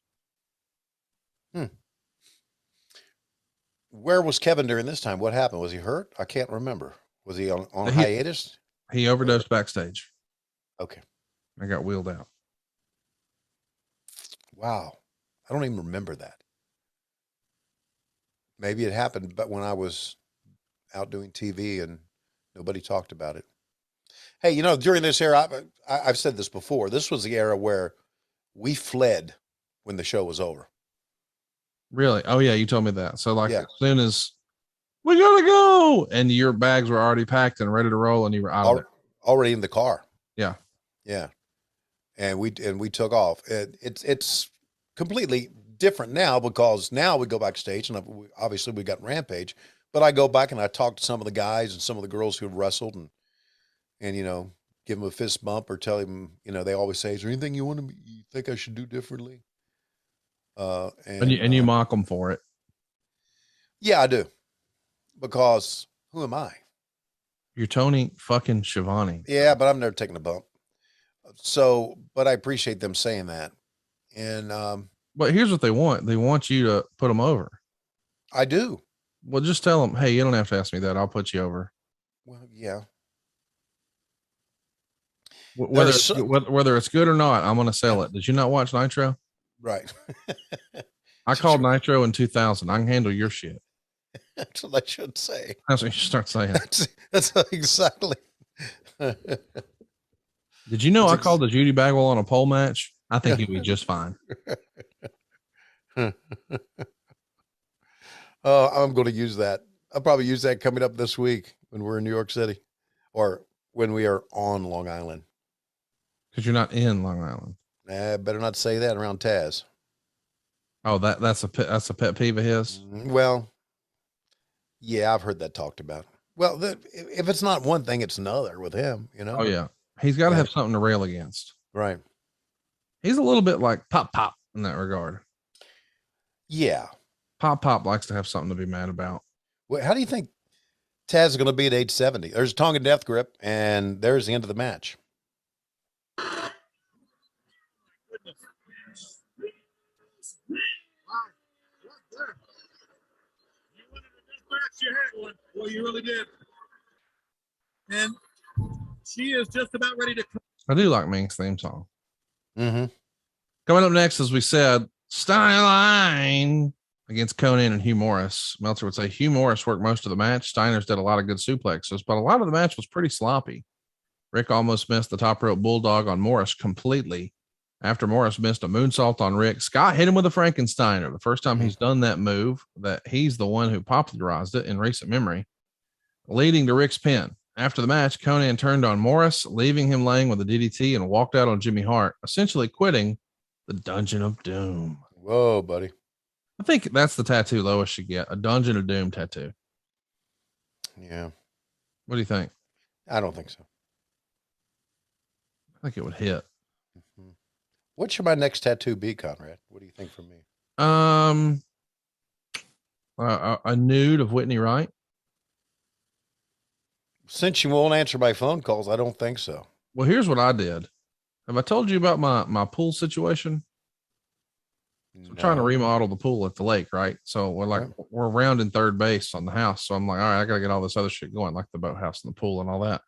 Where was Kevin during this time? What happened? Was he hurt? I can't remember. Was he on hiatus? He overdosed backstage. Okay. I got wheeled out. Wow. I don't even remember that. Maybe it happened, but when I was out doing TV and nobody talked about it. Hey, you know, during this era, I've said this before, this was the era where we fled when the show was over. Really? Oh yeah, you told me that. So like as soon as we gotta go, and your bags were already packed and ready to roll, and you were out of there. Already in the car. Yeah. Yeah. And we took off. It's completely different now because now we go backstage, and obviously we got Rampage. But I go back and I talk to some of the guys and some of the girls who have wrestled and you know, give them a fist bump or tell them, you know, they always say, is there anything you think I should do differently? And you mock them for it. Yeah, I do. Because who am I? You're Tony fucking Schiavone. Yeah, but I've never taken a bump. So, but I appreciate them saying that. And, but here's what they want. They want you to put them over. I do. Well, just tell them, hey, you don't have to ask me that. I'll put you over. Well, yeah. Whether it's good or not, I'm going to sell it. Did you not watch Nitro? Right. I called Nitro in 2000. I can handle your shit. That's what I should say. That's what you start saying. That's exactly. Did you know I called the Judy Bagwell on a pole match? I think he'd be just fine. I'm going to use that. I'll probably use that coming up this week when we're in New York City or when we are on Long Island. Because you're not in Long Island. Better not say that around Taz. Oh, that's a pet peeve of his. Well, yeah, I've heard that talked about. Well, if it's not one thing, it's another with him, you know? Oh yeah. He's got to have something to rail against. Right. He's a little bit like Pop in that regard. Yeah. Pop likes to have something to be mad about. Well, how do you think Taz is going to be at age 70? There's a Tonga death grip, and there's the end of the match. You had one. Well, you really did. And she is just about ready to. I do like Meng's theme song. Mm-hmm. Coming up next, as we said, Steiners against Konnan and Hugh Morris. Meltzer would say Hugh Morris worked most of the match. Steiners did a lot of good suplexes, but a lot of the match was pretty sloppy. Rick almost missed the top rope bulldog on Morris completely. After Morris missed a moonsault on Rick, Scott hit him with a Frankensteiner. The first time he's done that move, that he's the one who popularized it in recent memory, leading to Rick's pin. After the match, Konnan turned on Morris, leaving him laying with a DDT and walked out on Jimmy Hart, essentially quitting the Dungeon of Doom. Whoa, buddy. I think that's the tattoo Lois should get, a Dungeon of Doom tattoo. Yeah. What do you think? I don't think so. I think it would hit. Mm-hmm. What should my next tattoo be, Conrad? What do you think for me? A nude of Whitney Wright. Since you won't answer my phone calls, I don't think so. Well, here's what I did. Have I told you about my pool situation? So I'm trying to remodel the pool at the lake, right? So we're rounding third base on the house. So I'm like, all right, I got to get all this other shit going, like the boathouse and the pool and all that.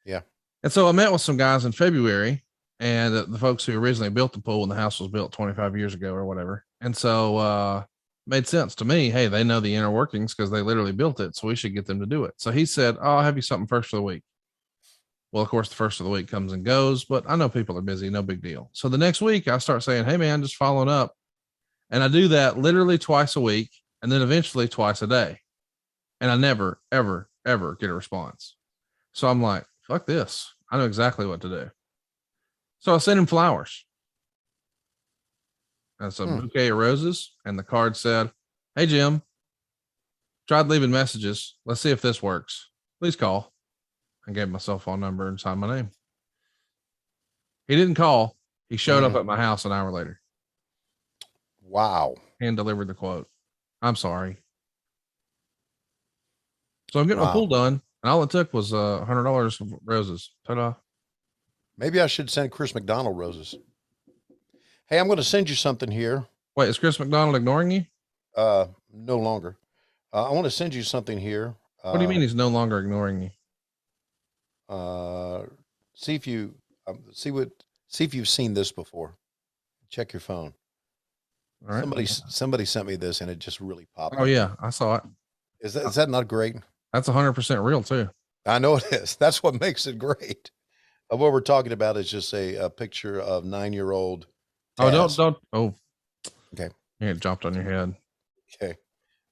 Yeah. And so I met with some guys in February, and the folks who originally built the pool when the house was built 25 years ago or whatever. And so made sense to me. Hey, they know the inner workings because they literally built it. So we should get them to do it. So he said, oh, I'll have you something first of the week. Well, of course, the first of the week comes and goes, but I know people are busy. No big deal. So the next week I start saying, hey man, just following up. And I do that literally twice a week and then eventually twice a day. And I never, ever, ever get a response. So I'm like, fuck this. I know exactly what to do. So I sent him flowers. That's a bouquet of roses. And the card said, hey, Jim, tried leaving messages. Let's see if this works. Please call. I gave my cell phone number and signed my name. He didn't call. He showed up at my house an hour later. Wow. And delivered the quote. I'm sorry. So I'm getting my pool done. And all it took was $100 of roses. Ta-da. Maybe I should send Chris McDonald roses. Hey, I'm going to send you something here. Wait, is Chris McDonald ignoring you? No longer. I want to send you something here. What do you mean he's no longer ignoring you? See if you see if you've seen this before. Check your phone. All right. Somebody sent me this and it just really popped. Oh yeah, I saw it. Is that not great? That's 100% real too. I know it is. That's what makes it great. What we're talking about is just a picture of 9-year-old. Taz. Don't. Oh, okay. It jumped on your head. Okay.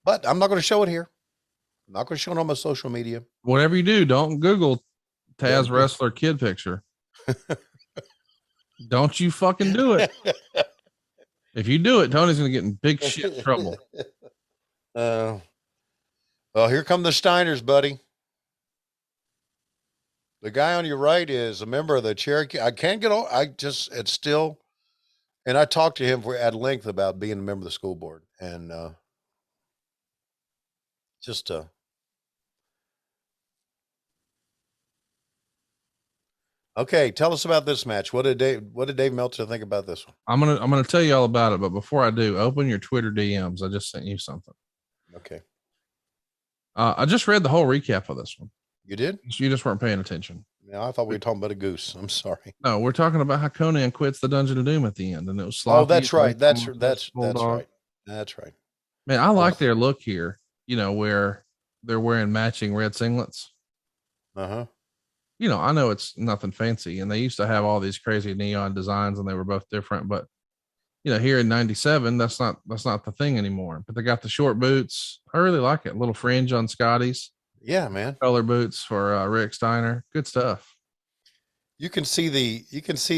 But I'm not going to show it here. I'm not going to show it on my social media. Whatever you do, don't Google Taz wrestler kid picture. Don't you fucking do it. If you do it, Tony's going to get in big shit trouble. Oh, here come the Steiners, buddy. The guy on your right is a member of the Cherokee. I can't get on. It's still, and I talked to him at length about being a member of the school board, and okay. Tell us about this match. What did Dave Meltzer think about this one? I'm gonna tell you all about it, but before I do, open your Twitter DMs. I just sent you something. Okay. I just read the whole recap of this one. You did? You just weren't paying attention. No, I thought we were talking about a goose. I'm sorry. No, we're talking about how Konnan quits the Dungeon of Doom at the end, and it was sloppy. Oh, that's right. That's right. That's right. Man, I like their look here. You know, where they're wearing matching red singlets. Uh-huh. You know, I know it's nothing fancy, and they used to have all these crazy neon designs, and they were both different. But you know, here in '97, that's not the thing anymore. But they got the short boots. I really like it. A little fringe on Scotty's. Yeah, man. Color boots for Rick Steiner. Good stuff. You can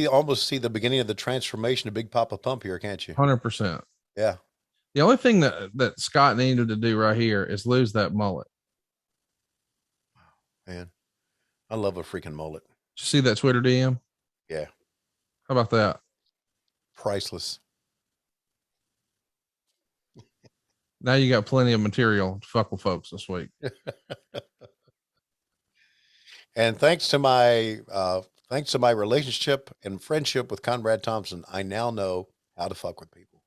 almost see the beginning of the transformation of Big Papa Pump here, can't you? 100%. Yeah. The only thing that Scott needed to do right here is lose that mullet. Man, I love a freaking mullet. Did you see that Twitter DM? Yeah. How about that? Priceless. Now you got plenty of material to fuck with folks this week. And thanks to my relationship and friendship with Conrad Thompson, I now know how to fuck with people.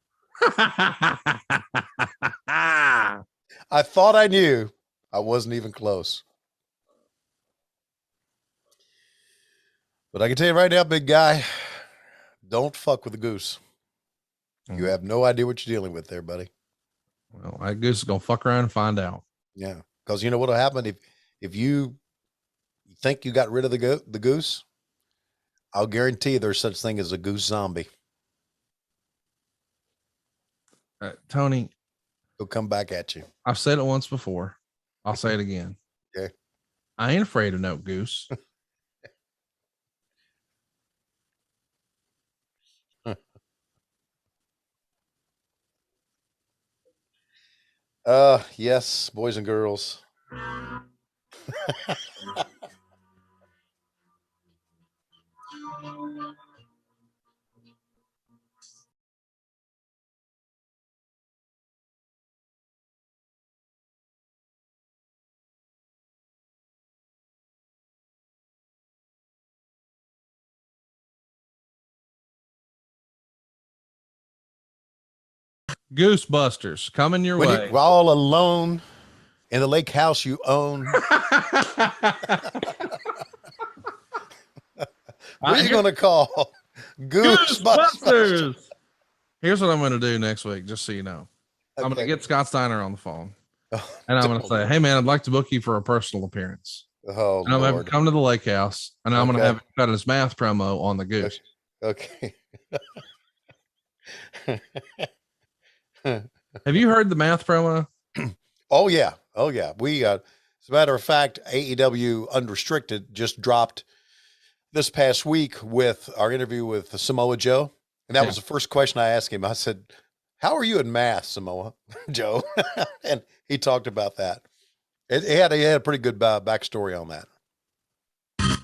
I thought I knew. I wasn't even close. But I can tell you right now, big guy, don't fuck with the goose. You have no idea what you're dealing with there, buddy. Well, that goose is gonna fuck around and find out. Yeah, because you know what'll happen if you think you got rid of the goose. I'll guarantee you there's such thing as a goose zombie. Tony, he'll come back at you. I've said it once before. I'll say it again. Okay. I ain't afraid of no goose. Yes, boys and girls. Goosebusters coming your way. You're all alone in the lake house you own. What are you going to call? Goosebusters. Here's what I'm going to do next week, just so you know. Okay. I'm going to get Scott Steiner on the phone. And I'm going to say, hey, man, I'd like to book you for a personal appearance. Oh, and I'm going to come to the lake house, and I'm going to have him cut his math promo on the goose. Okay. Have you heard the math promo? Oh, yeah. Oh, yeah. We, as a matter of fact, AEW Unrestricted just dropped this past week with our interview with Samoa Joe. And that was the first question I asked him. I said, how are you in math, Samoa Joe? And he talked about that. He had a pretty good backstory on that. It's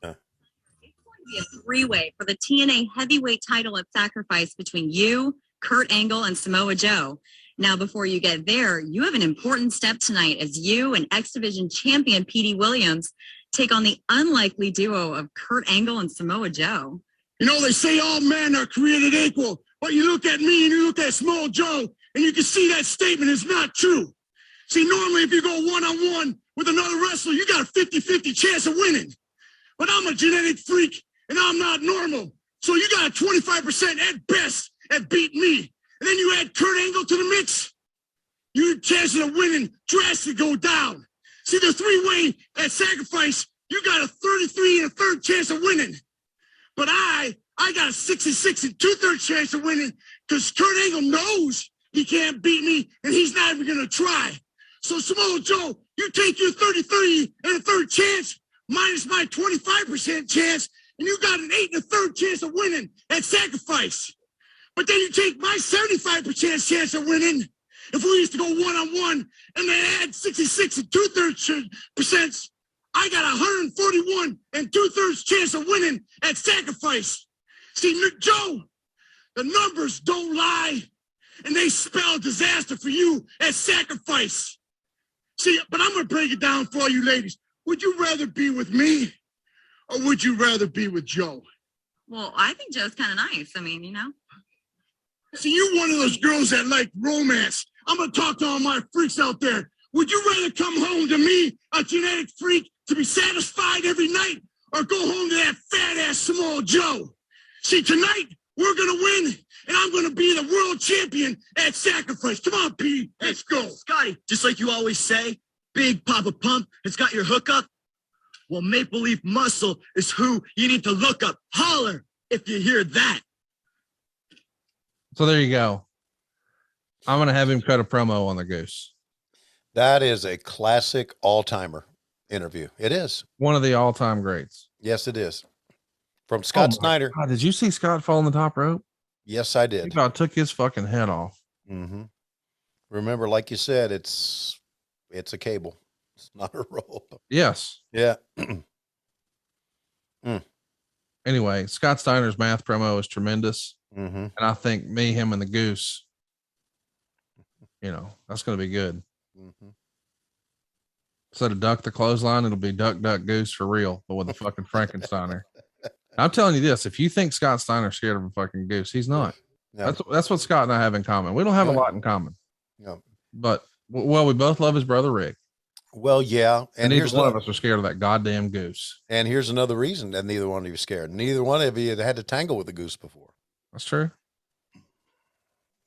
going to be a three-way for the TNA heavyweight title at Sacrifice between you, Kurt Angle, and Samoa Joe. Now, before you get there, you have an important step tonight as you and X Division champion Petey Williams take on the unlikely duo of Kurt Angle and Samoa Joe. You know, they say all men are created equal, but you look at me and you look at Samoa Joe, and you can see that statement is not true. See, normally if you go one-on-one with another wrestler, you got a 50-50 chance of winning. But I'm a genetic freak, and I'm not normal. So you got a 25% at best at beating me. And then you add Kurt Angle to the mix, your chances of winning drastically go down. See, the three-way at Sacrifice, you got a 33 1/3 chance of winning. But I got a 66 2/3 chance of winning because Kurt Angle knows he can't beat me, and he's not even going to try. So, Samoa Joe, you take your 33 1/3 chance minus my 25% chance, and you got an 8 1/3 chance of winning at Sacrifice. But then you take my 75% chance of winning, If we used to go 1-on-1 and they had 66 and 2/3%, I got 141 and 2/3 chance of winning at sacrifice. See, Joe, the numbers don't lie, and they spell disaster for you at sacrifice. See, but I'm going to break it down for all you ladies. Would you rather be with me, or would you rather be with Joe? Well, I think Joe's kind of nice. I mean, See, you're one of those girls that like romance. I'm going to talk to all my freaks out there. Would you rather come home to me, a genetic freak, to be satisfied every night, or go home to that fat-ass Samoa Joe? See, tonight, we're going to win, and I'm going to be the world champion at sacrifice. Come on, P. Let's go. Scotty, just like you always say, Big Papa Pump has got your hookup. Well, Maple Leaf Muscle is who you need to look up. Holler if you hear that. So there you go. I'm going to have him cut a promo on the Goose. That is a classic all-timer interview. It is. One of the all-time greats. Yes, it is. From Scott Steiner. God, did you see Scott fall on the top rope? Yes, I He did. about took his fucking head off. Mm-hmm. Remember, like you said, it's a cable. It's not a rope. Yes. Yeah. Anyway, Scott Steiner's math promo is tremendous. Mm-hmm. And I think me, him, and the Goose, that's going to be good. Mm-hmm. Instead of duck the clothesline, it'll be duck, duck, goose for real, but with a fucking Frankensteiner. I'm telling you this, if you think Scott Steiner's scared of a fucking goose, he's not. No. That's what Scott and I have in common. We don't have a lot in common. No. But, we both love his brother, Rick. Well, yeah. And neither one of us are scared of that goddamn goose. And here's another reason that neither one of you are scared. Neither one of you had to tangle with a goose before. That's true.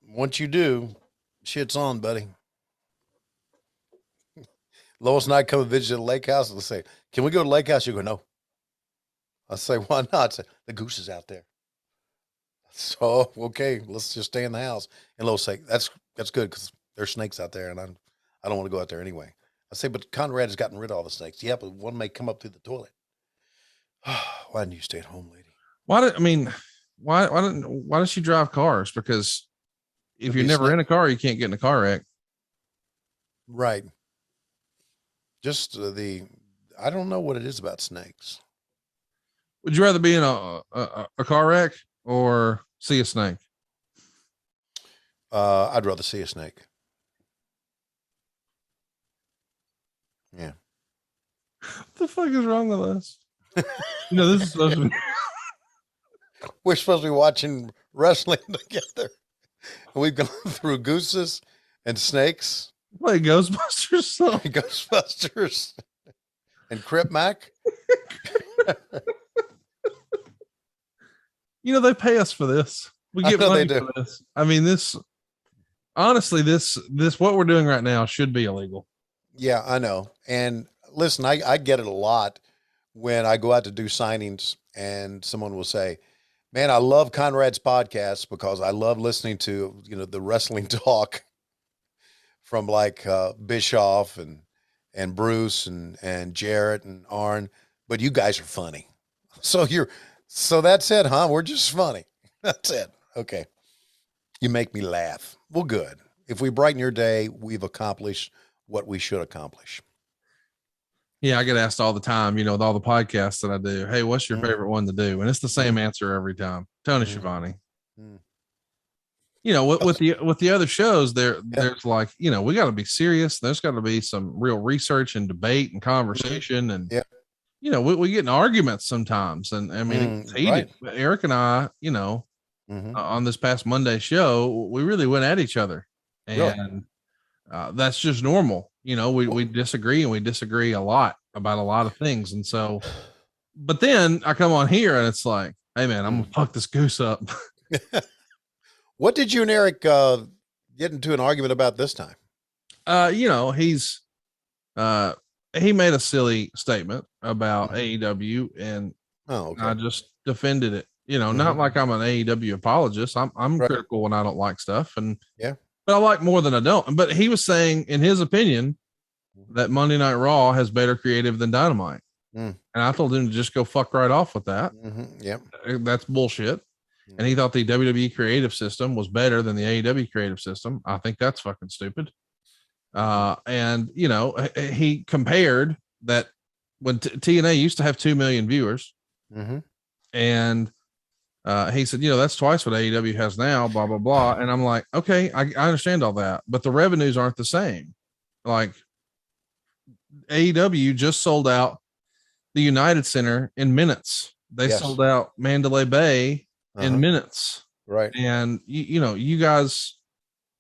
Once you do, shit's on, buddy. Lois and I come and visit the lake house and they'll say, "Can we go to the lake house?" You go, "No." I say, "Why not?" I say, "The goose is out there." So, okay, let's just stay in the house. And Lois say, that's good because there's snakes out there and I don't want to go out there anyway. I say, "But Conrad has gotten rid of all the snakes." "Yeah, but one may come up through the toilet." Why didn't you stay at home, lady? Why does she drive cars? Because if you're never in a car, you can't get in a car wreck. Right. Just I don't know what it is about snakes. Would you rather be in a car wreck or see a snake? I'd rather see a snake. Yeah. What the fuck is wrong with us? This is supposed to be. We're supposed to be watching wrestling together. We've gone through gooses and snakes. Play Ghostbusters song. Ghostbusters and Crip Mac. They pay us for this. We get money for this. I mean, honestly, what we're doing right now should be illegal. Yeah, I know. And listen, I get it a lot when I go out to do signings and someone will say, "Man, I love Conrad's podcast because I love listening to, the wrestling talk from like Bischoff and Bruce and Jarrett and Arn, but you guys are funny." So that's it, huh? We're just funny. That's it. Okay. You make me laugh. Well, good. If we brighten your day, we've accomplished what we should accomplish. Yeah, I get asked all the time, with all the podcasts that I do, "Hey, what's your favorite one to do?" And it's the same answer every time. Tony Schiavone. With the other shows, there's like, we got to be serious. There's got to be some real research and debate and conversation, and we get in arguments sometimes, and I mean, it's heated. Right. Eric and I, on this past Monday show, we really went at each other, and that's just normal. We disagree, and we disagree a lot about a lot of things. And so, but then I come on here and it's like, "Hey man, I'm gonna fuck this goose up." What did you and Eric get into an argument about this time? He made a silly statement about AEW, and I just defended it. Not like I'm an AEW apologist. I'm critical when I don't like stuff, but I like more than I don't. But he was saying, in his opinion, that Monday Night Raw has better creative than Dynamite. And I told him to just go fuck right off with that. Yep. That's bullshit. and he thought the WWE creative system was better than the AEW creative system. I think that's fucking stupid. And you know, he compared that when TNA used to have 2 million viewers, and he said, you know, that's twice what AEW has now, blah, blah, blah. And I'm like, okay, I understand all that, but the revenues aren't the same. Like AEW just sold out the United Center in minutes. They sold out Mandalay Bay in minutes. Right. And you know, you guys,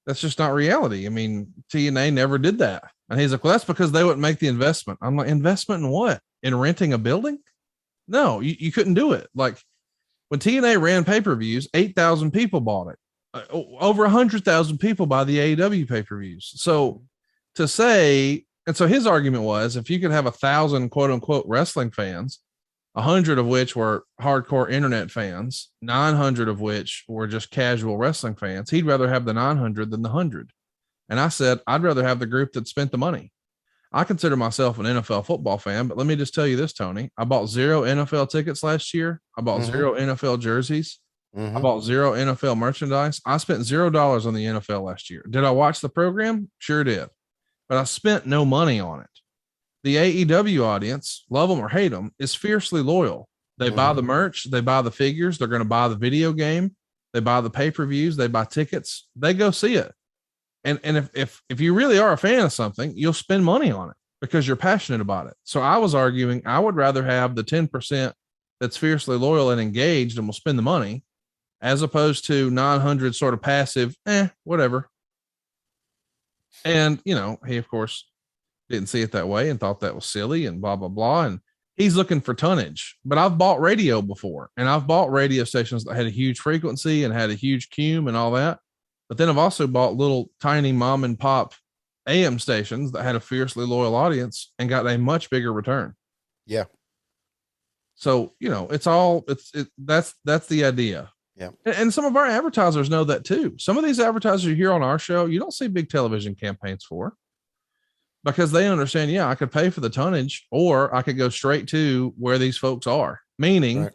that's just not reality. I mean, TNA never did that. And he's like, well, that's because they wouldn't make the investment. I'm like, investment in what? In renting a building? No, you couldn't do it. Like when TNA ran pay-per-views, 8,000 people bought it. Over 100,000 people buy the AEW pay-per-views. So to say, and so his argument was, if you could have 1,000 quote unquote wrestling fans, 100 of which were hardcore internet fans, 900 of which were just casual wrestling fans, he'd rather have the 900 than the 100. And I said, I'd rather have the group that spent the money. I consider myself an NFL football fan, but let me just tell you this, Tony. I bought 0 NFL tickets last year. I bought 0 NFL jerseys. I bought 0 NFL merchandise. I spent $0 on the NFL last year. Did I watch the program? Sure did. But I spent no money on it. The AEW audience, love them or hate them, is fiercely loyal. They buy the merch. They buy the figures. They're going to buy the video game. They buy the pay-per-views. They buy tickets. They go see it. And if you really are a fan of something, you'll spend money on it because you're passionate about it. So I was arguing, I would rather have the 10% that's fiercely loyal and engaged and will spend the money, as opposed to 900 sort of passive, whatever. And, you know, he of course didn't see it that way and thought that was silly and blah, blah, blah. And he's looking for tonnage, but I've bought radio before, and I've bought radio stations that had a huge frequency and had a huge cume and all that. But then I've also bought little tiny mom and pop AM stations that had a fiercely loyal audience and got a much bigger return. Yeah. So, you know, that's the idea. Yeah. And some of our advertisers know that too. Some of these advertisers you hear on our show, you don't see big television campaigns for, because they understand, I could pay for the tonnage, or I could go straight to where these folks are, meaning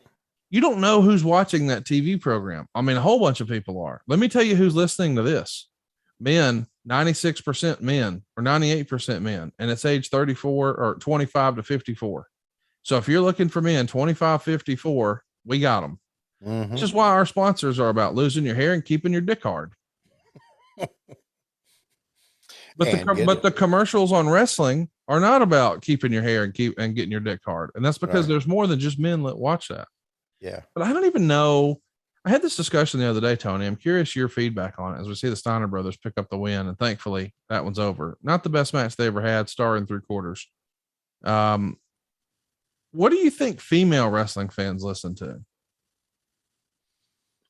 you don't know who's watching that TV program. I mean, a whole bunch of people are. Let me tell you who's listening to this. Men, 96% men or 98% men, and it's age 34 or 25 to 54. So if you're looking for men 25, 54, we got them. Which is why our sponsors are about losing your hair and keeping your dick hard. But the commercials on wrestling are not about keeping your hair and getting your dick hard. And that's because there's more than just men that watch that. Yeah. But I don't even know. I had this discussion the other day, Tony. I'm curious your feedback on it as we see the Steiner brothers pick up the win. And thankfully that one's over. Not the best match they ever had, star in 3/4. What do you think female wrestling fans listen to?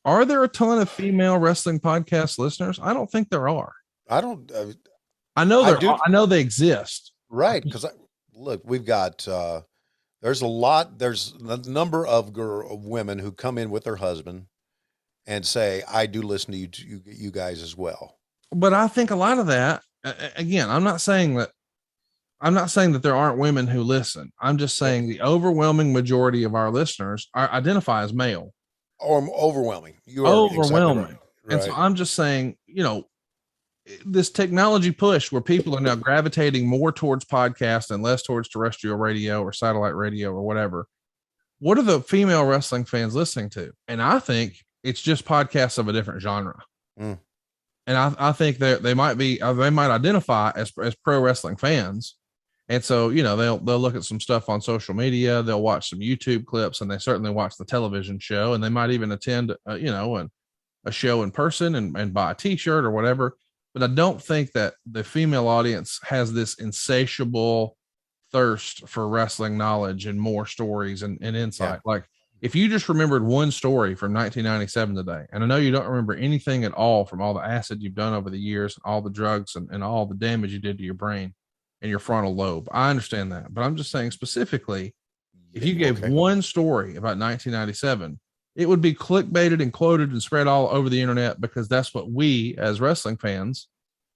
Are there a ton of female wrestling podcast listeners? I don't think there are. I don't. I know they exist. Right. Because look, we've got, there's a number of women who come in with their husband and say, I do listen to you guys as well. But I think a lot of that, again, I'm not saying that there aren't women who listen. I'm just saying the overwhelming majority of our listeners identify as male. Or overwhelming. You are overwhelming. Exactly right. And so I'm just saying, you know, this technology push where people are now gravitating more towards podcast and less towards terrestrial radio or satellite radio or whatever. What are the female wrestling fans listening to? And I think it's just podcasts of a different genre. And I think that they might identify as pro wrestling fans. And so, you know, they'll look at some stuff on social media, they'll watch some YouTube clips, and they certainly watch the television show, and they might even attend, a show in person and buy a t-shirt or whatever. But I don't think that the female audience has this insatiable thirst for wrestling knowledge and more stories and insight. Yeah. Like if you just remembered one story from 1997 today, and I know you don't remember anything at all from all the acid you've done over the years, all the drugs and all the damage you did to your brain and your frontal lobe. I understand that, but I'm just saying specifically, if you gave one story about 1997, it would be clickbaited and quoted and spread all over the internet, because that's what we as wrestling fans,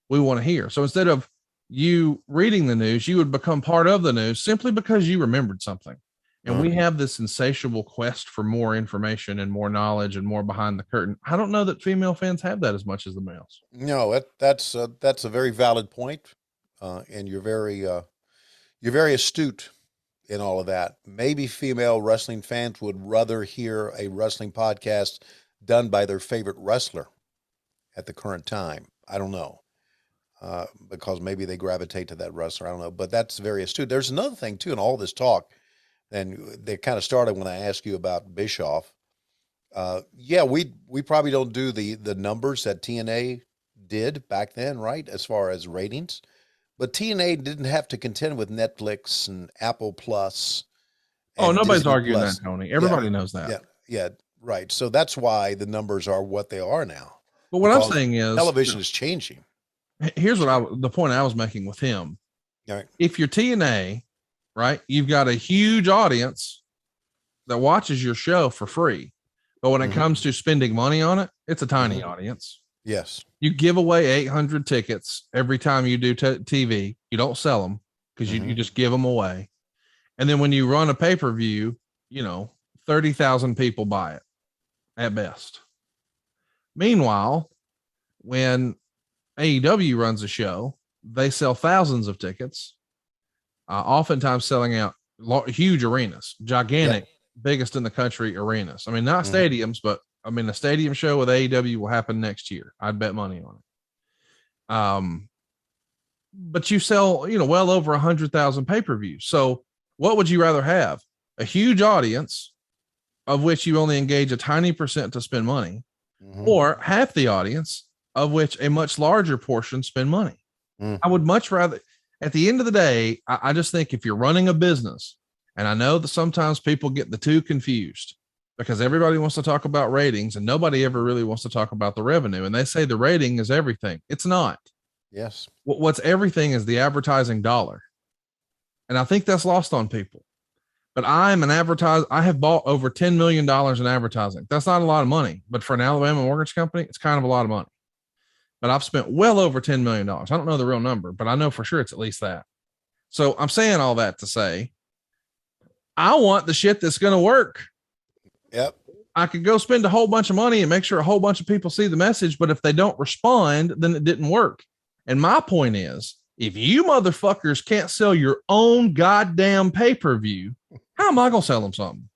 we want to hear. So instead of you reading the news, you would become part of the news simply because you remembered something. And we have this insatiable quest for more information and more knowledge and more behind the curtain. I don't know that female fans have that as much as the males. No, that's a very valid point. And you're very astute in all of that. Maybe female wrestling fans would rather hear a wrestling podcast done by their favorite wrestler at the current time. I don't know. Because maybe they gravitate to that wrestler. I don't know, but that's very astute. There's another thing too, in all this talk, and they kind of started when I asked you about Bischoff. Yeah, we probably don't do the numbers that TNA did back then, right? As far as ratings, but TNA didn't have to contend with Netflix and Apple Plus. Oh, nobody's Disney arguing Plus. that, Tony. Everybody knows that. Yeah, right. So that's why the numbers are what they are now. But what I'm saying is television is changing. Here's the point I was making with him. All right. If you're TNA, right, you've got a huge audience that watches your show for free. But when it comes to spending money on it, it's a tiny audience. Yes. You give away 800 tickets every time you do TV. You don't sell them because you just give them away. And then when you run a pay-per-view, 30,000 people buy it at best. Meanwhile, when AEW runs a show, they sell thousands of tickets, oftentimes selling out huge arenas, gigantic, biggest in the country arenas. I mean, not stadiums, but I mean, a stadium show with AEW will happen next year. I'd bet money on it. But you sell, well over 100,000 pay-per-views. So what would you rather have? A huge audience of which you only engage a tiny percent to spend money, or half the audience of which a much larger portion spend money? I would much rather, at the end of the day, I just think if you're running a business, and I know that sometimes people get the two confused because everybody wants to talk about ratings and nobody ever really wants to talk about the revenue. And they say the rating is everything. It's not. Yes. What's everything is the advertising dollar. And I think that's lost on people. But I'm an advertiser. I have bought over $10 million in advertising. That's not a lot of money, but for an Alabama mortgage company, it's kind of a lot of money. But I've spent well over $10 million. I don't know the real number, but I know for sure it's at least that. So I'm saying all that to say, I want the shit that's going to work. Yep. I could go spend a whole bunch of money and make sure a whole bunch of people see the message, but if they don't respond, then it didn't work. And my point is, if you motherfuckers can't sell your own goddamn pay-per-view, how am I going to sell them something?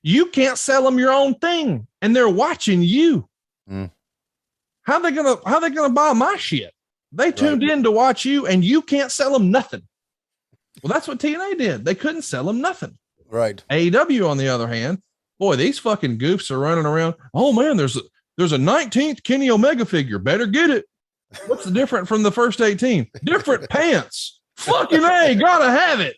You can't sell them your own thing, and they're watching you. How they gonna buy my shit? They tuned in to watch you, and you can't sell them nothing. Well, that's what TNA did. They couldn't sell them nothing. Right. AEW, on the other hand, boy, these fucking goofs are running around. Oh man, there's a 19th Kenny Omega figure. Better get it. What's the difference from the first 18? Different pants. Fucking A, gotta have it.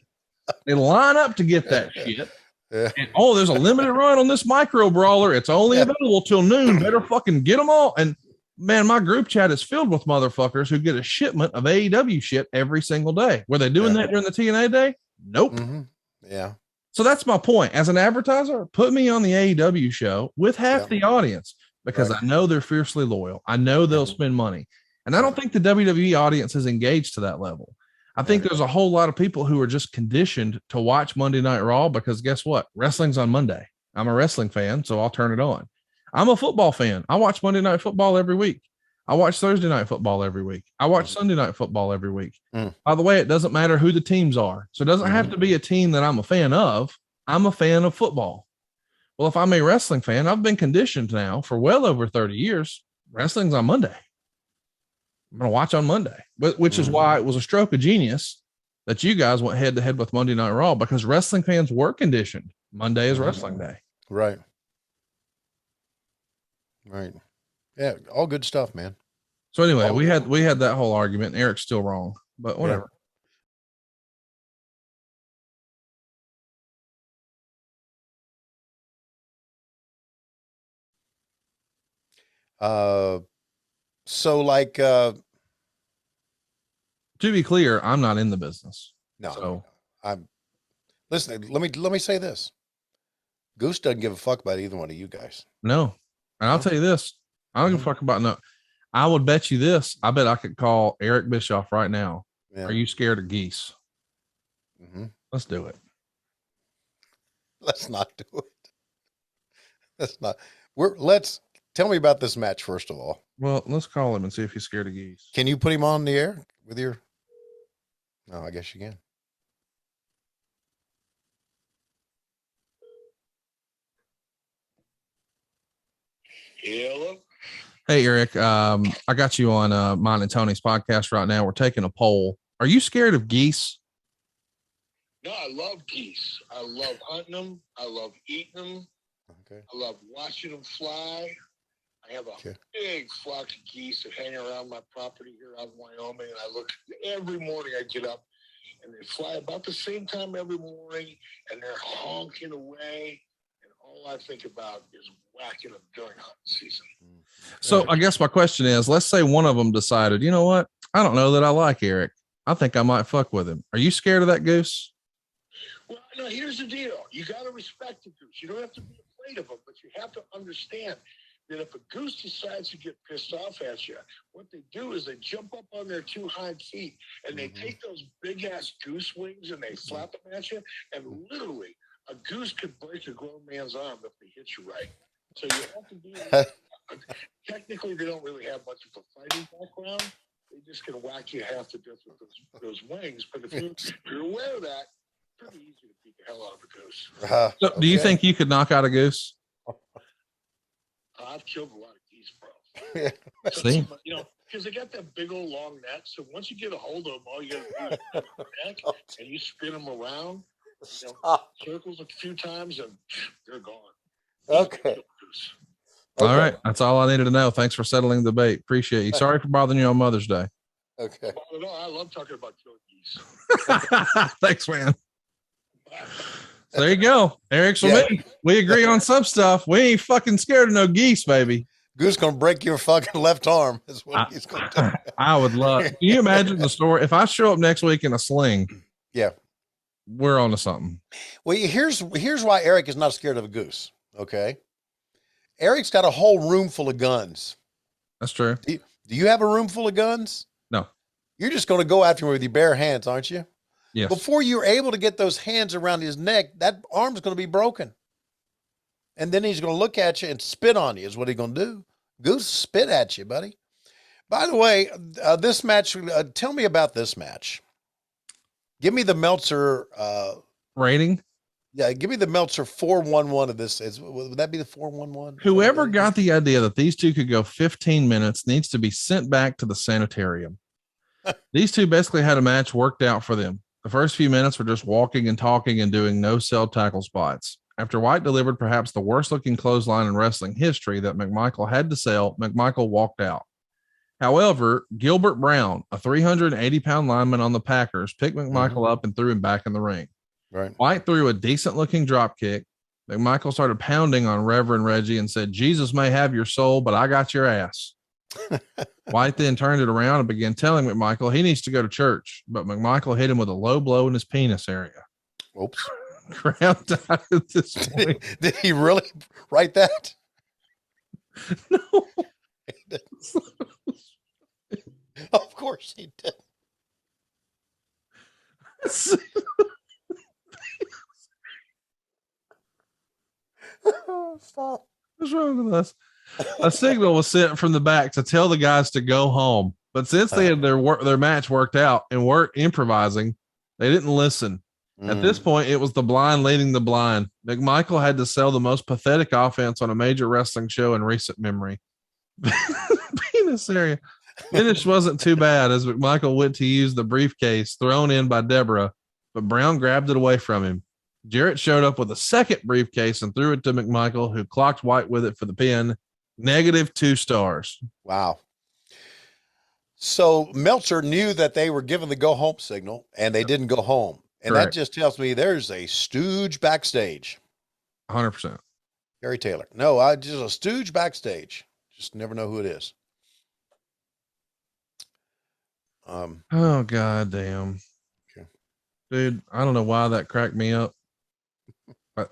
They line up to get that shit. And, there's a limited run on this micro brawler. It's only available till noon. Better fucking get them all. And man, my group chat is filled with motherfuckers who get a shipment of AEW shit every single day. Were they doing that during the TNA day? Nope. Yeah. So that's my point. As an advertiser, put me on the AEW show with half the audience because I know they're fiercely loyal. I know they'll spend money. And I don't think the WWE audience is engaged to that level. I think there's a whole lot of people who are just conditioned to watch Monday Night Raw because guess what? Wrestling's on Monday. I'm a wrestling fan, so I'll turn it on. I'm a football fan. I watch Monday Night Football every week. I watch Thursday Night Football every week. I watch Sunday Night Football every week. By the way, it doesn't matter who the teams are. So it doesn't have to be a team that I'm a fan of. I'm a fan of football. Well, if I'm a wrestling fan, I've been conditioned now for well over 30 years. Wrestling's on Monday. I'm going to watch on Monday, which is why it was a stroke of genius that you guys went head to head with Monday Night Raw because wrestling fans were conditioned. Monday is wrestling day. Right. Right. Yeah. All good stuff, man. So anyway, we had that whole argument and Eric's still wrong, but whatever. So like, to be clear, I'm not in the business. No, so I'm listen. Let me say this. Goose doesn't give a fuck about either one of you guys. No. And I'll tell you this. I don't give a fuck about no. I would bet you this. I bet I could call Eric Bischoff right now. Are you scared of geese? Let's do it. Let's not do it. Let's not. Tell me about this match first of all. Well, let's call him and see if he's scared of geese. Can you put him on the air with your? No, I guess you can. Hello. Hey, Eric. I got you on mine and Tony's podcast right now. We're taking a poll. Are you scared of geese? No, I love geese. I love hunting them. I love eating them. Okay. I love watching them fly. I have a big flock of geese that hang around my property here out in Wyoming, and I look every morning. I get up, and they fly about the same time every morning, and they're honking away, and all I think about is whacking them during hunting season. So I guess my question is, let's say one of them decided, you know what? I don't know that I like Eric. I think I might fuck with him. Are you scared of that goose? Well, no, here's the deal. You got to respect the goose. You don't have to be afraid of them, but you have to understand that if a goose decides to get pissed off at you, what they do is they jump up on their two hind feet and they take those big ass goose wings and they flap them at you. And literally, a goose could break a grown man's arm if they hit you right. So you have to be. Technically, they don't really have much of a fighting background. They just can whack you half to death with those wings. But if you're aware of that, pretty easy to beat the hell out of a goose. So do you think you could knock out a goose? I've killed a lot of geese, bro. See? You know, because they got that big old long neck. So once you get a hold of them, all you got to do is put the neck and you spin them around, circles a few times, and they're gone. Okay. All right. That's all I needed to know. Thanks for settling the debate. Appreciate you. Sorry for bothering you on Mother's Day. Okay. Well, no, I love talking about killing geese. Thanks, man. So there you go. Eric's with me. We agree on some stuff. We ain't fucking scared of no geese, baby. Goose gonna break your fucking left arm. Is what he's gonna do. I would love. Can you imagine the story? If I show up next week in a sling, we're on to something. Well, here's why Eric is not scared of a goose. Okay, Eric's got a whole room full of guns. That's true. Do you have a room full of guns? No. You're just going to go after him with your bare hands, aren't you? Yes. Before you're able to get those hands around his neck, that arm's going to be broken. And then he's going to look at you and spit on you is what he's going to do. Goose spit at you, buddy. By the way, this match, tell me about this match. Give me the Meltzer rating. Yeah, give me the Meltzer 411 of this. Would that be the 411? Whoever got the idea that these two could go 15 minutes needs to be sent back to the sanitarium. These two basically had a match worked out for them. The first few minutes were just walking and talking and doing no sell tackle spots. After White delivered perhaps the worst looking clothesline in wrestling history that McMichael had to sell, McMichael walked out. However, Gilbert Brown, a 380-pound lineman on the Packers, picked McMichael up and threw him back in the ring. Right. White threw a decent looking drop kick. McMichael started pounding on Reverend Reggie and said, "Jesus may have your soul, but I got your ass." White then turned it around and began telling McMichael he needs to go to church, but McMichael hit him with a low blow in his penis area. Oops. Crowd died at this point. Did he really write that? No. Of course he did. Stop. What's wrong with us? A signal was sent from the back to tell the guys to go home, but since they had their match worked out and weren't improvising, they didn't listen. At this point, it was the blind leading the blind. McMichael had to sell the most pathetic offense on a major wrestling show in recent memory. Penis area. Finish wasn't too bad as McMichael went to use the briefcase thrown in by Deborah, but Brown grabbed it away from him. Jarrett showed up with a second briefcase and threw it to McMichael, who clocked White with it for the pin. -2 stars. Wow. So Meltzer knew that they were given the go home signal and they didn't go home. And Correct. That just tells me there's a stooge backstage. 100%. Gary Taylor. No, I just a stooge backstage. Just never know who it is. Oh, God damn. Okay. Dude, I don't know why that cracked me up. But,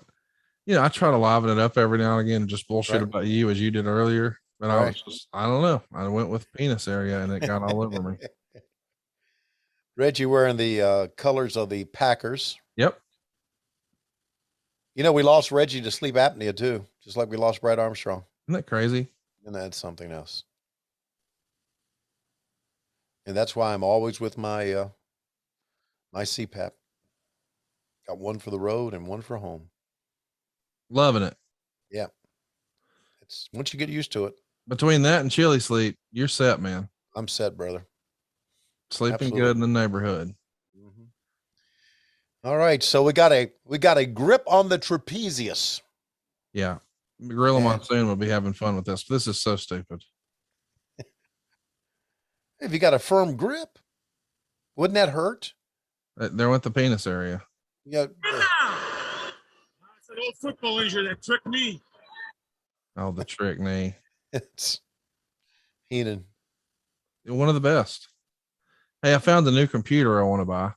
I try to liven it up every now and again and just bullshit about you as you did earlier. But I was just, I don't know. I went with penis area and it got all over me. Reggie wearing the colors of the Packers. Yep. You know, we lost Reggie to sleep apnea too, just like we lost Brad Armstrong. Isn't that crazy? And that's something else. And that's why I'm always with my my CPAP. Got one for the road and one for home. Loving it. Yeah. It's once you get used to it. Between that and chili sleep, you're set, man. I'm set, brother. Sleeping Absolutely. good in the neighborhood. Mhm. All right, so we got a grip on the trapezius. Yeah. Gorilla And- Monsoon will be having fun with this. This is so stupid. If you got a firm grip, wouldn't that hurt? They're with the penis area. Yeah. That's an old football injury that tricked me. Oh, the trick knee. It's Heenan. One of the best. Hey, I found a new computer I want to buy.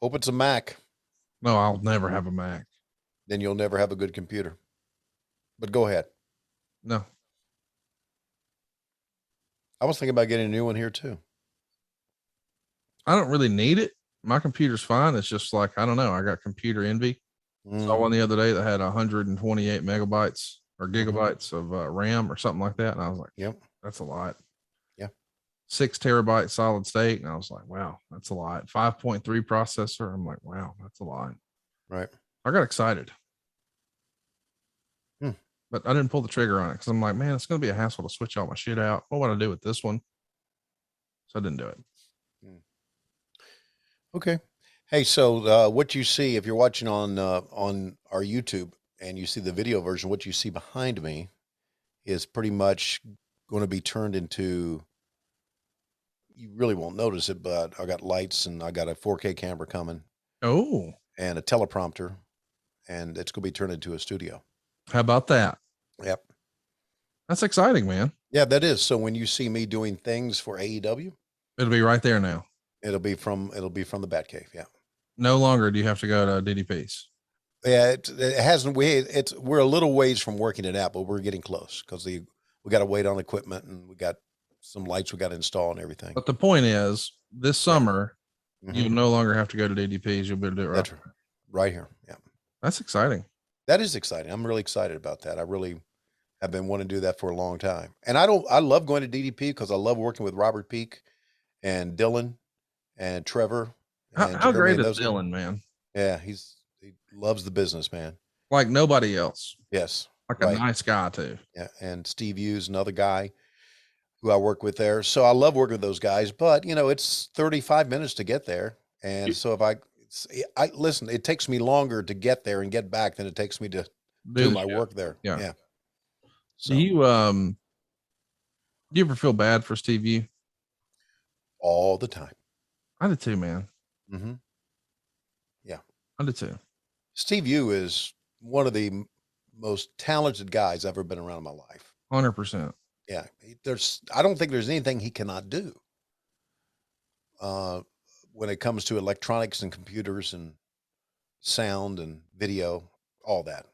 Hope it's a Mac. No, I'll never have a Mac. Then you'll never have a good computer. But go ahead. No. I was thinking about getting a new one here too. I don't really need it. My computer's fine. It's just like, I don't know. I got computer envy. Saw one the other day that had 128 megabytes or gigabytes of RAM or something like that. And I was like, Yep. That's a lot. Yeah. 6 terabyte solid state. And I was like, wow, that's a lot. 5.3 processor. I'm like, wow, that's a lot. Right. I got excited. But I didn't pull the trigger on it because I'm like, man, it's going to be a hassle to switch all my shit out. What would I do with this one? So I didn't do it. Okay. Hey, so what you see if you're watching on our YouTube and you see the video version, what you see behind me is pretty much going to be turned into. You really won't notice it, but I got lights and I got a 4K camera coming. Oh. And a teleprompter, and it's going to be turned into a studio. How about that? Yep. That's exciting, man. Yeah, that is. So when you see me doing things for AEW, it'll be right there now. It'll be from the Batcave. Yeah. No longer do you have to go to DDP's. Yeah, it hasn't. We're a little ways from working it out, but we're getting close because we got to wait on equipment and we got some lights we got to install and everything. But the point is, this summer, you no longer have to go to DDP's. You'll be able to do it That's right here. Yeah. That's exciting. That is exciting. I'm really excited about that. I really have been wanting to do that for a long time. And I love going to DDP because I love working with Robert Peak and Dylan and Trevor. And How great is Dylan, man? Yeah, he loves the business, man. Like nobody else. Yes. Like a nice guy too. Yeah. And Steve Hughes, another guy who I work with there. So I love working with those guys, but it's 35 minutes to get there. And so if I listen, it takes me longer to get there and get back than it takes me to do my work there. Yeah. So you ever feel bad for Steve Hughes? All the time. I did too, man. Mm-hmm. Yeah. I did too. Steve Hughes is one of the most talented guys I've ever been around in my life. 100%. Yeah. I don't think there's anything he cannot do. When it comes to electronics and computers and sound and video, all that.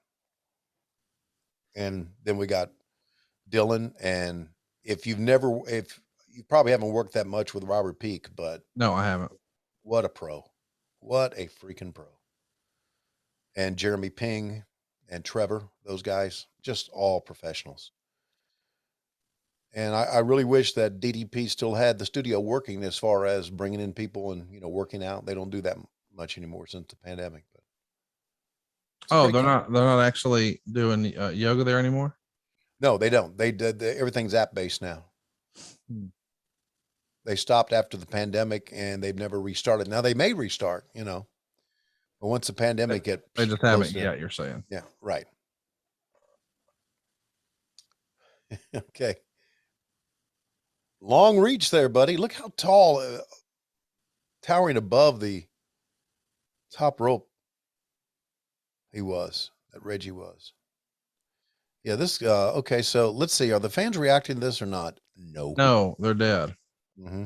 And then we got Dylan. And if you probably haven't worked that much with Robert Peak, but no, I haven't. What a pro. What a freaking pro. And Jeremy Ping and Trevor, those guys, just all professionals. And I really wish that DDP still had the studio working as far as bringing in people and, working out. They don't do that much anymore since the pandemic. But they're not actually doing yoga there anymore? No, they don't. Everything's app-based now. They stopped after the pandemic and they've never restarted. Now they may restart, but once the pandemic they just haven't yet, you're saying. Yeah, right. Okay. Long reach there, buddy. Look how tall, towering above the top rope that Reggie was. Yeah, okay, so let's see. Are the fans reacting to this or not? No. No, they're dead. Mm-hmm.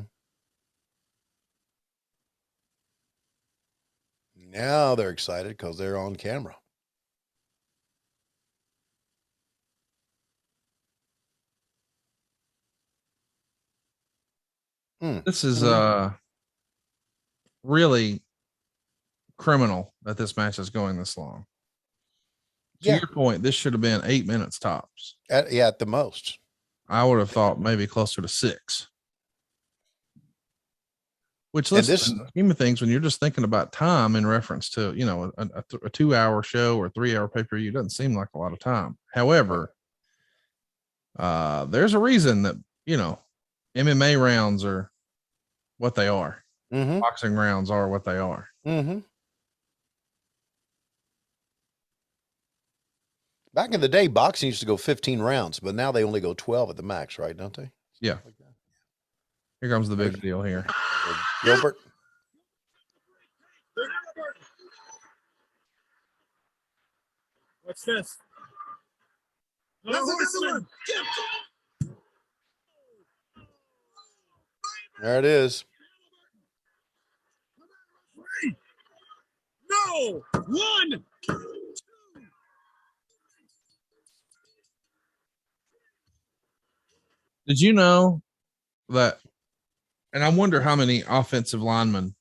Now they're excited because they're on camera. This is really criminal that this match is going this long. To Yeah. your point, this should have been 8 minutes tops. At the most. I would have thought maybe closer to 6. Which, And listen, this- in the scheme of things, when you're just thinking about time in reference to, you know, a 2-hour show or 3-hour pay-per-view, doesn't seem like a lot of time. However, there's a reason that, you know, MMA rounds are what they are. Mm-hmm. Boxing rounds are what they are. Mm-hmm. Back in the day, boxing used to go 15 rounds, but now they only go 12 at the max, right? Don't they? Yeah. Here comes the big deal here. Gilbert. What's this? There it is. No! 1! Did you know that? And I wonder how many offensive linemen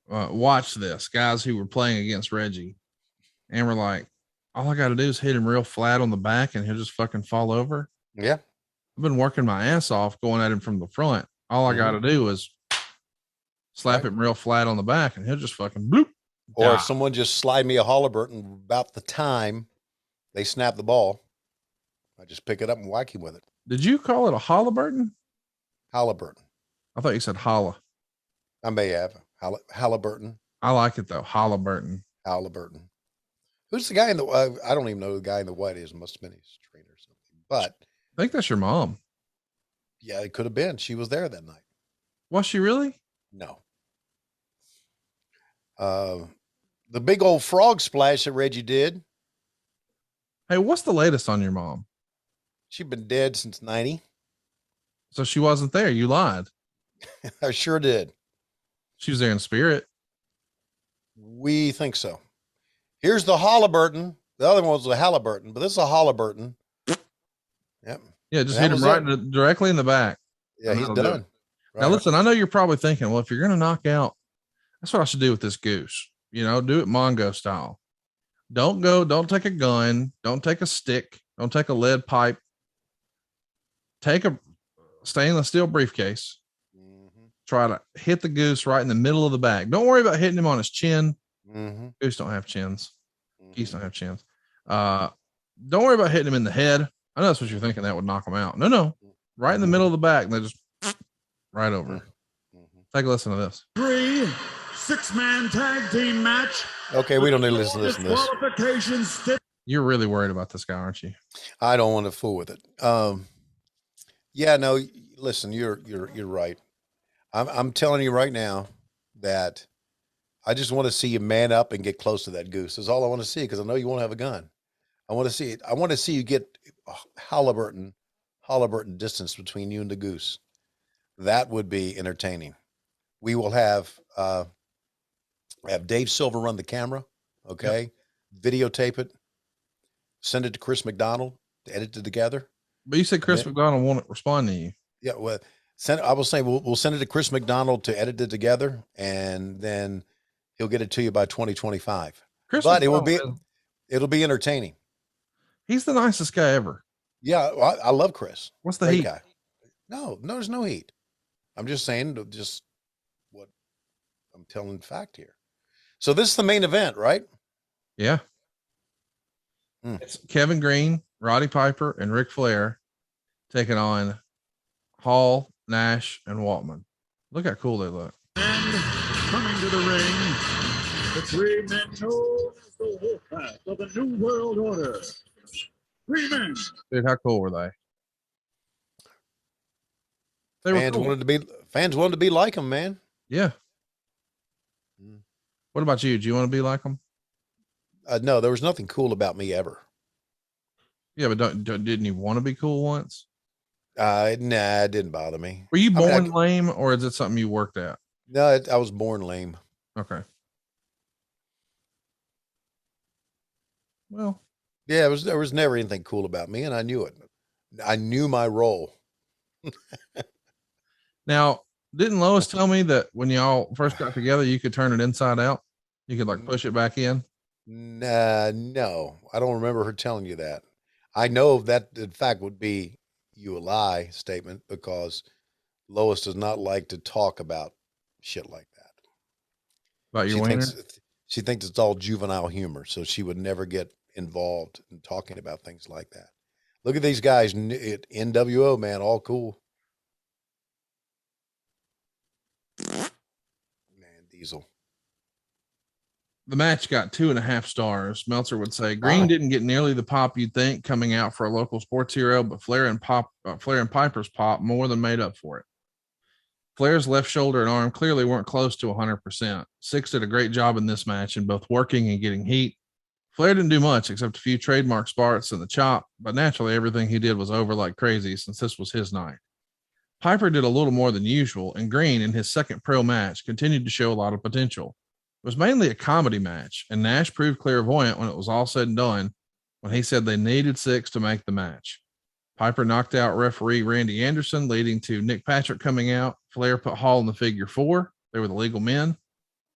watched this, guys who were playing against Reggie and were like, all I got to do is hit him real flat on the back and he'll just fucking fall over. Yeah. I've been working my ass off going at him from the front. All I got to do is slap him real flat on the back and he'll just fucking bloop. Or die. if someone just slide me a Halliburton about the time they snap the ball, I just pick it up and whack him with it. Did you call it a Halliburton? Halliburton. I thought you said Holla. I may have. Halliburton. I like it though. Halliburton. Halliburton. Who's the guy in the, I don't even know who the guy in the white is. Must have been his trainer or something. But I think that's your mom. yeah, it could have been. She was there that night. Was she really? No. The big old frog splash that Reggie did. Hey, what's the latest on your mom? She'd been dead since 90. So she wasn't there. You lied. I sure did. She was there in spirit. We think so. Here's the Halliburton. The other one was the Halliburton, but this is a Halliburton. Yep. Yeah, just That hit him was right it. directly in the back. Yeah, And he's that'll do done. it. Right. Now listen, I know you're probably thinking, well, if you're gonna knock out, that's what I should do with this goose. You know, do it Mongo style. Don't take a gun, don't take a stick, don't take a lead pipe. Take a stainless steel briefcase. Try to hit the goose right in the middle of the back. Don't worry about hitting him on his chin. Goose don't have chins. Geese don't have chins. Don't worry about hitting him in the head. I know that's what you're thinking. That would knock him out. No. Right in the middle of the back. And they just right over. Take a listen to this. 3 6-man tag team match. Okay, we don't need to listen to this. Qualifications. You're really worried about this guy, aren't you? I don't want to fool with it. Yeah, no, listen, you're right. I'm telling you right now that I just want to see you man up and get close to that goose. That's all I want to see, because I know you won't have a gun. I want to see it. I want to see you get Halliburton distance between you and the goose. That would be entertaining. We will have Dave Silver run the camera. Okay. Yep. Videotape it. Send it to Chris McDonald to edit it together. But you said Chris McDonald won't respond to you. Yeah. Well, I will say we'll send it to Chris McDonald to edit it together, and then he'll get it to you by 2025. But it'll be entertaining. He's the nicest guy ever. Yeah. I love Chris. What's the Great heat? guy. No, there's no heat. I'm just saying just what I'm telling fact here. So this is the main event, right? Yeah. It's Kevin Greene, Roddy Piper, and Ric Flair taking on Hall, Nash, and Waltman. Look how cool they look. And coming to the ring, the 3 men known as the Wolfpack of the New World Order. 3 men. Dude, how cool were they? They were Fans cool. wanted to be like him, man. Yeah. What about you? Do you want to be like them? No, there was nothing cool about me ever. Yeah, but didn't you want to be cool once? Nah, it didn't bother me. Were you born lame, or is it something you worked at? No, I was born lame. Okay. Well, yeah, there was never anything cool about me, and I knew it. I knew my role. now, didn't Lois tell me that when y'all first got together, you could turn it inside out? You could like push it back in. No, I don't remember her telling you that. I know that in fact would be you a lie statement because Lois does not like to talk about shit like that. About your wiener? She thinks it's all juvenile humor, so she would never get involved in talking about things like that. Look at these guys at NWO, man, all cool. Man, Diesel. The match got 2.5 stars. Meltzer would say Greene didn't get nearly the pop you'd think coming out for a local sports hero, but Flair and Piper's pop more than made up for it. Flair's left shoulder and arm clearly weren't close to 100%. Syxx did a great job in this match in both working and getting heat. Flair didn't do much except a few trademark spots and the chop, but naturally everything he did was over like crazy since this was his night. Piper did a little more than usual, and Greene, in his second pro match, continued to show a lot of potential. It was mainly a comedy match, and Nash proved clairvoyant when it was all said and done when he said they needed Syxx to make the match. Piper knocked out referee Randy Anderson, leading to Nick Patrick coming out. Flair put Hall in the figure 4. They were the legal men.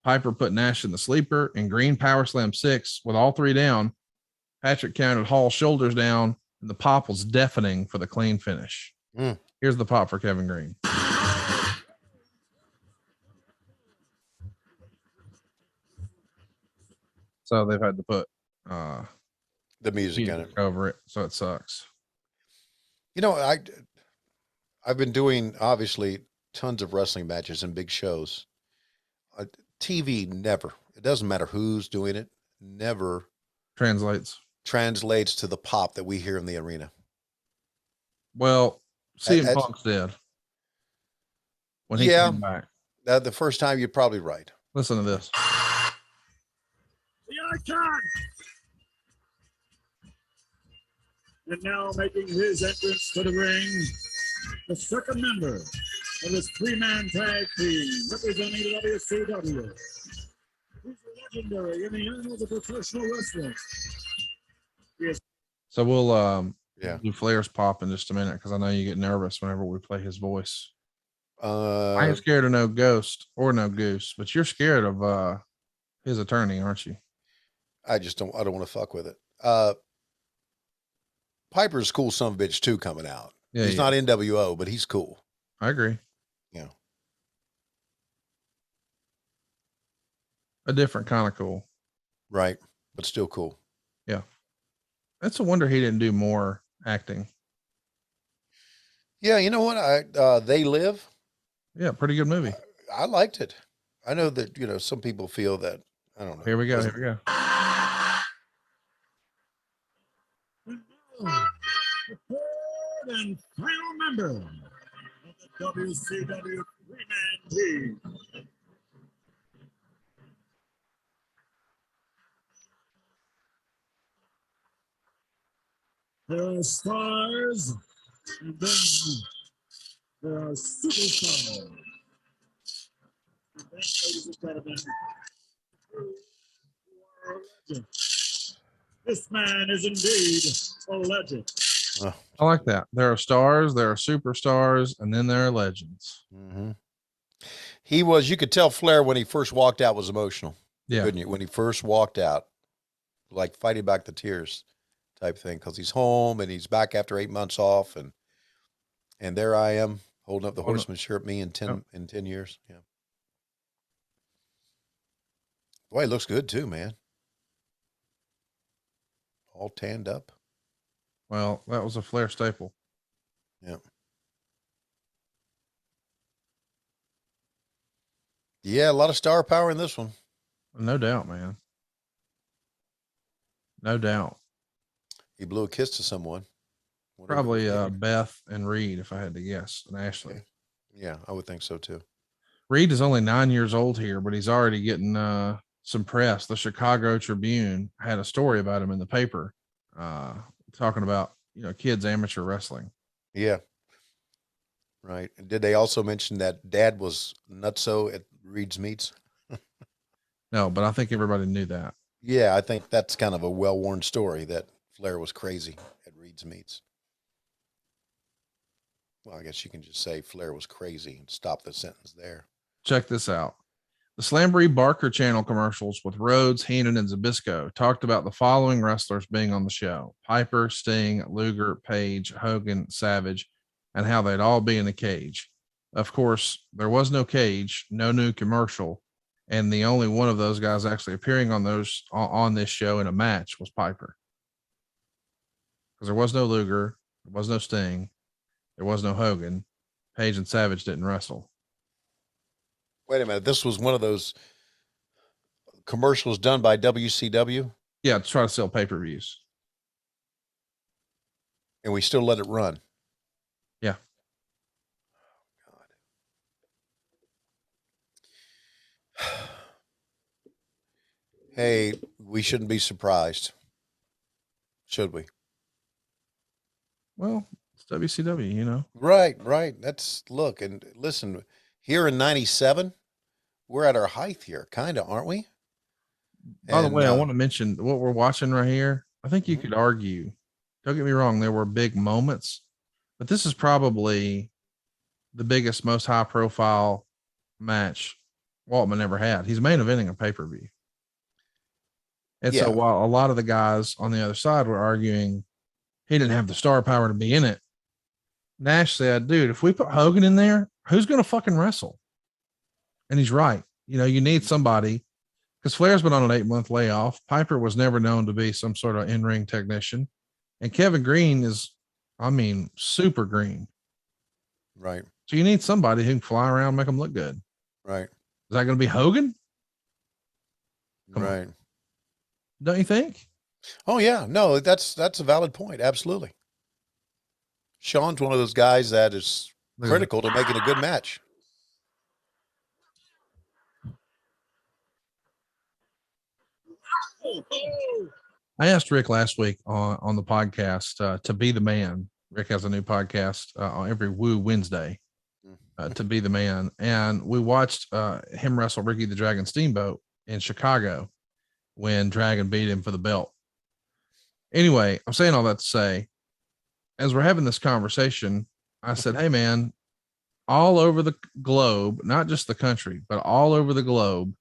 Piper put Nash in the sleeper, and Greene power slammed Syxx with all 3 down. Patrick counted Hall's shoulders down, and the pop was deafening for the clean finish. Here's the pop for Kevin Greene. So they've had to put the music in it over it, so it sucks. You know, I've been doing obviously tons of wrestling matches and big shows. TV never. It doesn't matter who's doing it. Never translates to the pop that we hear in the arena. Well, CM Punk's dead. When he came back, the first time, you're probably right. Listen to this. The icon. And now making his entrance to the ring, the second member of this 3-man tag team representing the WCW. He's legendary in the annals of professional wrestling. So we'll do Flair's pop in just a minute because I know you get nervous whenever we play his voice. I ain't scared of no ghost or no goose, but you're scared of his attorney, aren't you? I don't want to fuck with it. Piper's cool son of a bitch too coming out. Yeah, he's not NWO, but he's cool. I agree. Yeah. A different kind of cool. Right. But still cool. Yeah. That's a wonder he didn't do more acting. Yeah, you know what? They Live. Yeah, pretty good movie. I liked it. I know that, you know, some people feel that, I don't know. Here we go. Here we go. The third and final member of the WCW 3-man team. There are stars, and then there are superstars. And then, ladies and gentlemen, this man is indeed a legend. I like that. There are stars, there are superstars, and then there are legends. Mm-hmm. He was, you could tell Flair when he first walked out was emotional. Yeah. Couldn't you? When he first walked out, like fighting back the tears type thing, because he's home and he's back after 8 months off. And there I am holding up the Horseman shirt, me in 10 years. Yeah. Boy, he looks good too, man. All tanned up. Well, that was a Flair staple. Yeah. Yeah, a lot of star power in this one. No doubt, man. No doubt. He blew a kiss to someone. Probably Beth and Reed, if I had to guess, and Ashley. Okay. Yeah, I would think so too. Reed is only 9 years old here, but he's already getting some press. The Chicago Tribune had a story about him in the paper, talking about, you know, kids amateur wrestling. Yeah. Right. And did they also mention that Dad was nutso at Reed's meets? No, but I think everybody knew that. Yeah, I think that's kind of a well-worn story that Flair was crazy at Reed's meets. Well, I guess you can just say Flair was crazy and stop the sentence there. Check this out. The Slamboree Barker channel commercials with Rhodes, Heenan, and Zbyszko talked about the following wrestlers being on the show: Piper, Sting, Luger, Page, Hogan, Savage, and how they'd all be in a cage. Of course, there was no cage, no new commercial, and the only one of those guys actually appearing on this show in a match was Piper. Because there was no Luger, there was no Sting, there was no Hogan. Page and Savage didn't wrestle. Wait a minute. This was one of those commercials done by WCW? Yeah, to try to sell pay-per-views. And we still let it run. Yeah. God. Hey, we shouldn't be surprised. Should we? Well, it's WCW, you know. Right. That's look and listen. Here in '97, we're at our height here, kind of, aren't we? By the way, I want to mention what we're watching right here. I think you could argue, don't get me wrong, there were big moments, but this is probably the biggest, most high profile match Waltman ever had. He's main eventing a pay-per-view. And so while a lot of the guys on the other side were arguing he didn't have the star power to be in it, Nash said, dude, if we put Hogan in there, who's going to fucking wrestle? And he's right. You know, you need somebody, because Flair's been on an 8-month layoff. Piper was never known to be some sort of in-ring technician. And Kevin Greene is, I mean, super green. Right. So you need somebody who can fly around and make them look good. Right. Is that going to be Hogan? Right. Don't you think? Oh, yeah. No, that's a valid point. Absolutely. Sean's one of those guys that is critical to making a good match. I asked Rick last week on the podcast to be the man. Rick has a new podcast on every Woo Wednesday, to be the man. And we watched him wrestle Ricky the Dragon Steamboat in Chicago when Dragon beat him for the belt. Anyway, I'm saying all that to say, as we're having this conversation, I said, hey man, all over the globe, not just the country, but all over the globe,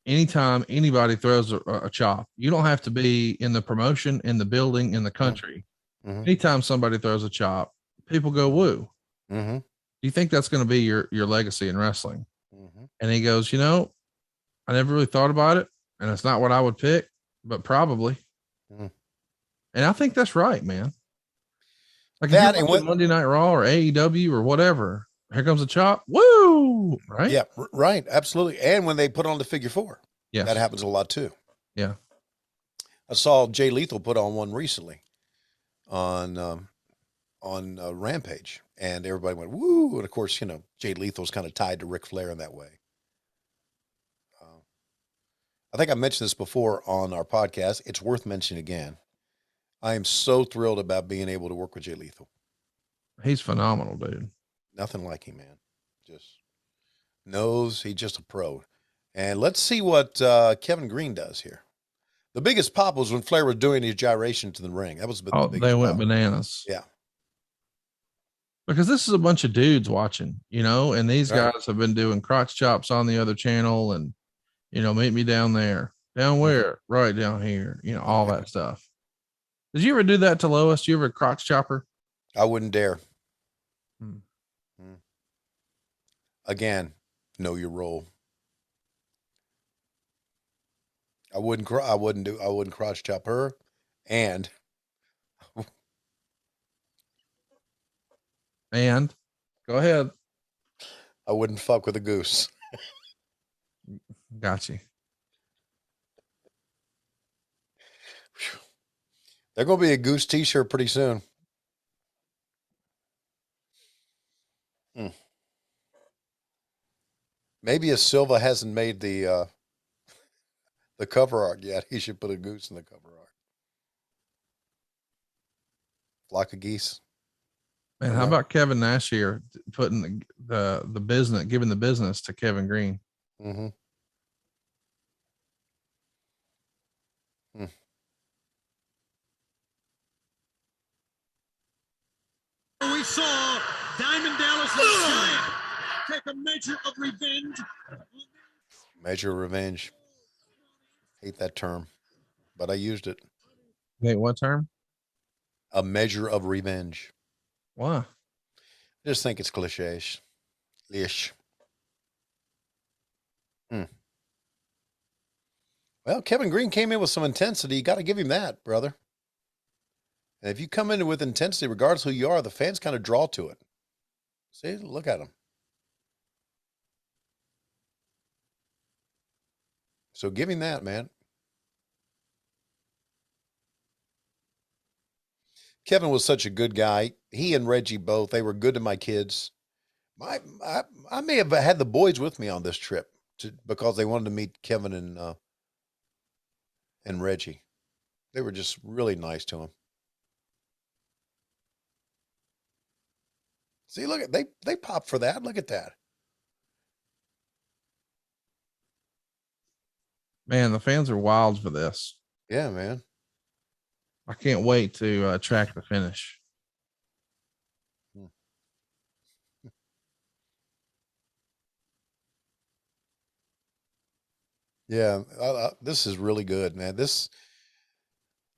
anytime anybody throws a chop, you don't have to be in the promotion, in the building, in the country. Mm-hmm. Anytime somebody throws a chop, people go woo. Mm-hmm. Do you think that's going to be your legacy in wrestling? Mm-hmm. And he goes, you know, I never really thought about it, and it's not what I would pick, but probably. Mm. And I think that's right, man. Like that, if you're Monday Night Raw or AEW or whatever, here comes a chop. Woo! Right? Yeah, right. Absolutely. And when they put on the figure four, yes, that happens a lot too. Yeah. I saw Jay Lethal put on one recently on Rampage, and everybody went, woo. And of course, you know, Jay Lethal's kind of tied to Ric Flair in that way. I think I mentioned this before on our podcast. It's worth mentioning again. I am so thrilled about being able to work with Jay Lethal. He's phenomenal, dude. Nothing like him, man. Just knows he's just a pro. And let's see what Kevin Greene does here. The biggest pop was when Flair was doing his gyration to the ring. That was the biggest they went pop. Bananas. Yeah. Because this is a bunch of dudes watching, you know, and these guys have been doing crotch chops on the other channel and, you know, meet me down there. Down where? Right down here. You know, all that stuff. Did you ever do that to Lois? Did you ever crotch chopper? I wouldn't dare. Again, know your role. I wouldn't crotch chop her, and go ahead. I wouldn't fuck with a goose. Got you. There's going to be a Goose t-shirt pretty soon. Maybe if Silva hasn't made the cover art yet, he should put a goose in the cover art. Flock of geese. Man, how about Kevin Nash here putting the business, giving the business to Kevin Greene? Mm-hmm. We saw Diamond Dallas Giant take a measure of revenge. Measure of revenge. Hate that term, but I used it. Wait, what term? A measure of revenge. Why? I just think it's cliché-ish. Well, Kevin Greene came in with some intensity. You got to give him that, brother. And if you come in with intensity, regardless who you are, the fans kind of draw to it. See, look at him. So give him that, man. Kevin was such a good guy. He and Reggie both, they were good to my kids. I may have had the boys with me on this trip because they wanted to meet Kevin and Reggie. They were just really nice to him. See, look at they pop for that. Look at that. Man, the fans are wild for this. Yeah, man. I can't wait to track the finish. Yeah, this is really good, man. This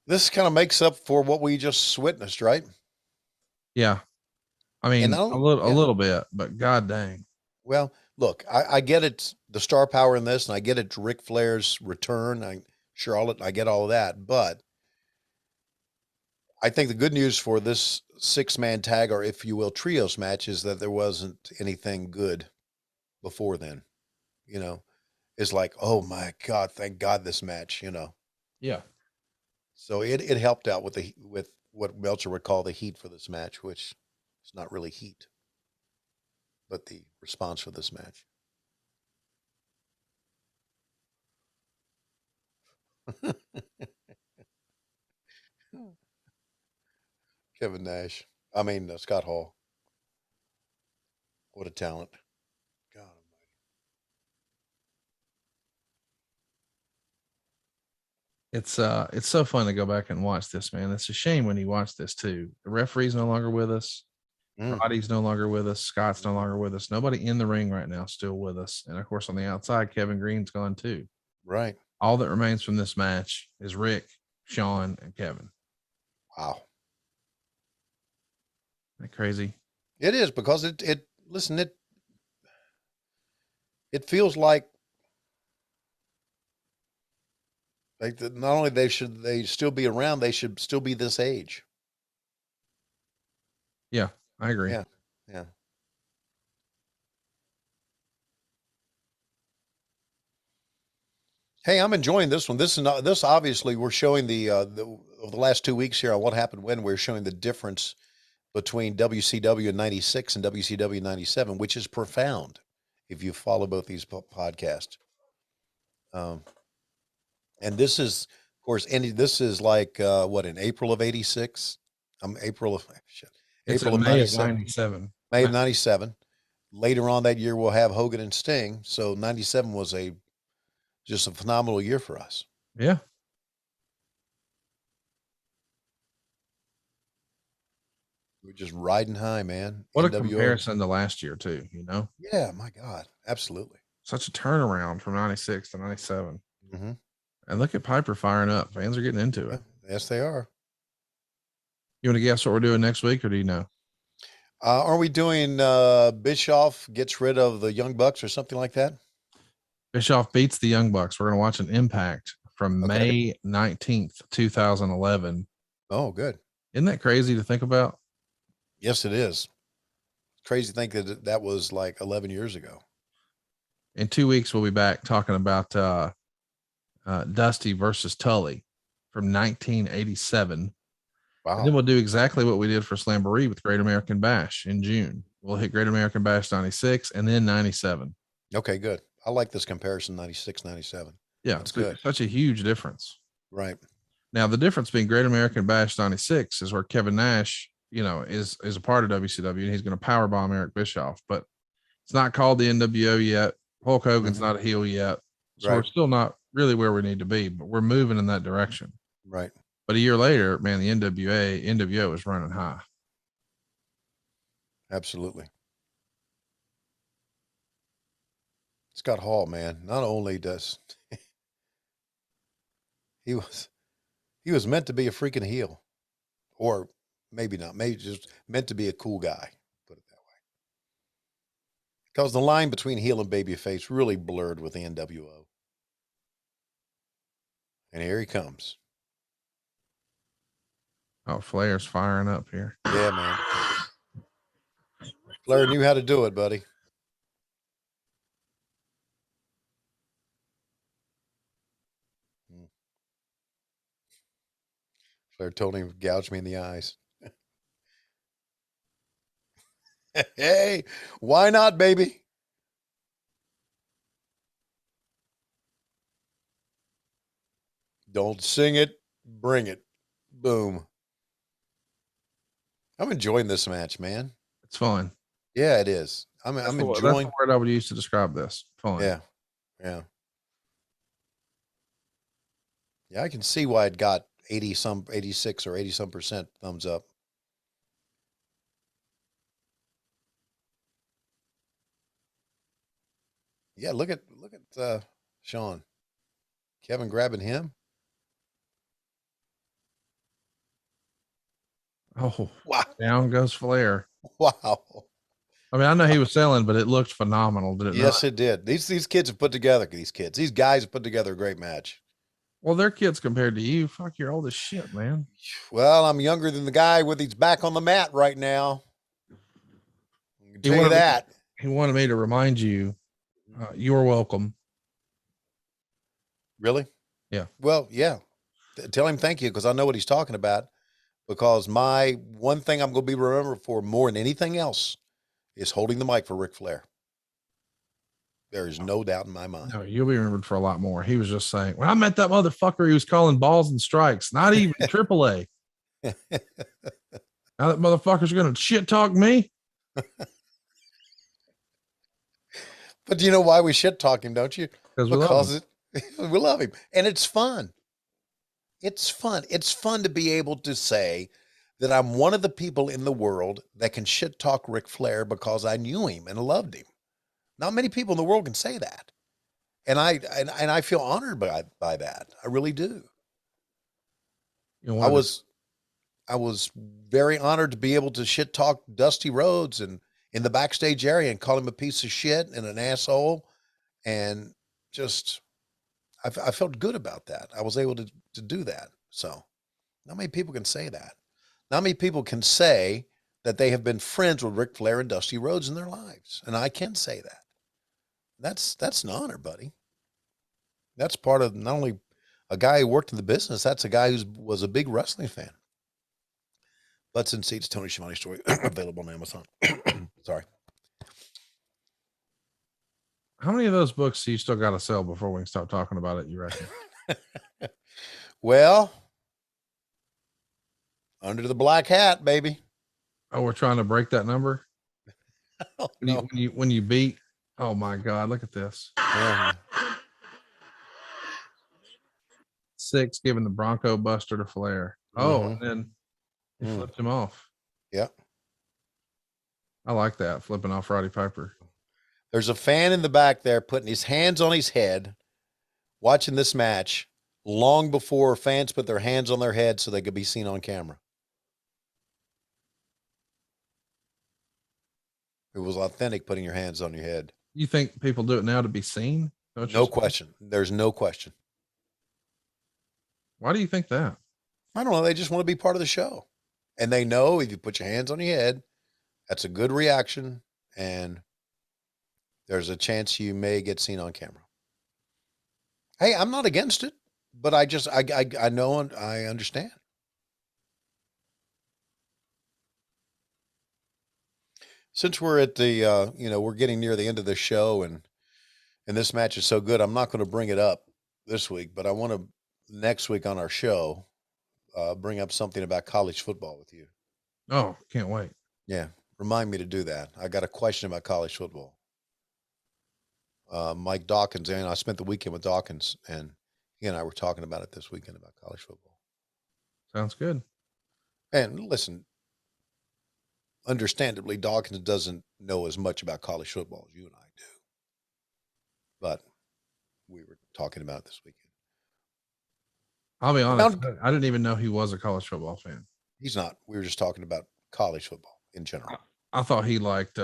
kind of makes up for what we just witnessed, right? Yeah. I mean, a little bit, but god dang. Well, look, I get it, the star power in this, and I get it, Ric Flair's return. Charlotte, I get all of that, but I think the good news for this 6-man tag, or if you will, trios match, is that there wasn't anything good before then. You know, it's like, oh my God, thank God this match, you know. Yeah. So it helped out with what Meltzer would call the heat for this match, which is not really heat, but the response for this match. Kevin Nash. I mean, Scott Hall. What a talent. God almighty. It's so fun to go back and watch this, man. It's a shame when you watch this too. The referee's no longer with us. Roddy's no longer with us. Scott's no longer with us. Nobody in the ring right now still with us. And of course, on the outside, Kevin Greene's gone too. Right. All that remains from this match is Rick, Shawn, and Kevin. Wow. Isn't that crazy? It is, because it feels like not only they still be around, they should still be this age. Yeah, I agree. Yeah. Yeah. Hey, I'm enjoying this one. This obviously we're showing over the last 2 weeks here on What Happened When, we're showing the difference between WCW in 96 and WCW 97, which is profound if you follow both these podcasts. And this is, of course, this is like what, in April of 86? April of May of 97. May of 97. Later on that year, we'll have Hogan and Sting. So 97 was just a phenomenal year for us. Yeah. We're just riding high, man. What a comparison to last year too, you know? Yeah, my God. Absolutely. Such a turnaround from 96 to 97. Mm-hmm. And look at Piper firing up. Fans are getting into it. Yes, they are. You want to guess what we're doing next week, or do you know? Are we doing Bischoff gets rid of the Young Bucks or something like that? Bischoff beats the Young Bucks. We're going to watch an Impact from May 19th, 2011. Oh, good. Isn't that crazy to think about? Yes, it is. Crazy to think that was like 11 years ago. In 2 weeks, we'll be back talking about Dusty versus Tully from 1987. Wow. And then we'll do exactly what we did for Slamboree with Great American Bash in June. We'll hit Great American Bash 96 and then 97. Okay, good. I like this comparison, 96, 97. Yeah, that's good. Such a huge difference. Right. Now, the difference being Great American Bash 96 is where Kevin Nash, you know, is a part of WCW, and he's going to powerbomb Eric Bischoff, but it's not called the NWO yet. Hulk Hogan's not a heel yet. So we're still not really where we need to be, but we're moving in that direction. Right. But a year later, man, the NWO is running high. Absolutely. Scott Hall, man, not only does he was meant to be a freaking heel, or maybe not, maybe just meant to be a cool guy. Put it that way. Because the line between heel and babyface really blurred with the NWO. And here he comes. Oh, Flair's firing up here. Yeah, man. Flair knew how to do it, buddy. Flair told him to gouge me in the eyes. Hey, why not, baby? Don't sing it, bring it. Boom. I'm enjoying this match, man. It's fun. Yeah, it is. I'm enjoying. That's the word I would use to describe this. Fun. Yeah. Yeah. Yeah, I can see why it got 86 or 80 some percent thumbs up. Yeah, look at Sean. Kevin grabbing him. Oh, wow. Down goes Flair. Wow. I mean, I know he was selling, but it looked phenomenal. Did it Yes, not? it did. These kids have put together, these guys have put together a great match. Well, they're kids compared to you. Fuck, you're old as shit, man. Well, I'm younger than the guy with his back on the mat right now. I can tell you that. He wanted me to remind you, you're welcome. Really? Yeah. Well, yeah. Tell him thank you, because I know what he's talking about. Because my one thing I'm going to be remembered for more than anything else is holding the mic for Ric Flair. There is no doubt in my mind. No, you'll be remembered for a lot more. He was just saying, when I met that motherfucker, he was calling balls and strikes, not even AAA. Now that motherfucker's going to shit talk me. But do you know why we shit talk him, don't you? Because we love him. And it's fun. It's fun. It's fun to be able to say that I'm one of the people in the world that can shit talk Ric Flair because I knew him and loved him. Not many people in the world can say that. And I feel honored by that. I really do. You know, I was very honored to be able to shit talk Dusty Rhodes and in the backstage area and call him a piece of shit and an asshole. And just, I felt good about that. I was able to do that. So not many people can say that. Not many people can say that they have been friends with Ric Flair and Dusty Rhodes in their lives. And I can say that. That's an honor, buddy. That's part of not only a guy who worked in the business, that's a guy who was a big wrestling fan. Butts and Seats, Tony Schiavone story, available on Amazon. Sorry. how many of those books do you still got to sell before we can start talking about it, you reckon? Well, under the black hat, baby. Oh, we're trying to break that number. Oh, no. When you beat, oh my God, look at this. Yeah. Syxx giving the Bronco Buster to Flair. Oh, Mhm. and then he flipped him off. Yeah. I like that, flipping off Roddy Piper. There's a fan in the back there putting his hands on his head, watching this match long before fans put their hands on their head so they could be seen on camera. It was authentic putting your hands on your head. You think people do it now to be seen? No question. There's no question. Why do you think that? I don't know. They just want to be part of the show. And they know if you put your hands on your head, that's a good reaction. And there's a chance you may get seen on camera. Hey, I'm not against it, but I know and I understand. Since we're at the, we're getting near the end of the show and this match is so good, I'm not going to bring it up this week, but I want to next week on our show, bring up something about college football with you. Oh, can't wait. Yeah. Remind me to do that. I got a question about college football. Mike Dawkins, and I spent the weekend with Dawkins, and he and I were talking about it this weekend about college football. Sounds good. And listen, understandably, Dawkins doesn't know as much about college football as you and I do. but we were talking about it this weekend. I'll be honest. I didn't even know he was a college football fan. He's not. We were just talking about college football in general. I thought he liked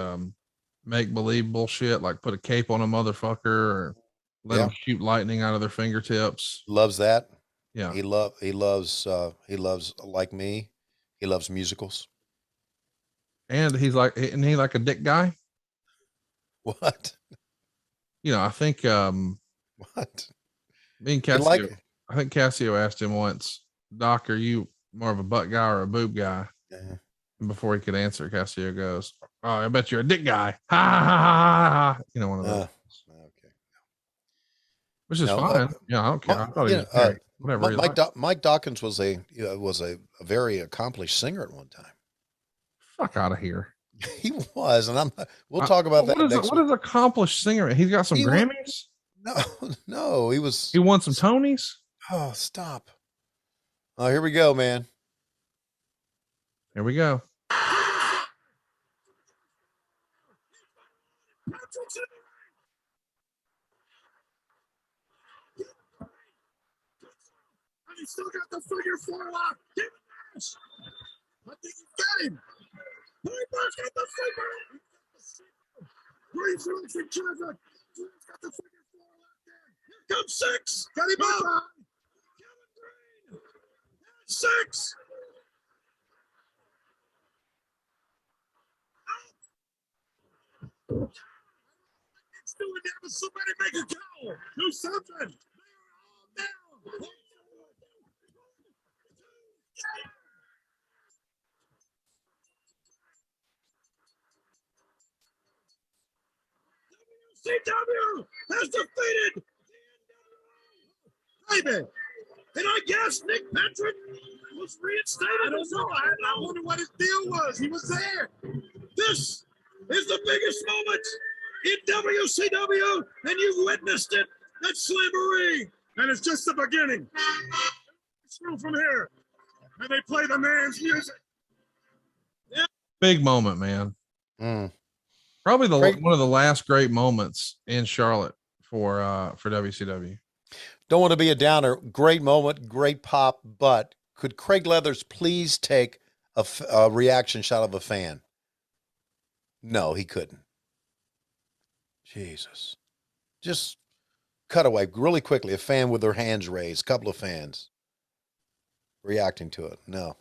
make believe bullshit, like put a cape on a motherfucker or let them shoot lightning out of their fingertips. Loves that. Yeah. He loves like me. He loves musicals. And he's like, isn't he like a dick guy? What? I think what? Me and Cassio, I think Cassio asked him once, Doc, are you more of a butt guy or a boob guy? Uh-huh. And before he could answer, Cassio goes, "Oh, I bet you're a dick guy." Ha ha ha ha. One of those. Okay. Which is fine. I don't care. I thought he was whatever. Mike Dawkins was a very accomplished singer at one time. Fuck out of here. He was, and we'll talk about that. What is accomplished singer? He's got some Grammys. No, he won some Tonys. Oh, stop. Oh, here we go, man. Here we go. And he still got the figure 4 lock. Give it Nash. I think he got him. Nash got the figure. Greene's releasing Jarrett. Greene's got the figure 4 lock there. Here comes Syxx. Got him up. Kevin Greene. Syxx. It's doing that, but somebody make a call. Do something. They are all down. WCW has defeated the NWO. Baby. And I guess Nick Patrick was reinstated. I don't know. I wonder what his deal was. He was there. This is the biggest moment in WCW, and you've witnessed it at Slamboree. And it's just the beginning. It's through from here. And they play the man's music. Yeah. Big moment, man. Probably one of the last great moments in Charlotte for WCW. Don't want to be a downer. Great moment, great pop, but could Craig Leathers please take a reaction shot of a fan? No, he couldn't. Jesus. Just cut away really quickly. A fan with their hands raised, a couple of fans reacting to it. No.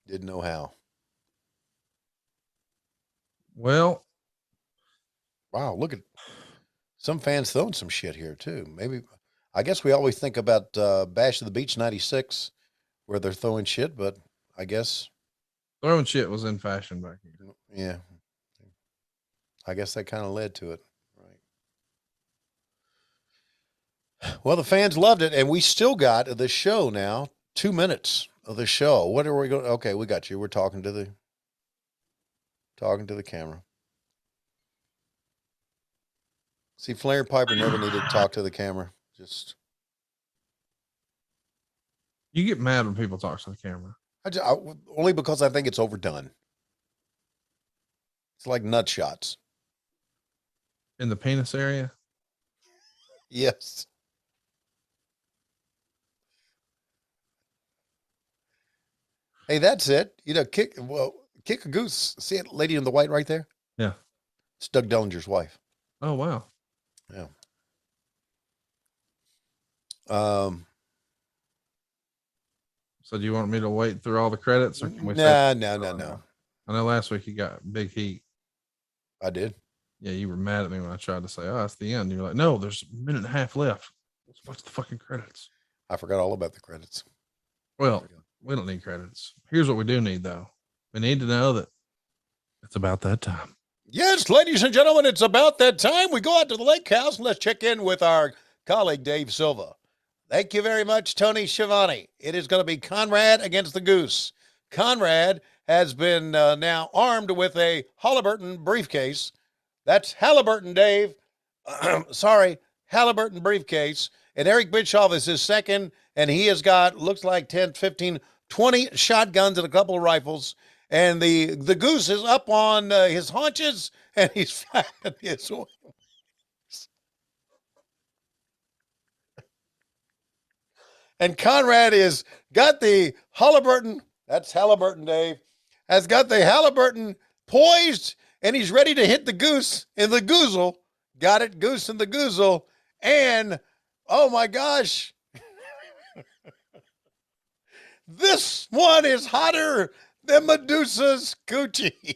Didn't know how. Well. Wow, look at some fans throwing some shit here too. Maybe, I guess we always think about Bash of the Beach 96 where they're throwing shit, but I guess throwing shit was in fashion back then. Yeah. I guess that kind of led to it. Right. Well, the fans loved it, and we still got the show now. 2 minutes of the show. What are we going? Okay, we got you. We're talking to the camera. See, Flair and Piper never needed to talk to the camera. Just you get mad when people talk to the camera. Only because I think it's overdone. It's like nut shots. In the penis area? Yes. Hey, that's it. Kick a goose. See it, lady in the white right there? Yeah. It's Doug Dellinger's wife. Oh, wow. Yeah. So do you want me to wait through all the credits? Or can we No. I know last week you got big heat. I did. Yeah, you were mad at me when I tried to say, "Oh, it's the end." You're like, "No, there's a minute and a half left. Let's watch the fucking credits." I forgot all about the credits. Well, we don't need credits. Here's what we do need, though. We need to know that it's about that time. Yes, ladies and gentlemen, it's about that time. We go out to the lake house and let's check in with our colleague, Dave Silva. Thank you very much, Tony Schiavone. It is going to be Conrad against the Goose. Conrad has been now armed with a Halliburton briefcase. That's Halliburton, Dave. Sorry, Halliburton briefcase. And Eric Bischoff is his second, and he has got, looks like 10, 15, 20 shotguns and a couple of rifles. And the Goose is up on his haunches, and he's fighting his way. And Conrad is got the Halliburton. That's Halliburton, Dave. Has got the Halliburton poised, and he's ready to hit the goose in the goozle. Got it, goose in the goozle. And, oh my gosh, this one is hotter than Medusa's coochie.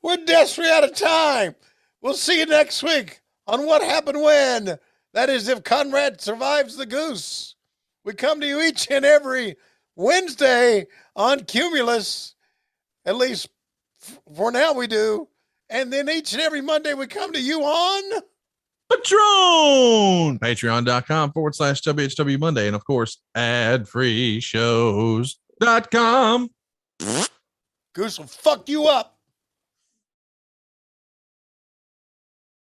We're desperately out of time. We'll see you next week on What Happened When. That is, if Conrad survives the goose. We come to you each and every Wednesday on Cumulus. At least for now we do. And then each and every Monday we come to you on Patron. Patreon.com/WHW Monday. And of course, adfreeshows.com. Goose will fuck you up.